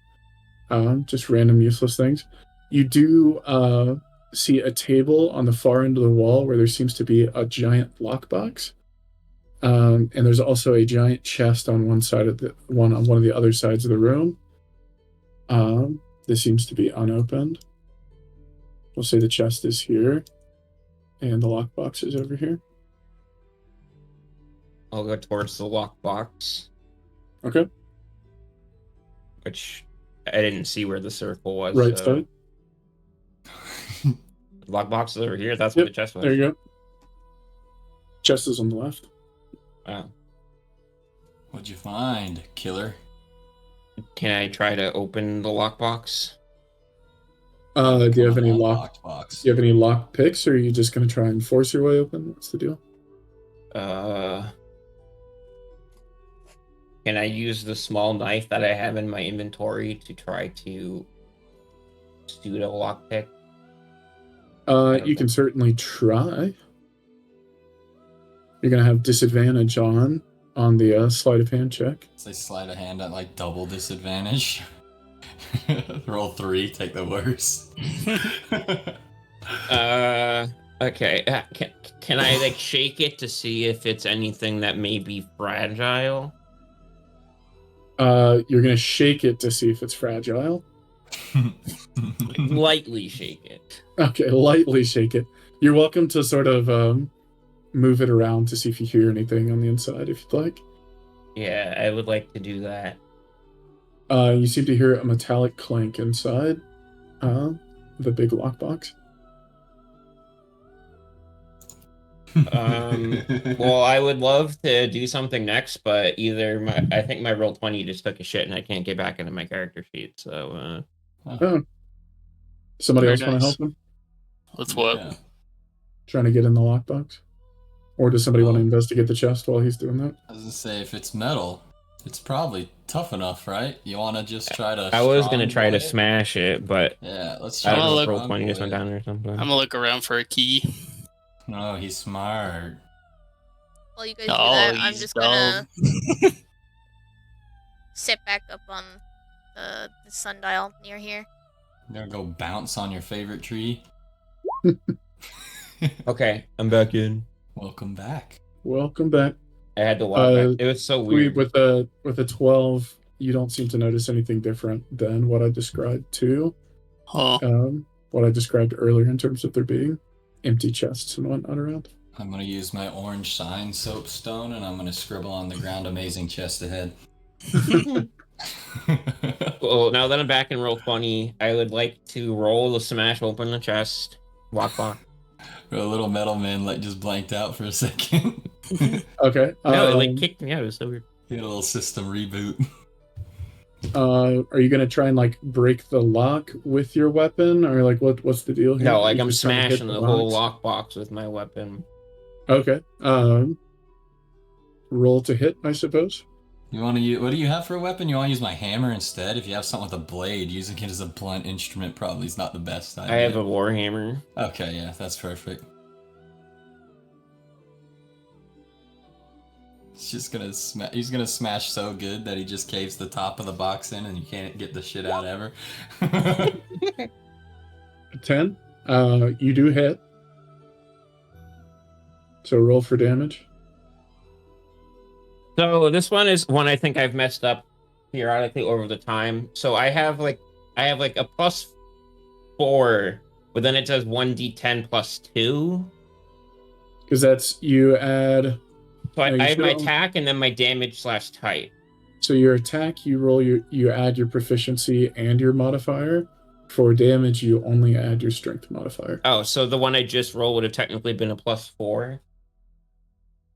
just random useless things. You do see a table on the far end of the wall where there seems to be a giant lockbox. And there's also a giant chest on one side of the one on one of the other sides of the room. This seems to be unopened. We'll say the chest is here, and the lockbox is over here. I'll go towards the lockbox, Okay, which I didn't see where the circle was. right so- side. Lockbox is over here. That's where Yep, the chest was. there you go. Chest is on the left. Wow. What'd you find, killer? Can I try to open the lockbox? Do you have any lock? Box. Do you have any lock picks, or are you just going to try and force your way open? What's the deal? Can I use the small knife that I have in my inventory to try to pseudo lockpick? You can certainly try. You're going to have disadvantage on the sleight of hand check. Say sleight of hand at like double disadvantage. Roll 3, take the worst. Okay. Can I like shake it to see if it's anything that may be fragile? You're going to shake it to see if it's fragile. Lightly shake it. Okay, lightly shake it. You're welcome to sort of move it around to see if you hear anything on the inside, if you'd like. Yeah, I would like to do that. You seem to hear a metallic clank inside the big lockbox. Well, I would love to do something next, but I think my roll 20 just took a shit and I can't get back into my character sheet. So, Somebody Very else want to nice. help him? That's what. Yeah. Trying to get in the lockbox? Or does somebody want to investigate the chest while he's doing that? I was gonna say, if it's metal, it's probably tough enough, right? You want to just try to. I was gonna try to strongboy it? smash it, but Yeah, let's I try don't to know if look- roll 20 just went strongboy down or something. I'm gonna look around for a key. it. No, he's smart. While you guys do Oh, that, I'm he's just gonna dumb. sit back up on the sundial near here. I'm gonna go bounce on your favorite tree. Okay, I'm back in. Welcome back. Welcome back. I had to walk back. It was so weird. With a 12, you don't seem to notice anything different than what I described too. Huh. What I described earlier in terms of there being empty chests and whatnot around. I'm gonna use my orange sign soapstone and I'm gonna scribble on the ground "amazing chest ahead." Well, now that I'm back in roll 20, I would like to roll to smash open the chest. Lockbox. The little metal man like just blanked out for a second. Okay. No, it like kicked me out. It was so weird. Get a little system reboot. Are you gonna try and like break the lock with your weapon, or like what's the deal here? No, Are like you I'm just trying to hit smashing the whole lockbox with my weapon. Okay. Roll to hit, I suppose. You want to use, what do you have for a weapon? You want to use my hammer instead? If you have something with a blade, using it as a blunt instrument probably is not the best idea. I have a warhammer. Okay, yeah, that's perfect. He's gonna smash so good that he just caves the top of the box in and you can't get the shit out ever. 10. You do hit. So roll for damage. So this one is one I think I've messed up periodically over the time. So I have like a +4, but then it says 1d10 +2. Because that's you add. So I you have my should- attack and then my damage/type. So your attack, you add your proficiency and your modifier. For damage, you only add your strength modifier. Oh, so the one I just rolled would have technically been a +4.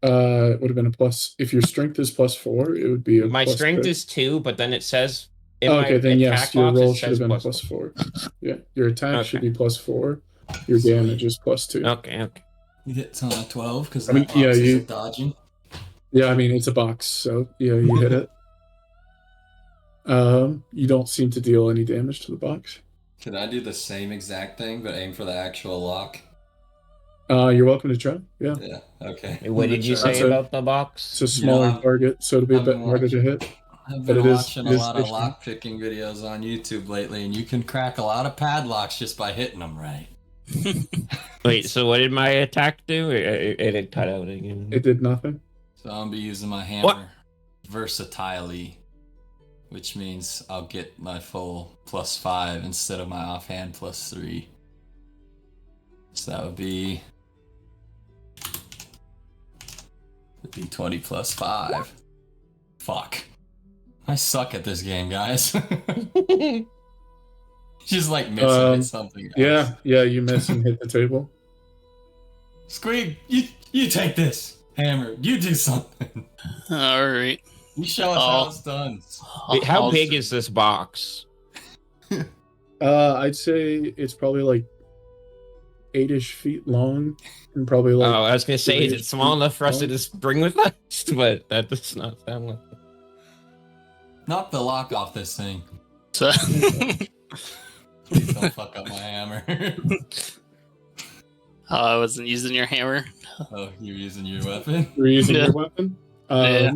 It would have been a plus. If your strength is +4, it would be a My plus strength crit. is 2, but then it says in Okay, my then yes, attack your box, roll it should have says been +4. Yeah, your attack should be +4. Your Sweet. damage is +2. Okay. You hit on a 12 because I mean, that box yeah, is you- dodging. Yeah, I mean it's a box, so yeah, you hit it. You don't seem to deal any damage to the box. Can I do the same exact thing but aim for the actual lock? You're welcome to try. Yeah, Yeah. Okay. What did you say That's about the it's box? a smaller I'm- target, so it'll be a I've bit been harder to hit. I've But been it is- watching it a is lot of stationary. lock picking videos on YouTube lately, and you can crack a lot of padlocks just by hitting them right. Wait, so what did my attack do? It cut out again. It did nothing. So I'm gonna be using my hammer What? versatilely, which means I'll get my full +5 instead of my offhand +3. So that would be 20 +5. Fuck. I suck at this game, guys. Just like missing at something else. Yeah, you miss and hit the table. Squeeb, you take this hammer. You do something. All right. You show us how it's done. Wait, how I'll- big is this box? I'd say it's probably like 8-ish feet long, and probably like Oh, I was gonna say, is it 3-ish small feet enough for us to long. just bring with us? But that does not sound like it. Knock the lock off this thing. So, Please don't fuck up my hammer. I wasn't using your hammer. Oh, you're using your weapon? You're using Yeah. your weapon. Yeah.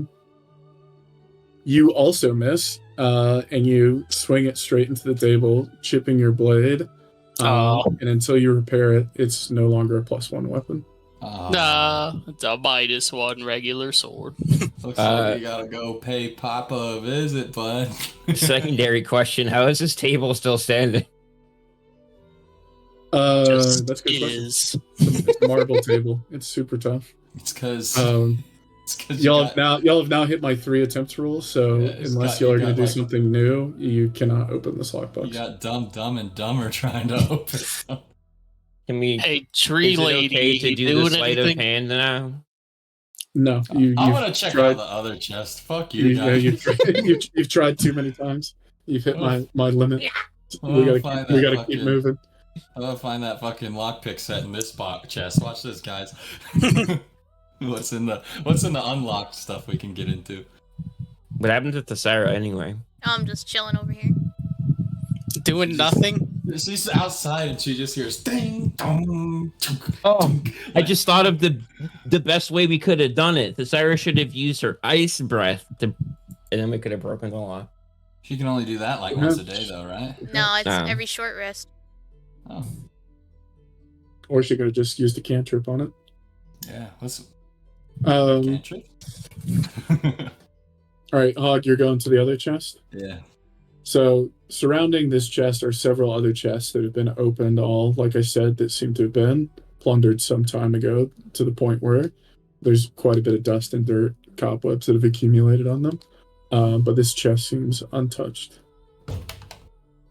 You also miss, and you swing it straight into the table, chipping your blade. Oh. And until you repair it, it's no longer a +1 weapon. Nah, it's a -1 regular sword. Looks like we gotta go pay Papa a visit, bud. Secondary question: how is this table still standing? Just That's a good question. is. It's a marble table. It's super tough. It's because Y'all have now hit my 3 attempts rule. So Yeah, it's unless got- y'all you are going got, to do like- something new, you cannot open this lockbox. you got dumb and dumber trying to open stuff. Can we? Hey, tree Is it lady, okay to you do the doing sleight of anything? hand now? No, I you've want to check tried- out the other chest. Fuck you, Yeah, guys. you've tried too many times. You've hit my limit. Oh, We gotta fine, keep, we that gotta keep fucking- moving. I'm gonna find that fucking lockpick set in this chest. Watch this, guys. What's in the unlocked stuff we can get into? What happened to Thesera anyway? I'm just chilling over here. Doing nothing? She's outside and she just hears ding dong. Oh, I just thought of the best way we could have done it. Thesera should have used her ice breath and then we could have broken the lock. She can only do that like once a day, though, right? No, it's Oh. every short rest. Oh, Or she could have just used a cantrip on it. yeah. What's Um, cantrip? all right, Hog, you're going to the other chest. Yeah. So surrounding this chest are several other chests that have been opened, all, like I said, that seem to have been plundered some time ago, to the point where there's quite a bit of dust and dirt, cobwebs that have accumulated on them. But this chest seems untouched.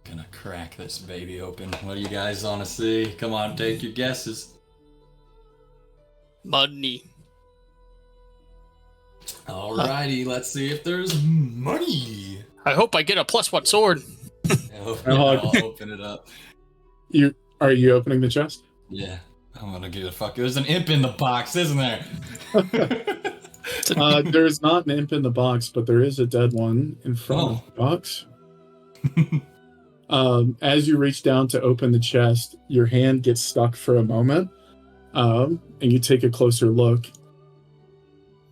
Gonna crack this baby open. What do you guys want to see? Come on, take your guesses. Money. Alrighty, let's see if there's money. I hope I get a +1 sword. I'll open it up. Are you opening the chest? Yeah, I'm gonna get a fuck. There's an imp in the box, isn't there? There is not an imp in the box, but there is a dead one in front of the box. As you reach down to open the chest, your hand gets stuck for a moment, and you take a closer look,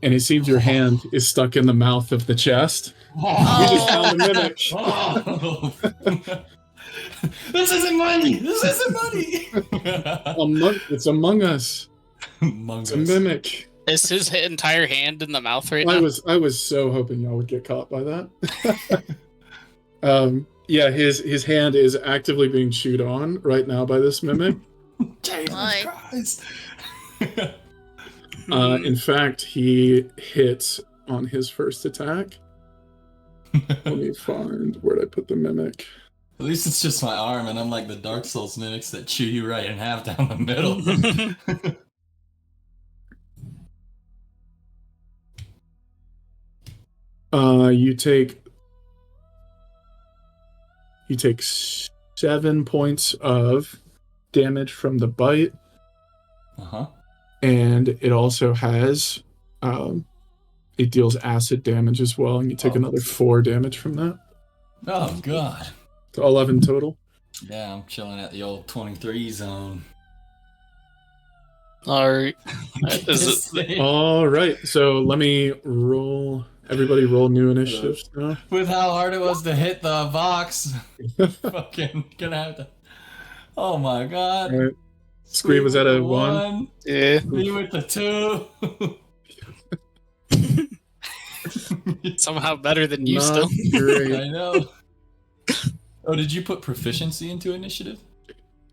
and it seems your hand is stuck in the mouth of the chest. You just found a mimic. Oh. This isn't money. This isn't money. It's among us. Among It's a Us. mimic. Is his entire hand in the mouth right I now? was so hoping y'all would get caught by that. Yeah, his hand is actively being chewed on right now by this mimic. Jesus Why? Christ. In fact, he hits on his first attack. Let me find where'd I put the mimic. At least it's just my arm, and unlike the Dark Souls mimics that chew you right in half down the middle. You take 7 points of damage from the bite, Uh-huh. and it also has it deals acid damage as well, and you take another 4 damage from that. Oh god. So 11 total. Yeah, I'm chilling at the old 23 zone. All right. All right. So let me roll. Everybody roll new initiatives now. With how hard it was to hit the box, fucking gonna have to. Oh my god. All right. Squeeb was at a 1. 1. Yeah. Me with the 2. Somehow better than you Not still. great. I know. Oh, did you put proficiency into initiative?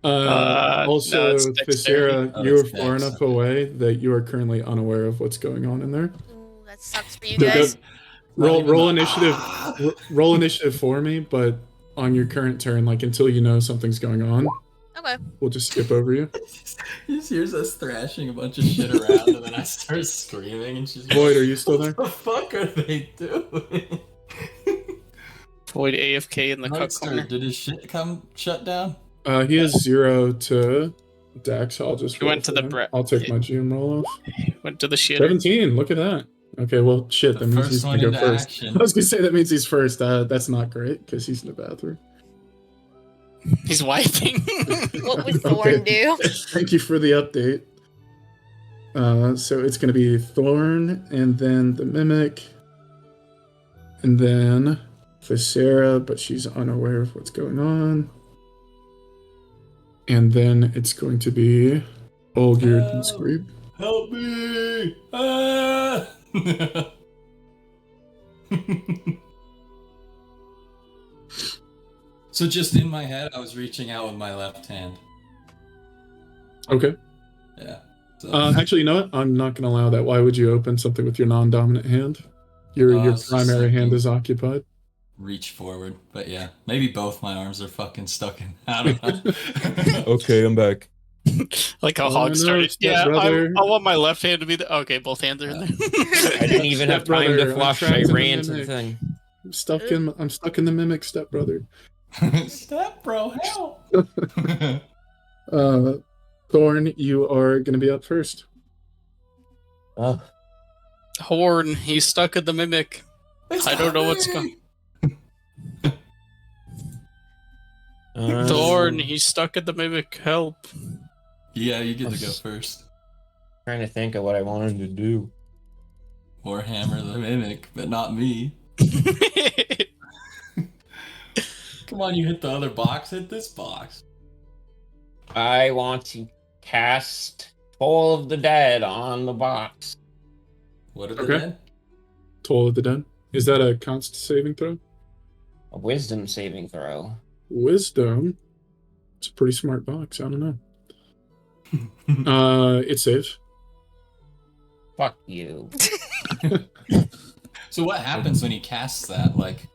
No, Also, it's dexterity. Thesera, Oh, you are it's far dex, enough okay. away that you are currently unaware of what's going on in there. Ooh, that sucks for you So guys. roll initiative. Roll initiative for me, but on your current turn, like until you know something's going on, Okay. we'll just skip over you. He just hears us thrashing a bunch of shit around, and then I start screaming, and she's Void, are you still there? What the fuck are they doing? Void AFK in the cut Huckster, corner. did his shit come shut down? He has 0 to Dex. I'll just. He roll went to for the him. bre- I'll take my GM roll off. Went to the shitter. 17. Look at that. Okay, well, shit. The That means first he's one gonna go into first. action. I was gonna say that means he's first. That's not great because he's in the bathroom. He's wiping. What would Thorn do? Thank you for the update. So it's gonna be Thorn, and then the Mimic, and then Thesera, but she's unaware of what's going on. And then it's going to be Olgierd and Squeeb. Help me! Ah! So just in my head, I was reaching out with my left hand. Okay. Yeah. So, Actually, you know what? I'm not gonna allow that. Why would you open something with your non-dominant hand? Your I was just primary hand thinking- is occupied. reach forward, but yeah, maybe both my arms are fucking stuck in. I don't know. Okay, I'm back. Like how Oh, Hog no, started. step Yeah, brother. I want my left hand to be the. Okay, both hands are in there. I didn't even have time Stepbrother, to I'm flush. trapped I in the ran to the mimic. thing. I'm stuck in the Mimic, stepbrother. Step bro, help! Thorn, you are gonna be up first. Oh. Horn, he's stuck in the mimic. I don't know what's going. Thorn, he's stuck in the mimic. Help. Yeah, you get to go first. Trying to think of what I wanted to do. Warhammer the Mimic, but not me. Come on, you hit the other box, hit this box. I want to cast Toll of the Dead on the box. What are the Okay. dead? Toll of the Dead. Is that a const saving throw? A wisdom saving throw. Wisdom. It's a pretty smart box. I don't know. It saves. Fuck you. So what happens when he casts that? Like,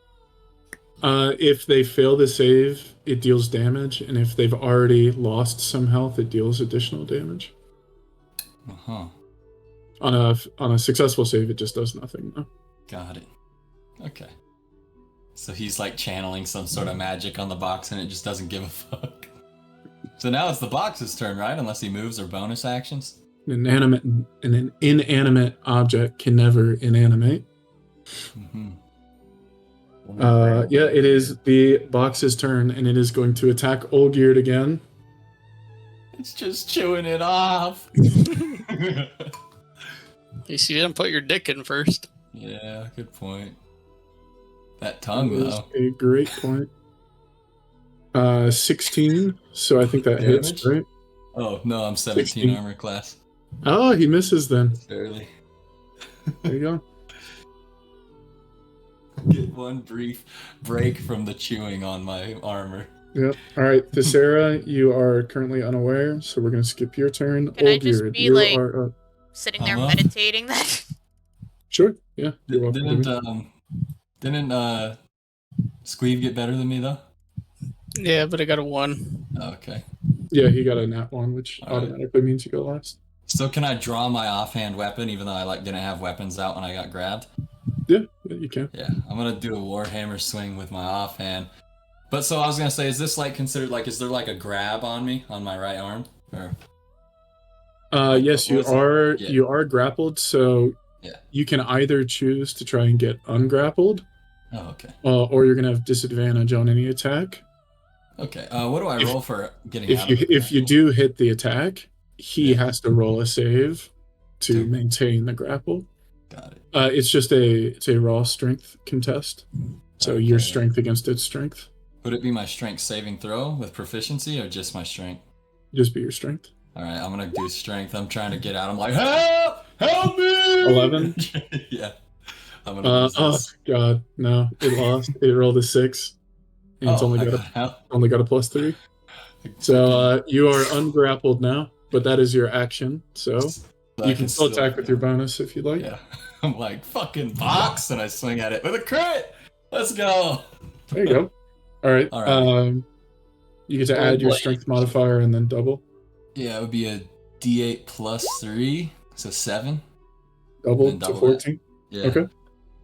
If they fail to save, it deals damage, and if they've already lost some health, it deals additional damage. uh-huh, On a successful save, it just does nothing. No. got it. Okay. So he's like channeling some sort of magic on the box and it just doesn't give a fuck. So now it's the box's turn, right? Unless he moves or bonus actions. An inanimate object can never inanimate. Mm-hmm. Yeah, it is the box's turn, and it is going to attack Olgierd again. It's just chewing it off. At least you didn't put your dick in first. Yeah, good point. That tongue, That is though. a great point. 16, so I think that hits, Damage? right? Oh, no, I'm 17 16. armor class. Oh, he misses then. Barely. There you go. Get one brief break from the chewing on my armor. Yep. All right, Thesera, you are currently unaware, so we're going to skip your turn. Can I just Olgierd, be, you like- are up. Sitting there Uh-huh. meditating then. Sure, yeah. You're welcome to Didn't me. Squeeb get better than me, though? Yeah, but I got a 1. Okay. Yeah, he got a nat 1, which All right. automatically means you go last. So can I draw my offhand weapon even though I didn't have weapons out when I got grabbed? Yeah, you can. Yeah, I'm gonna do a warhammer swing with my offhand. But so I was gonna say, is this like considered like, is there like a grab on me on my right arm? Or Yes, you What was it? are. Yeah. You are grappled, so Yeah. You can either choose to try and get ungrappled, Oh, okay. or you're gonna have disadvantage on any attack. Okay. What do I roll for getting If out you of the if you grapple? do hit the attack, he Yeah. has to roll a save to To- maintain the grapple. Got it. It's a raw strength contest. So your Okay. strength against its strength. Would it be my strength saving throw with proficiency or just my strength? Just be your strength. All right, I'm gonna do strength. I'm trying to get out. I'm like, help me! 11? Yeah. I'm gonna use Oh this. god, no. It lost. It rolled a 6. And it's I only got out. got a +3. So you are ungrappled now, but that is your action. So you can still attack with your bonus if you'd like. Yeah. I'm like, fucking box, and I swing at it with a crit. Let's go. There you go. All right. All right. You get to add your boy. strength modifier and then double. Yeah, it would be a D8 plus 3, so 7. Double And to double 14. Yeah. Okay.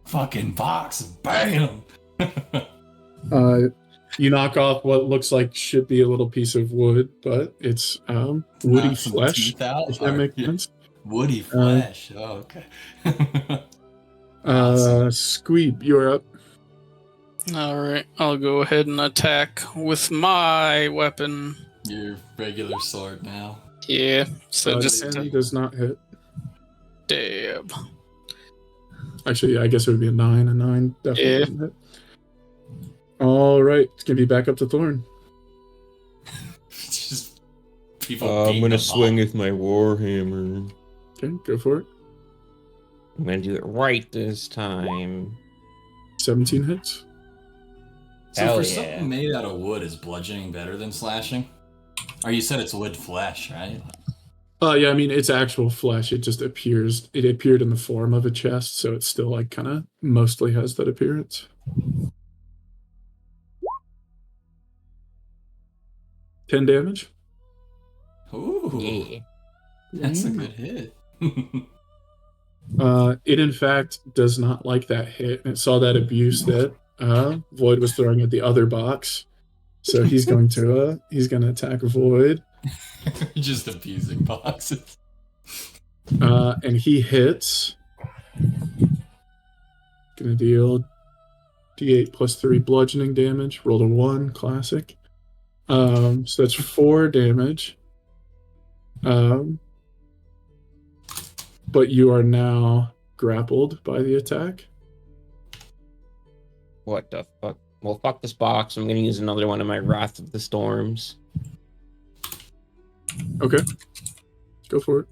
Fucking box, bam. You knock off what looks like should be a little piece of wood, but it's woody Knock some flesh. teeth out, If that or- makes yeah. sense. Woody flesh. Oh, okay. Squeeb, you're up. All right, I'll go ahead and attack with my weapon. Your regular sword now. Yeah, so just 10 does not hit. dab. Actually, yeah, I guess it would be a 9. A 9 definitely Yeah. doesn't hit. All right, it's gonna be back up to Thorn. Just people. I'm beating gonna up swing on- with my warhammer. Okay, go for it. I'm gonna do it right this time. 17 hits. So Hell for yeah. something made out of wood, is bludgeoning better than slashing? Or you said it's wood flesh, right? Yeah, I mean it's actual flesh. It just appears. It appeared in the form of a chest, so it still like kind of mostly has that appearance. 10 damage. Ooh, Yeah. that's a good hit. It in fact does not like that hit, and it saw that abuse that Void was throwing at the other box. So he's going to attack Void, Just abusing boxes. and he hits. Gonna deal D8 plus 3 bludgeoning damage. Rolled a 1, classic. So that's 4 damage. But you are now grappled by the attack. What the fuck? Well, fuck this box. I'm gonna use another one of my Wrath of the Storms. Okay. Go for it.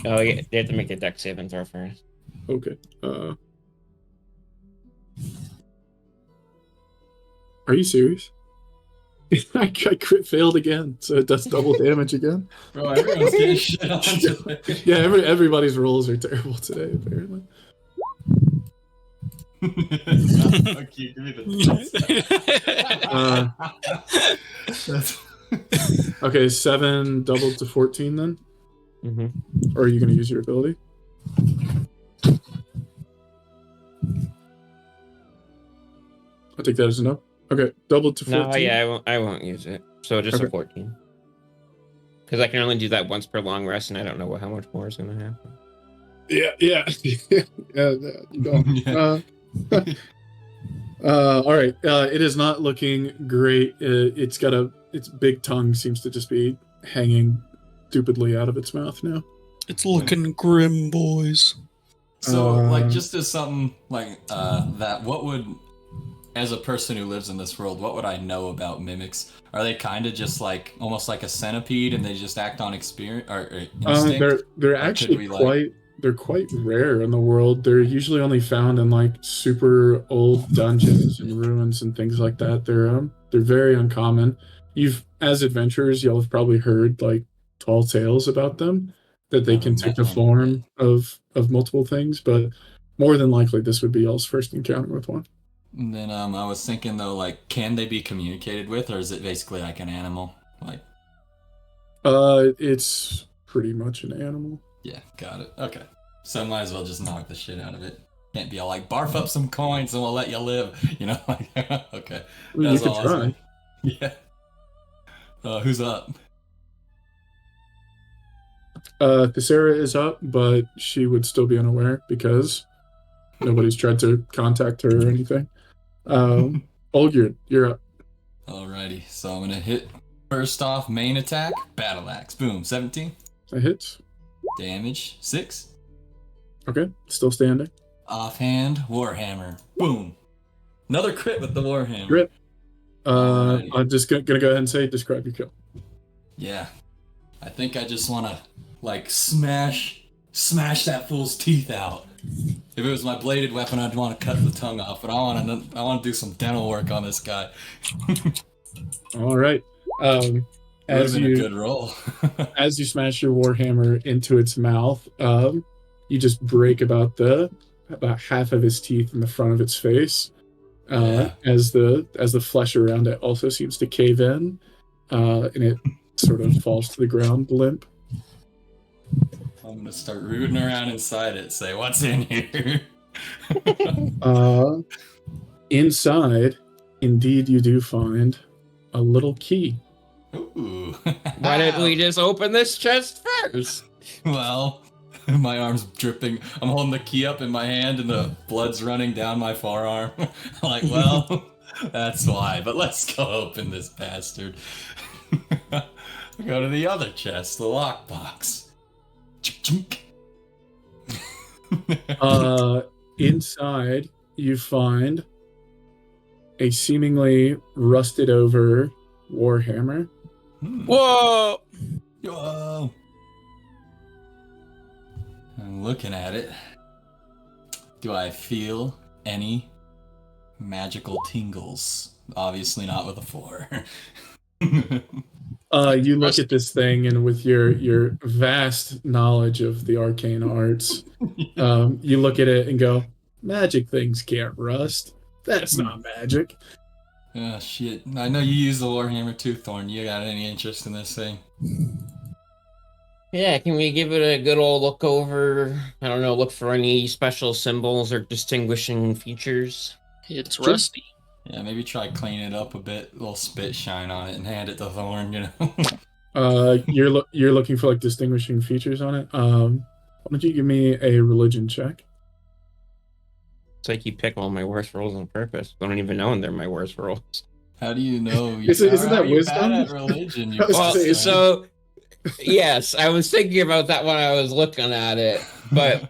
Oh yeah, they have to make a dex saving throw first. Okay. Are you serious? I crit failed again, so it does double damage again. Bro, everyone's getting shit on today. Yeah, everybody's rolls are terrible today, apparently. Fuck you, give me the Okay, 7 doubled to 14 then? Mm-hmm. Or are you going to use your ability? I think that is enough. Okay, doubled to 14. No, yeah, I won't use it. So just Okay. a 14. Because I can only do that once per long rest, and I don't know how much more is going to happen. Yeah. You don't. All right. It is not looking great. Its big tongue seems to just be hanging stupidly out of its mouth now. It's looking grim, boys. So, like, just as something like that, what would, as a person who lives in this world, what would I know about mimics? Are they kind of just like almost like a centipede, and they just act on experience or instinct? They're Or actually could we, like- they're quite rare in the world. They're usually only found in like super old dungeons and ruins and things like that. They're very uncommon. As adventurers, y'all have probably heard like tall tales about them, that they can take the form of multiple things, but more than likely this would be y'all's first encounter with one. And then I was thinking though, like, can they be communicated with, or is it basically like an animal? Like, It's pretty much an animal. yeah, got it. Okay, so might as well just knock the shit out of it. Can't be all like, barf up some coins and we'll let you live. You know, like, okay. I mean, you That's could all I was try. like- Yeah. Who's up? Thesera is up, but she would still be unaware because nobody's tried to contact her or anything. Olgierd, you're up. Alrighty, so I'm gonna hit first off main attack, battle axe. Boom, 17. That hits. Damage, 6. Okay, still standing. Offhand, warhammer. Boom. Another crit with the warhammer. Crit. Alrighty. I'm just gonna go ahead and say, describe your kill. Yeah. I think I just wanna, like, smash that fool's teeth out. If it was my bladed weapon, I'd want to cut the tongue off, but I want to do some dental work on this guy. All right. As been a you good roll. as you smash your warhammer into its mouth, you just break about half of his teeth in the front of its face. Yeah. As the flesh around it also seems to cave in, and it sort of falls to the ground limp. I'm gonna start rooting around inside it. Say, what's in here? Inside, indeed, you do find a little key. Ooh. Why didn't we just open this chest first? Well, my arm's dripping. I'm holding the key up in my hand and the blood's running down my forearm. Like, well, that's why. But let's go open this bastard. Go to the other chest, the lockbox. Inside, you find a seemingly rusted over warhammer. Whoa! Whoa! I'm looking at it. Do I feel any magical tingles? Obviously not with a 4. You look at this thing, and with your vast knowledge of the arcane arts, you look at it and go, magic things can't rust. That's not magic. Oh, shit. I know you use the Warhammer too, Thorn. You got any interest in this thing? Yeah, can we give it a good old look over? I don't know, look for any special symbols or distinguishing features. It's Sure. rusty. Yeah, maybe try clean it up a bit, a little spit shine on it, and hand it to Thorn, you know? You're looking for like distinguishing features on it. Why don't you give me a religion check? It's like you pick all my worst rolls on purpose. I don't even know they're my worst rolls. How do you know? Isn't how that are you wisdom? bad at religion? You I was Well, gonna say, so yes, I was thinking about that when I was looking at it. But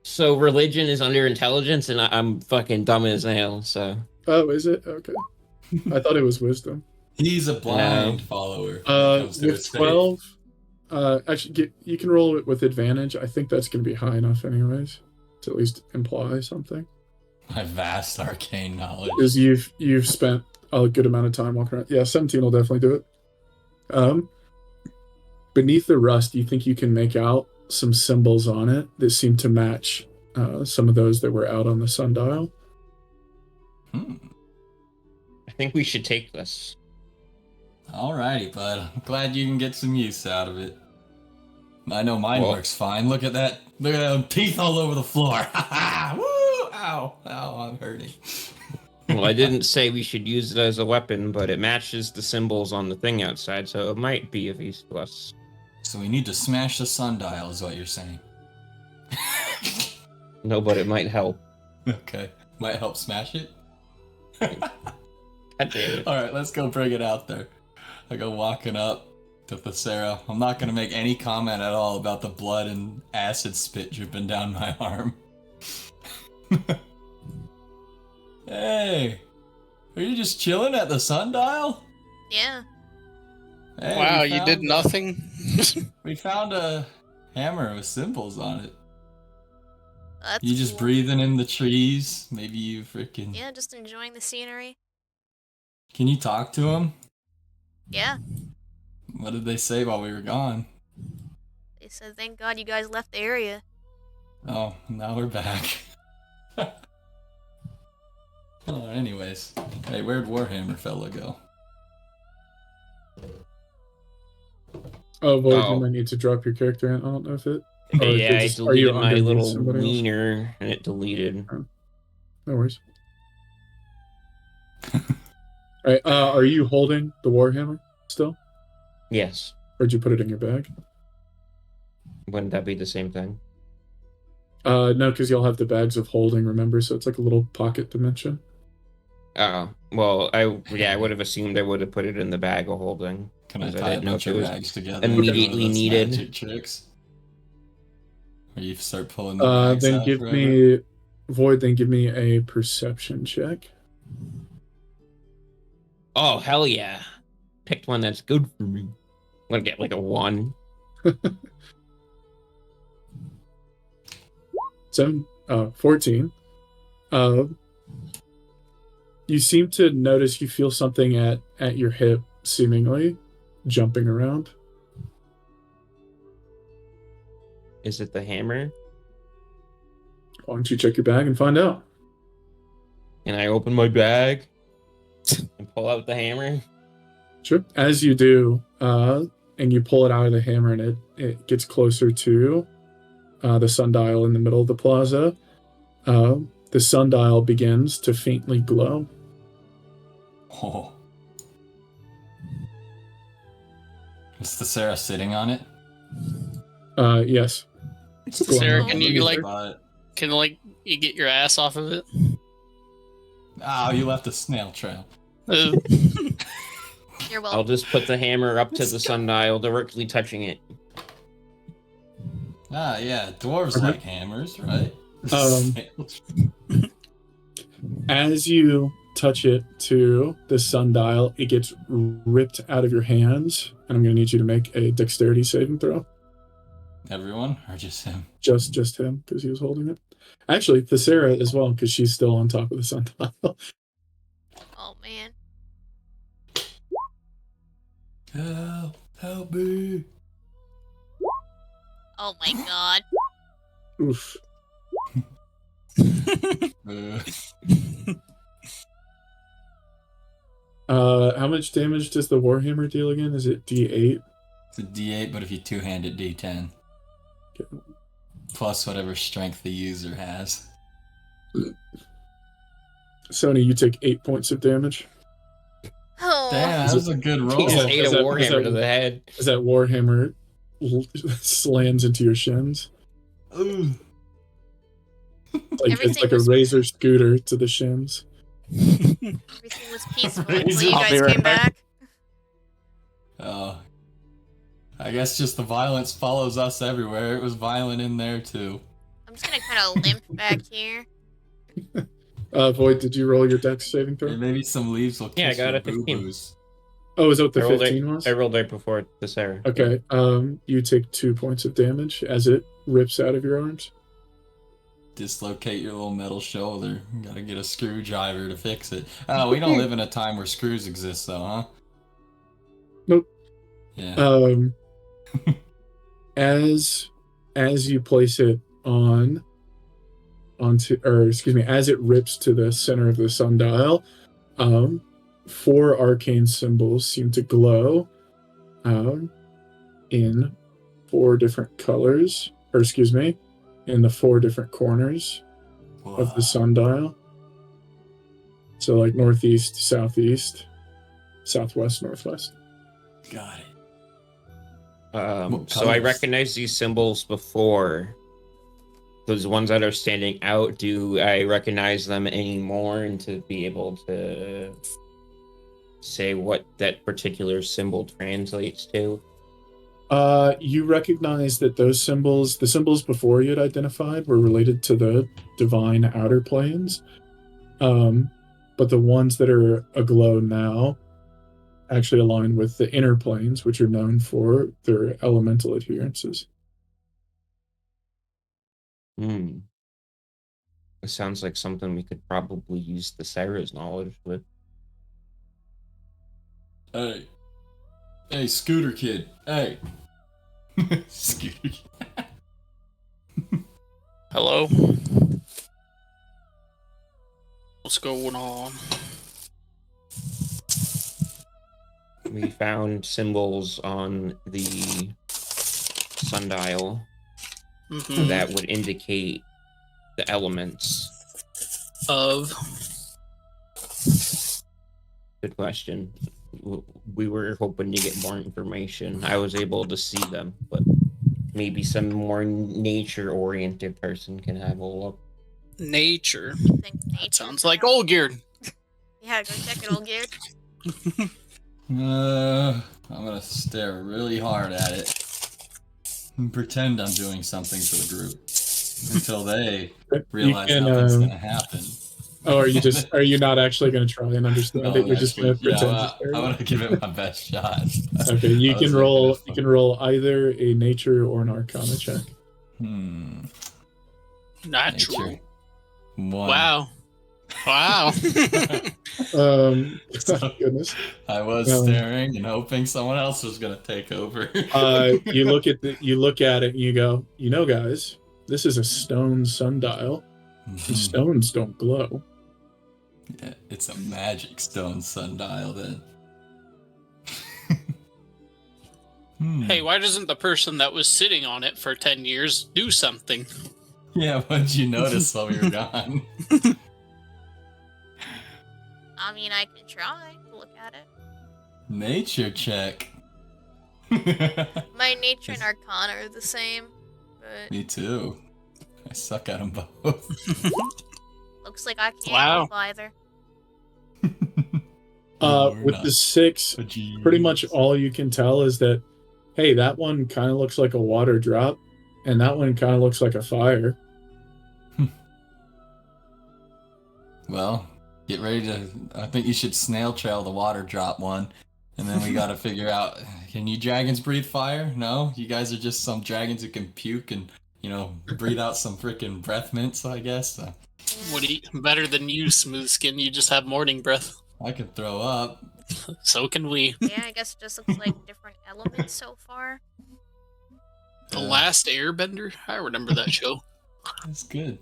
so religion is under intelligence, and I'm fucking dumb as hell. So oh, is it? Okay. I thought it was wisdom. He's a blind follower. when it comes to With his faith. 12, actually, you can roll it with advantage. I think that's going to be high enough, anyways, to at least imply something. My vast arcane knowledge. Because you've spent a good amount of time walking around. Yeah, 17 will definitely do it. Beneath the rust, you think you can make out some symbols on it that seem to match some of those that were out on the sundial. I think we should take this. Alrighty, bud. I'm glad you can get some use out of it. I know mine Well- works fine. Look at that. Look at them teeth all over the floor. Woo! Ow! Ow, I'm hurting. Well, I didn't say we should use it as a weapon, but it matches the symbols on the thing outside, so it might be of use to us. So we need to smash the sundial, is what you're saying. No, but it might help. Okay. Might help smash it? God damn it. Alright, let's go bring it out there. I go walking up to Thesera. I'm not gonna make any comment at all about the blood and acid spit dripping down my arm. Hey! Are you just chilling at the sundial? Yeah. Hey, Wow, we you did found- nothing? We found a hammer with symbols on it. That's You just cool. breathing in the trees. Maybe you freaking. Yeah, just enjoying the scenery. Can you talk to them? Yeah. What did they say while we were gone? They said, thank God you guys left the area. Oh, now we're back. Oh, anyways. Hey, where'd Warhammer fella go? Oh, boy, Oh. you might need to drop your character in. I don't know if it... or Yeah, I just- are you deleted my underneath little somebody else? wiener, and it deleted. No worries. Alright, are you holding the warhammer still? Yes. Or did you put it in your bag? Wouldn't that be the same thing? No, because you'll have the bags of holding, remember? So it's like a little pocket dimension. Oh, well, I would have assumed I would have put it in the bag of holding. Can I 'Cause I tie a didn't know bunch if of it was rags together? immediately One of those needed. magic tricks. Where you start pulling the rags Then out give forever? me Void. Then give me a perception check. Oh, hell yeah. Picked one that's good for me. I'm gonna get like a 1. 14. You seem to notice you feel something at your hip, seemingly jumping around. Is it the hammer? Why don't you check your bag and find out? And I open my bag and pull out the hammer. Sure. As you do, and you pull it out of the hammer, and it gets closer to the sundial in the middle of the plaza. The sundial begins to faintly glow. Oh. Is Thesera sitting on it? Yes. Sarah, can you like But, you get your ass off of it? oh, you left a snail trail. Uh, You're I'll welcome. just put the hammer up to the sundial, directly touching it. Ah, yeah, dwarves Okay. like hammers, right? As you touch it to the sundial, it gets ripped out of your hands, and I'm going to need you to make a dexterity saving throw. Everyone, or just him? Just him, because he was holding it. Actually, Thesera as well, because she's still on top of the sundial. Oh man. Help me! Oh my god. Oof. How much damage does the Warhammer deal again? Is it D8? It's a D8, but if you two-hand it, D10. Okay. Plus whatever strength the user has. Sony, you take 8 points of damage. Oh. Damn, that was a good roll. He just ate a Is that- warhammer to the head. As that Warhammer slams into your shins. Ooh. Like it's Everything like a was- razor scooter to the shins. Everything was peaceful until you I'll be guys right came back. back. Oh. I guess just the violence follows us everywhere. It was violent in there too. I'm just gonna kind of limp back here. Void, did you roll your dex saving throw? And maybe some leaves will kiss Yeah, I got your a 15. boo-boos. Oh, is that what the I rolled 15 was? I rolled right before Thesera. Okay, you take 2 points of damage as it rips out of your arms. Dislocate your little metal shoulder. You gotta get a screwdriver to fix it. Oh, we don't live in a time where screws exist though, huh? Nope. Yeah. As you place it as it rips to the center of the sundial, 4 arcane symbols seem to glow in 4 different colors, in the 4 different corners of the sundial. So like northeast, southeast, southwest, northwest. Got it. What So I colors? recognize these symbols before. Those ones that are standing out, do I recognize them anymore, and to be able to say what that particular symbol translates to? You recognize that those symbols, the symbols before you had identified, were related to the divine outer planes. But the ones that are aglow now actually align with the inner planes, which are known for their elemental adherences. It sounds like something we could probably use Thesera's knowledge with. Hey. Hey, Scooter Kid. Hey. Scooter Kid. Hello? What's going on? We found symbols on the sundial Mhm. that would indicate the elements. Of Good question. We were hoping to get more information. I was able to see them, but maybe some more nature-oriented person can have a look. Nature. You think That nature sounds could like help? Olgierd. Yeah, go check it, Olgierd. I'm gonna stare really hard at it and pretend I'm doing something for the group until they realize nothing's gonna happen. Oh, are you not actually going to try and understand No, it? You're just going to yeah, pretend to stare. I'm gonna give it my best shot. Okay, you can roll either a nature or an arcana check. Natural. Nature. 1. Wow. Wow. Goodness. I was staring and hoping someone else was gonna take over. You look at it and you go, guys, this is a stone sundial. And stones don't glow. Yeah, it's a magic stone sundial then. Hey, why doesn't the person that was sitting on it for 10 years do something? Yeah, what did you notice while we were gone? I mean, I can try to look at it. Nature check. My nature and arcana are the same, but Me too. I suck at them both. looks like I can't Wow. help either. With the 6, pretty much all you can tell is that, hey, that one kind of looks like a water drop, and that one kind of looks like a fire. Well, get ready to... I think you should snail trail the water drop one. And then we gotta figure out, can you dragons breathe fire? No? You guys are just some dragons who can puke and, breathe out some freaking breath mints, I guess. What do you, better than you, Smooth Skin? You just have morning breath. I can throw up. So can we. Yeah, I guess it just looks like different elements so far. The Last Airbender? I remember that show. That's good.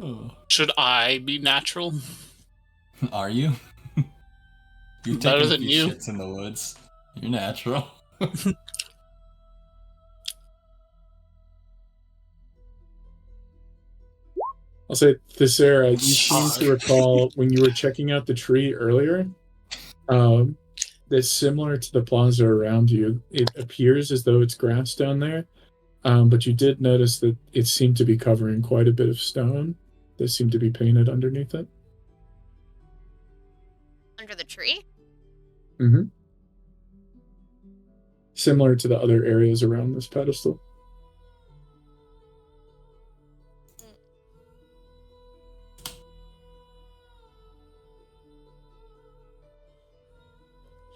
Oh. Should I be natural? Are you? You've Better taken a than few you. shits in the woods. You're natural. I'll say, Thesera, you seem to recall when you were checking out the tree earlier, that's similar to the plaza around you. It appears as though it's grass down there, but you did notice that it seemed to be covering quite a bit of stone that seemed to be painted underneath it. Under the tree? Mm-hmm. Similar to the other areas around this pedestal.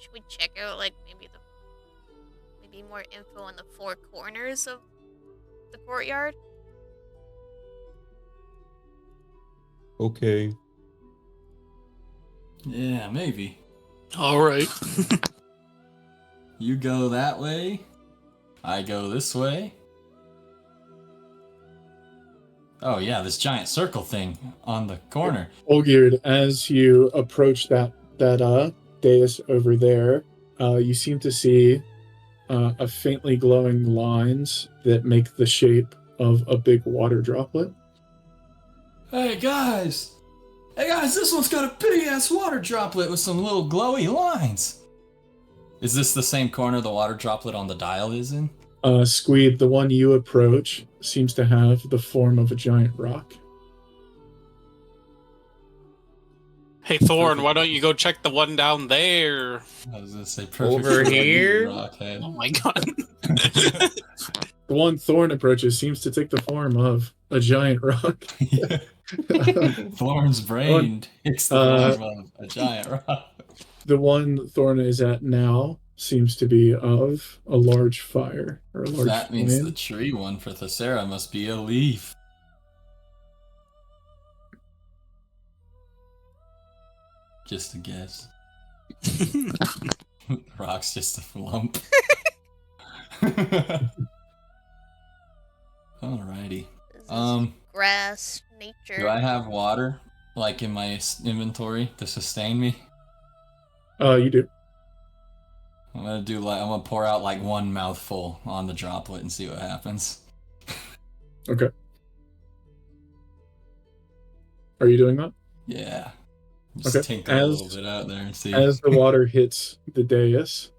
Should we check out, like, maybe more info on the 4 corners of the courtyard? Okay. Yeah, maybe. Alright. You go that way. I go this way. Oh yeah, this giant circle thing on the corner. Olgierd, as you approach that dais over there, you seem to see a faintly glowing lines that make the shape of a big water droplet. Hey guys! Hey guys, this one's got a big ass water droplet with some little glowy lines. Is this the same corner the water droplet on the dial is in? Squeeb, the one you approach, seems to have the form of a giant rock. Hey, Thorn, why don't you go check the one down there? I was gonna say Over here? Rockhead. Oh my god. The one Thorn approaches seems to take the form of a giant rock. Thorn's brain takes the form of a giant rock. The one Thorn is at now seems to be of a large fire or a large That means flame. the tree one for Thesera must be a leaf. Just a guess. Rock's just a lump. Alrighty. Is this grass, nature? Do I have water, like, in my inventory to sustain me? You do. I'm gonna pour out like one mouthful on the droplet and see what happens. Okay. Are you doing that? Yeah. Just Okay. tinkle a little bit out there and see. As the water hits the dais,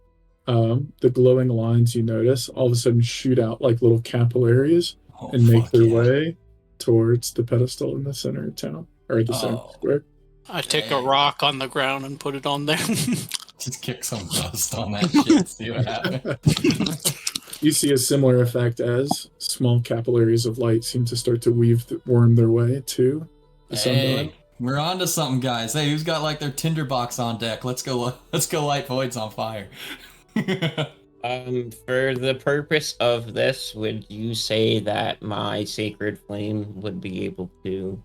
the glowing lines you notice all of a sudden shoot out like little capillaries Oh, and make fuck their yeah. way towards the pedestal in the center of town, or the center of the Oh. square. I take a Dang. rock on the ground and put it on there. Just kick some dust on that shit, see what happens. You see a similar effect as small capillaries of light seem to start to worm their way to the sundial. Hey, we're on to something, guys. Hey, who's got like their tinderbox on deck? Let's go light voids on fire. For the purpose of this, would you say that my sacred flame would be able to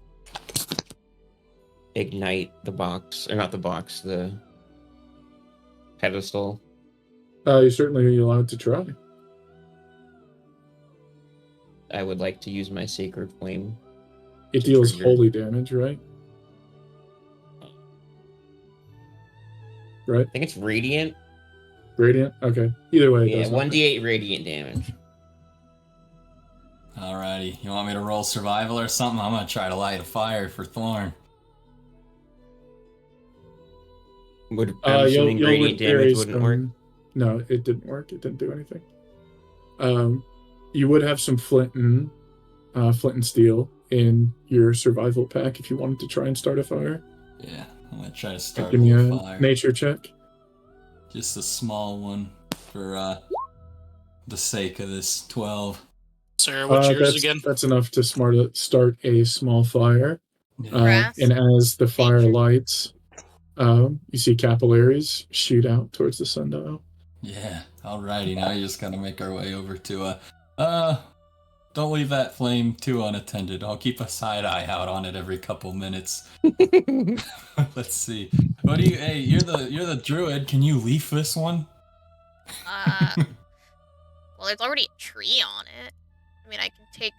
ignite the box, or not the box, the pedestal? You're certainly allowed to try. I would like to use my sacred flame. It deals trigger. holy damage, right? Right? I think it's radiant. Radiant? Okay. Either way, it Yeah, doesn't matter. 1d8 radiant damage. Alrighty, you want me to roll survival or something? I'm gonna try to light a fire for Thorn. I'm assuming radiant damage wouldn't work. No, it didn't work. It didn't do anything. You would have some flint and steel in your survival pack if you wanted to try and start a fire. Yeah, I'm gonna try to start Give me a a fire. nature check. Just a small one for the sake of this 12. Sarah, what's yours again? That's enough to start a small fire. Yeah. Grass. And as the fire Nature. lights, you see capillaries shoot out towards the sundial. Yeah, alrighty, now you just gotta make our way over to don't leave that flame too unattended. I'll keep a side eye out on it every couple minutes. Let's see. What do you hey, you're the druid, can you leaf this one? Well, there's already a tree on it. I mean, I can take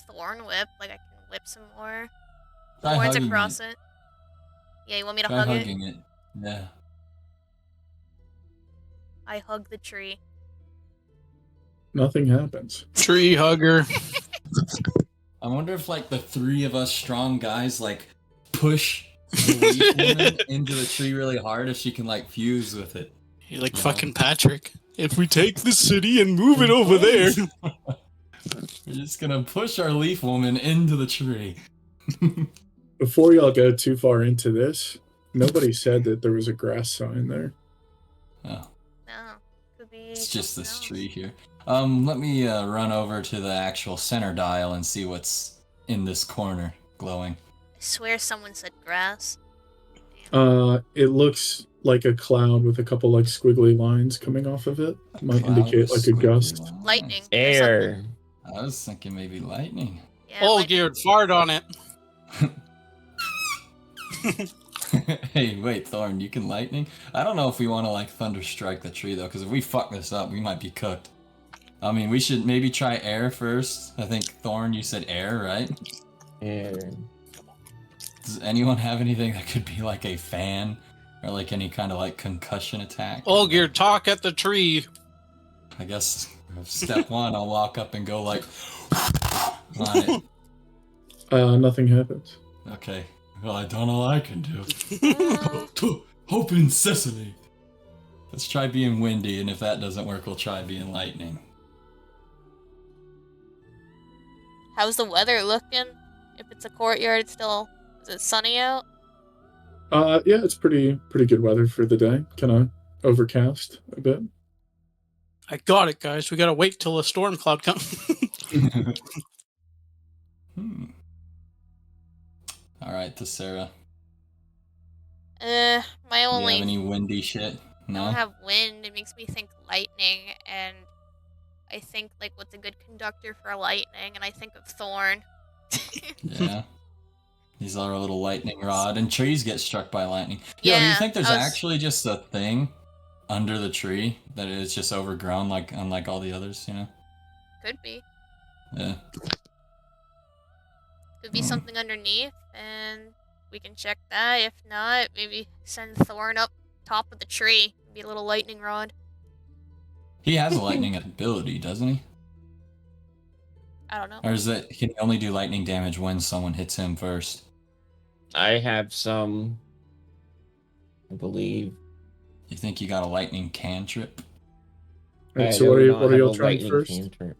Thorn whip, like I can whip some more Try thorns hugging across it. Yeah, you want me to Try hug it? hugging it. Yeah. I hug the tree. Nothing happens. Tree hugger. I wonder if like the three of us strong guys like push the leaf woman into the tree really hard if she can like fuse with it. You're like Yeah. fucking Patrick. If we take the city and move it over there. We're just gonna push our leaf woman into the tree. Before y'all go too far into this, nobody said that there was a grass sign there. Oh, No, could be. it's just something this else. tree here. Let me run over to the actual center dial and see what's in this corner glowing. I swear someone said grass. It looks like a cloud with a couple like squiggly lines coming off of it. Might Cloud indicate with like a squiggly gust. lines. Lightning. or Air. I was thinking maybe lightning. something. Yeah, lightning. Olgierd, fart on it. Hey, wait, Thorn, you can lightning? I don't know if we want to like thunder strike the tree though, because if we fuck this up, we might be cooked. I mean, we should maybe try air first. I think Thorn, you said air, right? Air. Does anyone have anything that could be like a fan or like any kind of like concussion attack? Olgierd, talk at the tree. I guess step one, I'll walk up and go like on it. Nothing happens. Okay. Well, I don't know what I can do. Hope in Sesame. Let's try being windy, and if that doesn't work, we'll try being lightning. How's the weather looking? If it's a courtyard, it's still. Is it sunny out? Yeah, it's pretty good weather for the day. Kind of overcast a bit. I got it, guys. We gotta wait till a storm cloud comes. Alright, Thesera. My Do you only. have any windy shit? I No? don't have wind. It makes me think lightning, and I think like what's a good conductor for lightning, and I think of Thorn. Yeah. He's our little lightning rod, and trees get struck by lightning. Yo, do you Yeah, think there's I was- actually just a thing under the tree that is just overgrown, like unlike all the others, you know? Could be. Yeah. Could be Hmm. something underneath, and we can check that. If not, maybe send Thorn up top of the tree. Be a little lightning rod. He has a lightning ability, doesn't he? I don't know. Or is it can he only do lightning damage when someone hits him first? I have some I believe. You think you got a lightning cantrip? All right, I so do what not are have y'all a trying lightning first? cantrip.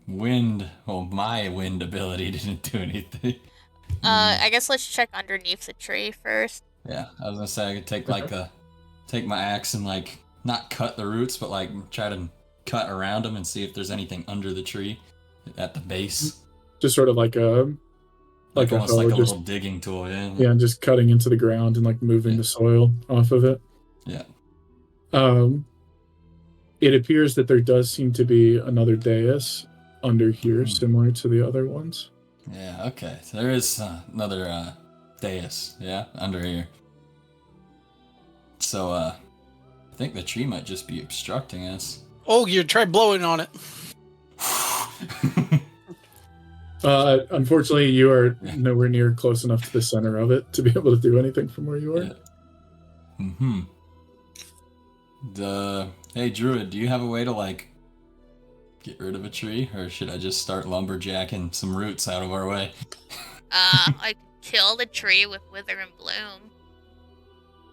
Wind. Well, my wind ability didn't do anything. I guess let's check underneath the tree first. Yeah, I was gonna say I could take take my axe and like not cut the roots, but like try to cut around them and see if there's anything under the tree at the base. Just sort of like a Almost hoe, like a just, little digging tool, yeah. yeah, just cutting into the ground and like moving the soil off of it. Yeah. It appears that there does seem to be another dais under here, similar to the other ones. Yeah, okay. So there is another dais, yeah, under here. So I think the tree might just be obstructing us. Olgierd, try blowing on it. Unfortunately, you are nowhere near close enough to the center of it to be able to do anything from where you are. Yeah. Hey, Druid, do you have a way to, like, get rid of a tree? Or should I just start lumberjacking some roots out of our way? I could kill the tree with Wither and Bloom.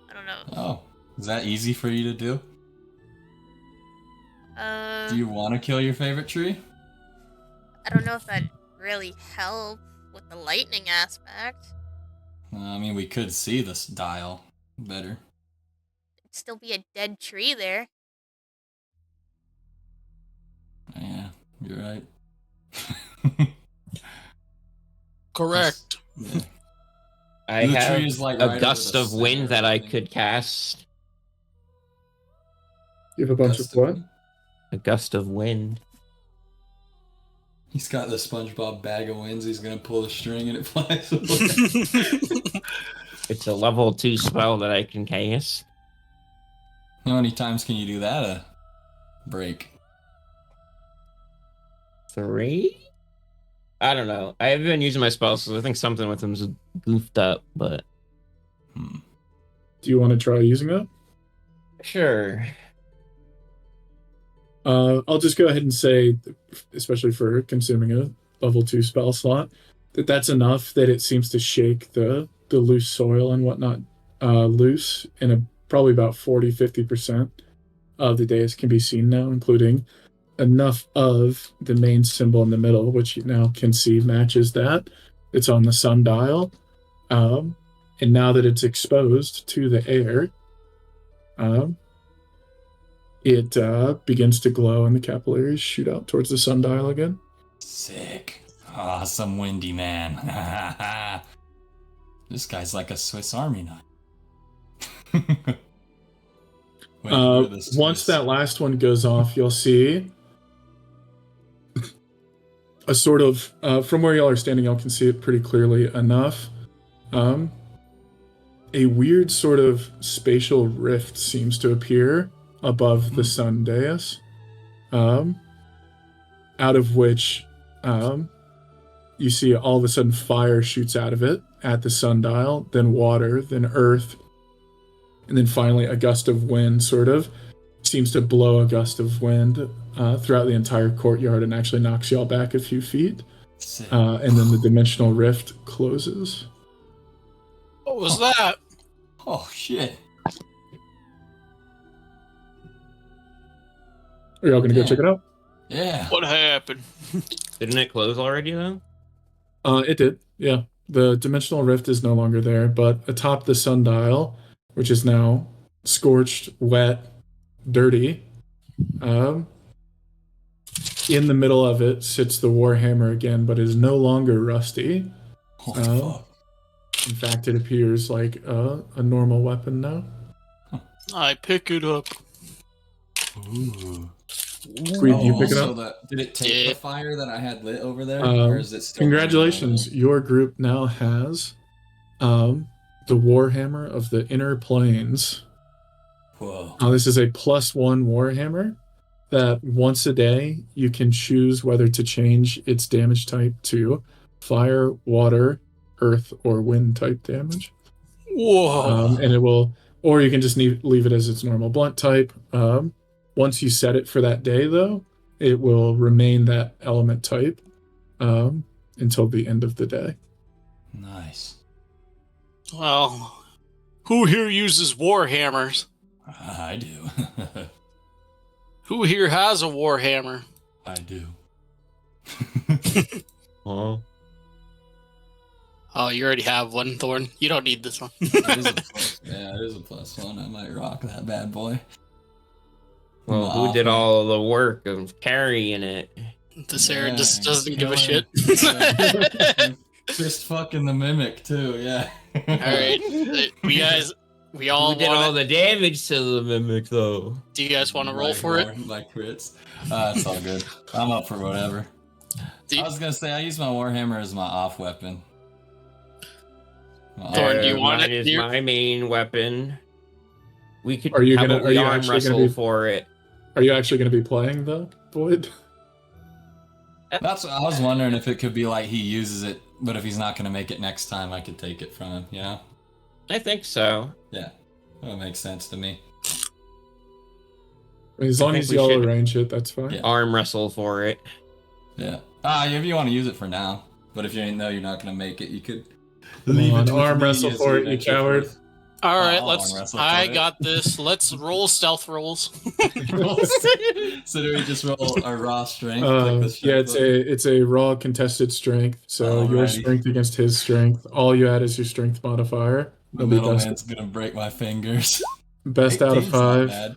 I don't know. Oh, is that easy for you to do? Do you want to kill your favorite tree? I don't know if that'd really help with the lightning aspect. I mean, we could see this dial better. It'd still be a dead tree there. Yeah, you're right. Correct. Yeah. I The have tree is, like, a right gust over the of wind center, that I I think. could cast. You have a bunch of what? A gust of wind. He's got the SpongeBob bag of winds. He's gonna pull the string and it flies away. It's a level 2 spell that I can cast. How many times can you do that a break? 3? I don't know. I haven't been using my spells, so I think something with them's goofed up, but... Do you want to try using that? Sure. I'll just go ahead and say, especially for consuming a level 2 spell slot, that's enough that it seems to shake the loose soil and whatnot loose, and probably about 40-50% of the dais can be seen now, including enough of the main symbol in the middle, which you now can see matches that. It's on the sundial. And now that it's exposed to the air, it begins to glow and the capillaries shoot out towards the sundial again. Sick. Some windy man. This guy's like a Swiss Army knife. Once that last one goes off, you'll see a sort of, from where y'all are standing, y'all can see it pretty clearly enough. A weird sort of spatial rift seems to appear above the sun dais, out of which you see all of a sudden fire shoots out of it at the sundial, then water, then earth, and then finally a gust of wind sort of seems to blow a gust of wind throughout the entire courtyard and actually knocks y'all back a few feet. And then the dimensional rift closes. What was that? Oh, shit. Are y'all gonna go check it out? Yeah. What happened? Didn't it close already, though? It did, yeah. The dimensional rift is no longer there, but atop the sundial, which is now scorched, wet, dirty, in the middle of it sits the warhammer again, but is no longer rusty. Fuck. In fact, it appears like a normal weapon now. I pick it up. Ooh. Squeeb, do you pick it up? Did it take the fire that I had lit over there? Or is it still Congratulations, your group now has the warhammer of the inner planes. Whoa. This is a +1 warhammer that once a day you can choose whether to change its damage type to fire, water, earth, or wind type damage. Whoa. And it will, or you can just leave it as its normal blunt type. Once you set it for that day, though, it will remain that element type until the end of the day. Nice. Well, Who here uses warhammers? I do. Who here has a warhammer? I do. Oh. Oh, you already have one, Thorn. You don't need this one. It is a plus, yeah, it is a +1. I might rock that bad boy. Well, who did all of the work of carrying it? Thesera just Yeah, doesn't give a shit. Just fucking the mimic too, yeah. Alright. We all Who did all the damage to the mimic, though? Do you guys want to roll for it? My crits. It's all good. I'm up for whatever. I was gonna say I use my warhammer as my off weapon. Thorn, do you want mine it? is my main weapon. We could Are you how gonna- about are we you arm actually gonna wrestle be- for it. Are you actually going to be playing the Void? That's what I was wondering, if it could be like he uses it, but if he's not gonna make it next time, I could take it from him. You know? I think so. Yeah, that makes sense to me. I mean, as long think as we y'all should- arrange it, that's fine. Yeah. Arm wrestle for it. Yeah. If you want to use it for now, but if you know you're not gonna make it, you could Come leave on, it with arm me wrestle as for the it, you adventure coward. force. All right, I'll let's. arm wrestle for I it. got this. Let's roll stealth rolls. So do we just roll our raw strength? like the strength book? it's a raw contested strength. So your Alrighty. strength against his strength. All you add is your strength modifier. The It'll be middleman's gonna break my fingers. best out of 18's not 5. bad.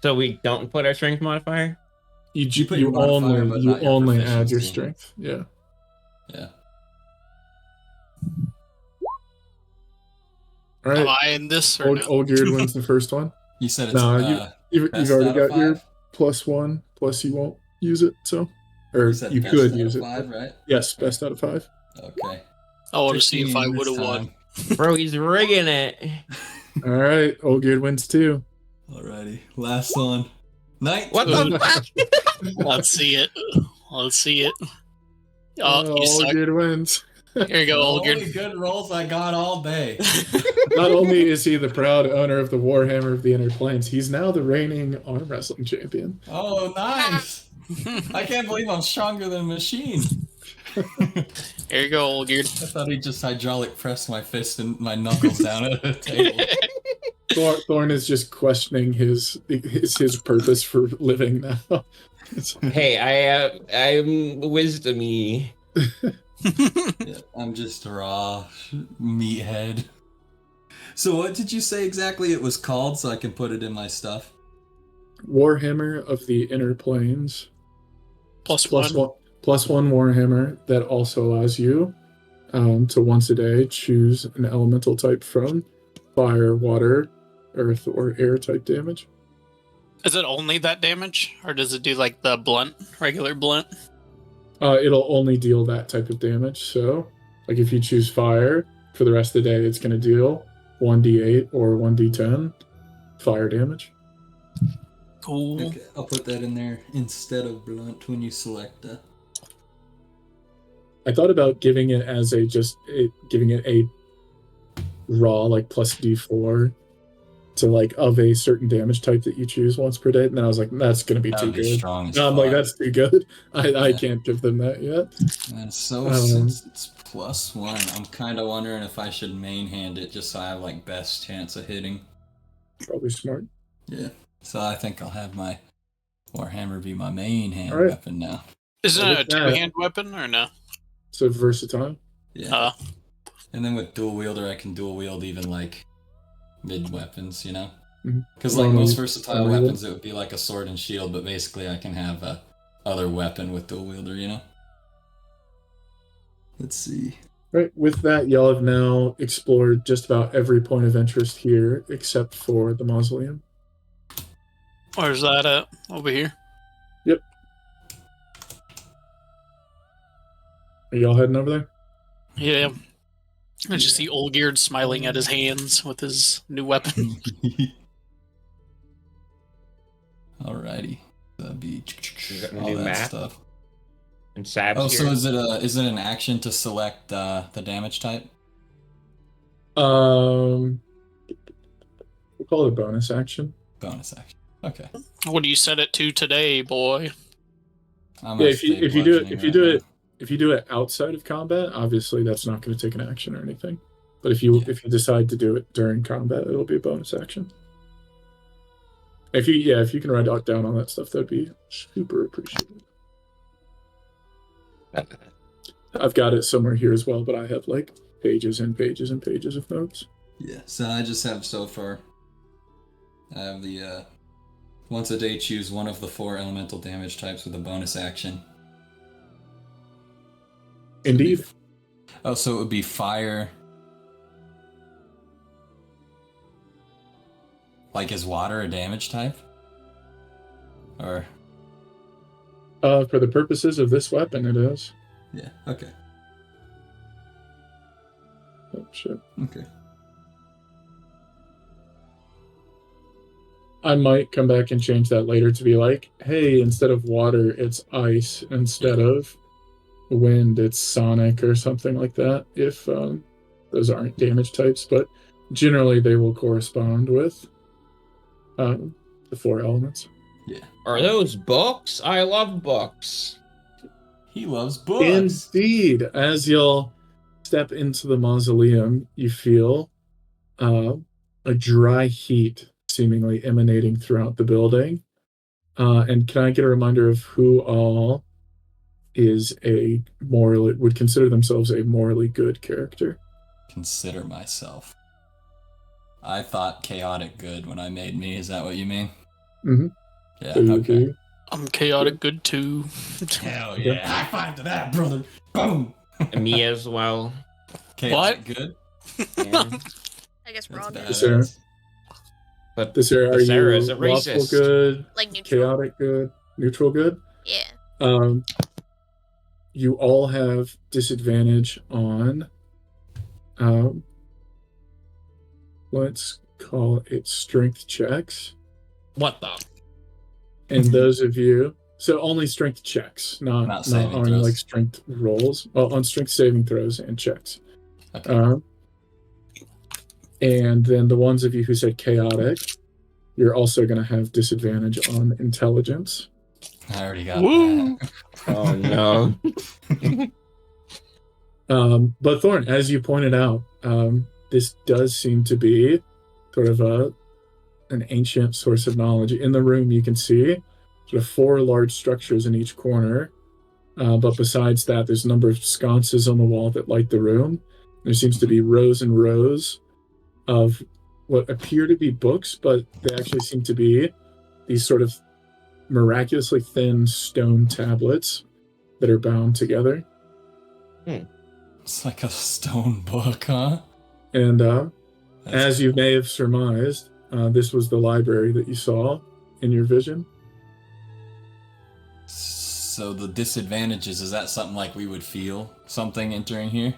So we don't put our strength modifier? You, put your you modifier, but only not your only add your proficiency. strength. Yeah. Yeah. All Am right. I in this or no? Olgierd wins the first one. You said it's No, you've best already out of got your 5? +1. Plus you won't use it. So, or You said you best could out use of it. 5, right? Yes, best out of 5. Okay. I want to see if I 15 would have this won. time. Bro, he's rigging it. All right, Olgierd wins too. Alrighty. Last one. 19. What the fuck? Let's see it. Let's see it. Oh, you suck. Olgierd wins. Here you go, Only Olgierd. good rolls I got all day. Not only is he the proud owner of the Warhammer of the Inner Planes, he's now the reigning arm wrestling champion. Oh, nice. I can't believe I'm stronger than a machine. Here you go, Olgierd. I thought he just hydraulic pressed my fist and my knuckles down at the table. Thorn is just questioning his purpose for living now. Hey, I'm wisdomy. Yeah, I'm just a raw meathead. So what did you say exactly it was called so I can put it in my stuff? Warhammer of the Inner Planes. Plus Plus one. +1 Warhammer that also allows you to once a day choose an elemental type from fire, water, earth, or air type damage. Is it only that damage, or does it do like the blunt, regular blunt? It'll only deal that type of damage. So, like if you choose fire for the rest of the day, it's going to deal 1d8 or 1d10 fire damage. Cool. Okay, I'll put that in there instead of blunt when you select I thought about giving it as giving it a raw like plus d4 to like of a certain damage type that you choose once per day, and then I was like, that's gonna be that too would be good. strong as No, I'm like, fuck. that's too good. I Yeah. can't give them that yet. And so Um, since it's +1, I'm kind of wondering if I should main hand it just so I have like best chance of hitting. Probably smart. Yeah. So I think I'll have my Warhammer be my main hand Alright. Isn't weapon now. it a With that- two-hand weapon or no? So versatile. Yeah. And then with dual wielder, I can dual wield even like mid weapons, you know? Mhm. Because like most versatile Unreal. weapons, it would be like a sword and shield, but basically I can have a other weapon with dual wielder, you know? Let's see. Right. With that, y'all have now explored just about every point of interest here except for the mausoleum. Where's that at? Over here. Are y'all heading over there? Yeah. I just see Olgierd smiling at his hands with his new weapon. Alrighty. That'd be got a all new that map? stuff. And Sab's Oh, here. so is it an action to select the damage type? We'll call it a bonus action. Bonus action. Okay. What do you set it to today, boy? I'm Yeah, gonna if you stay if you do it bludgeoning if you right do now. it if you do it outside of combat, obviously that's not going to take an action or anything. But if you decide to do it during combat, it'll be a bonus action. If you can write down all that stuff, that'd be super appreciated. I've got it somewhere here as well, but I have like pages and pages and pages of notes. Yeah, so I just have so far. I have the once a day choose one of the 4 elemental damage types with a bonus action. Indeed. Oh, so it would be fire. Like, is water a damage type? Or... For the purposes of this weapon, it is. Yeah, okay. Oh, shit. Okay. I might come back and change that later to be like, hey, instead of water, it's ice. Instead of wind, it's sonic or something like that, if those aren't damage types. But generally, they will correspond with the 4 elements. Yeah. Are those books? I love books. He loves books. Indeed. As y'all step into the mausoleum, you feel a dry heat seemingly emanating throughout the building. And can I get a reminder of who all would consider themselves a morally good character? Consider myself. I thought chaotic good when I made me. Is that what you mean? Mm-hmm. Yeah, So you okay. do. I'm chaotic good too. Hell yeah. High five to that, brother. Boom. Me as well. Chaotic good? Yeah. I guess we're That's all bad. good. Sure. But Thesera, are Thesera you is a lawful racist. good, Like neutral. chaotic good, neutral good? Yeah. You all have disadvantage on let's call it strength checks. What the? And those of you, so only strength checks, not saving on throws. like strength rolls. Well, on strength saving throws and checks. Okay. And then the ones of you who said chaotic, you're also going to have disadvantage on intelligence. I already got Woo! that. Oh no. But Thorn, as you pointed out, this does seem to be sort of an ancient source of knowledge. In the room, you can see sort of 4 large structures in each corner. But besides that, there's a number of sconces on the wall that light the room. There seems to be rows and rows of what appear to be books, but they actually seem to be these sort of miraculously thin stone tablets that are bound together. It's like a stone book, huh? And That's as you may have surmised, this was the library that you saw in your vision. So the disadvantages, is that something like we would feel something entering here?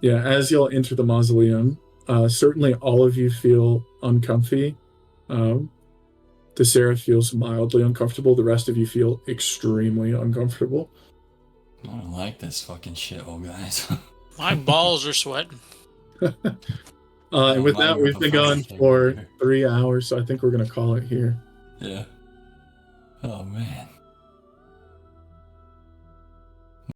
Yeah, as y'all enter the mausoleum, certainly all of you feel uncomfy. Thesera feels mildly uncomfortable. The rest of you feel extremely uncomfortable. I don't like this fucking shit, old guys. My balls are sweating. And with mine that, were we've been before going I came for over. 3 hours, so I think we're going to call it here. Yeah. Oh, man.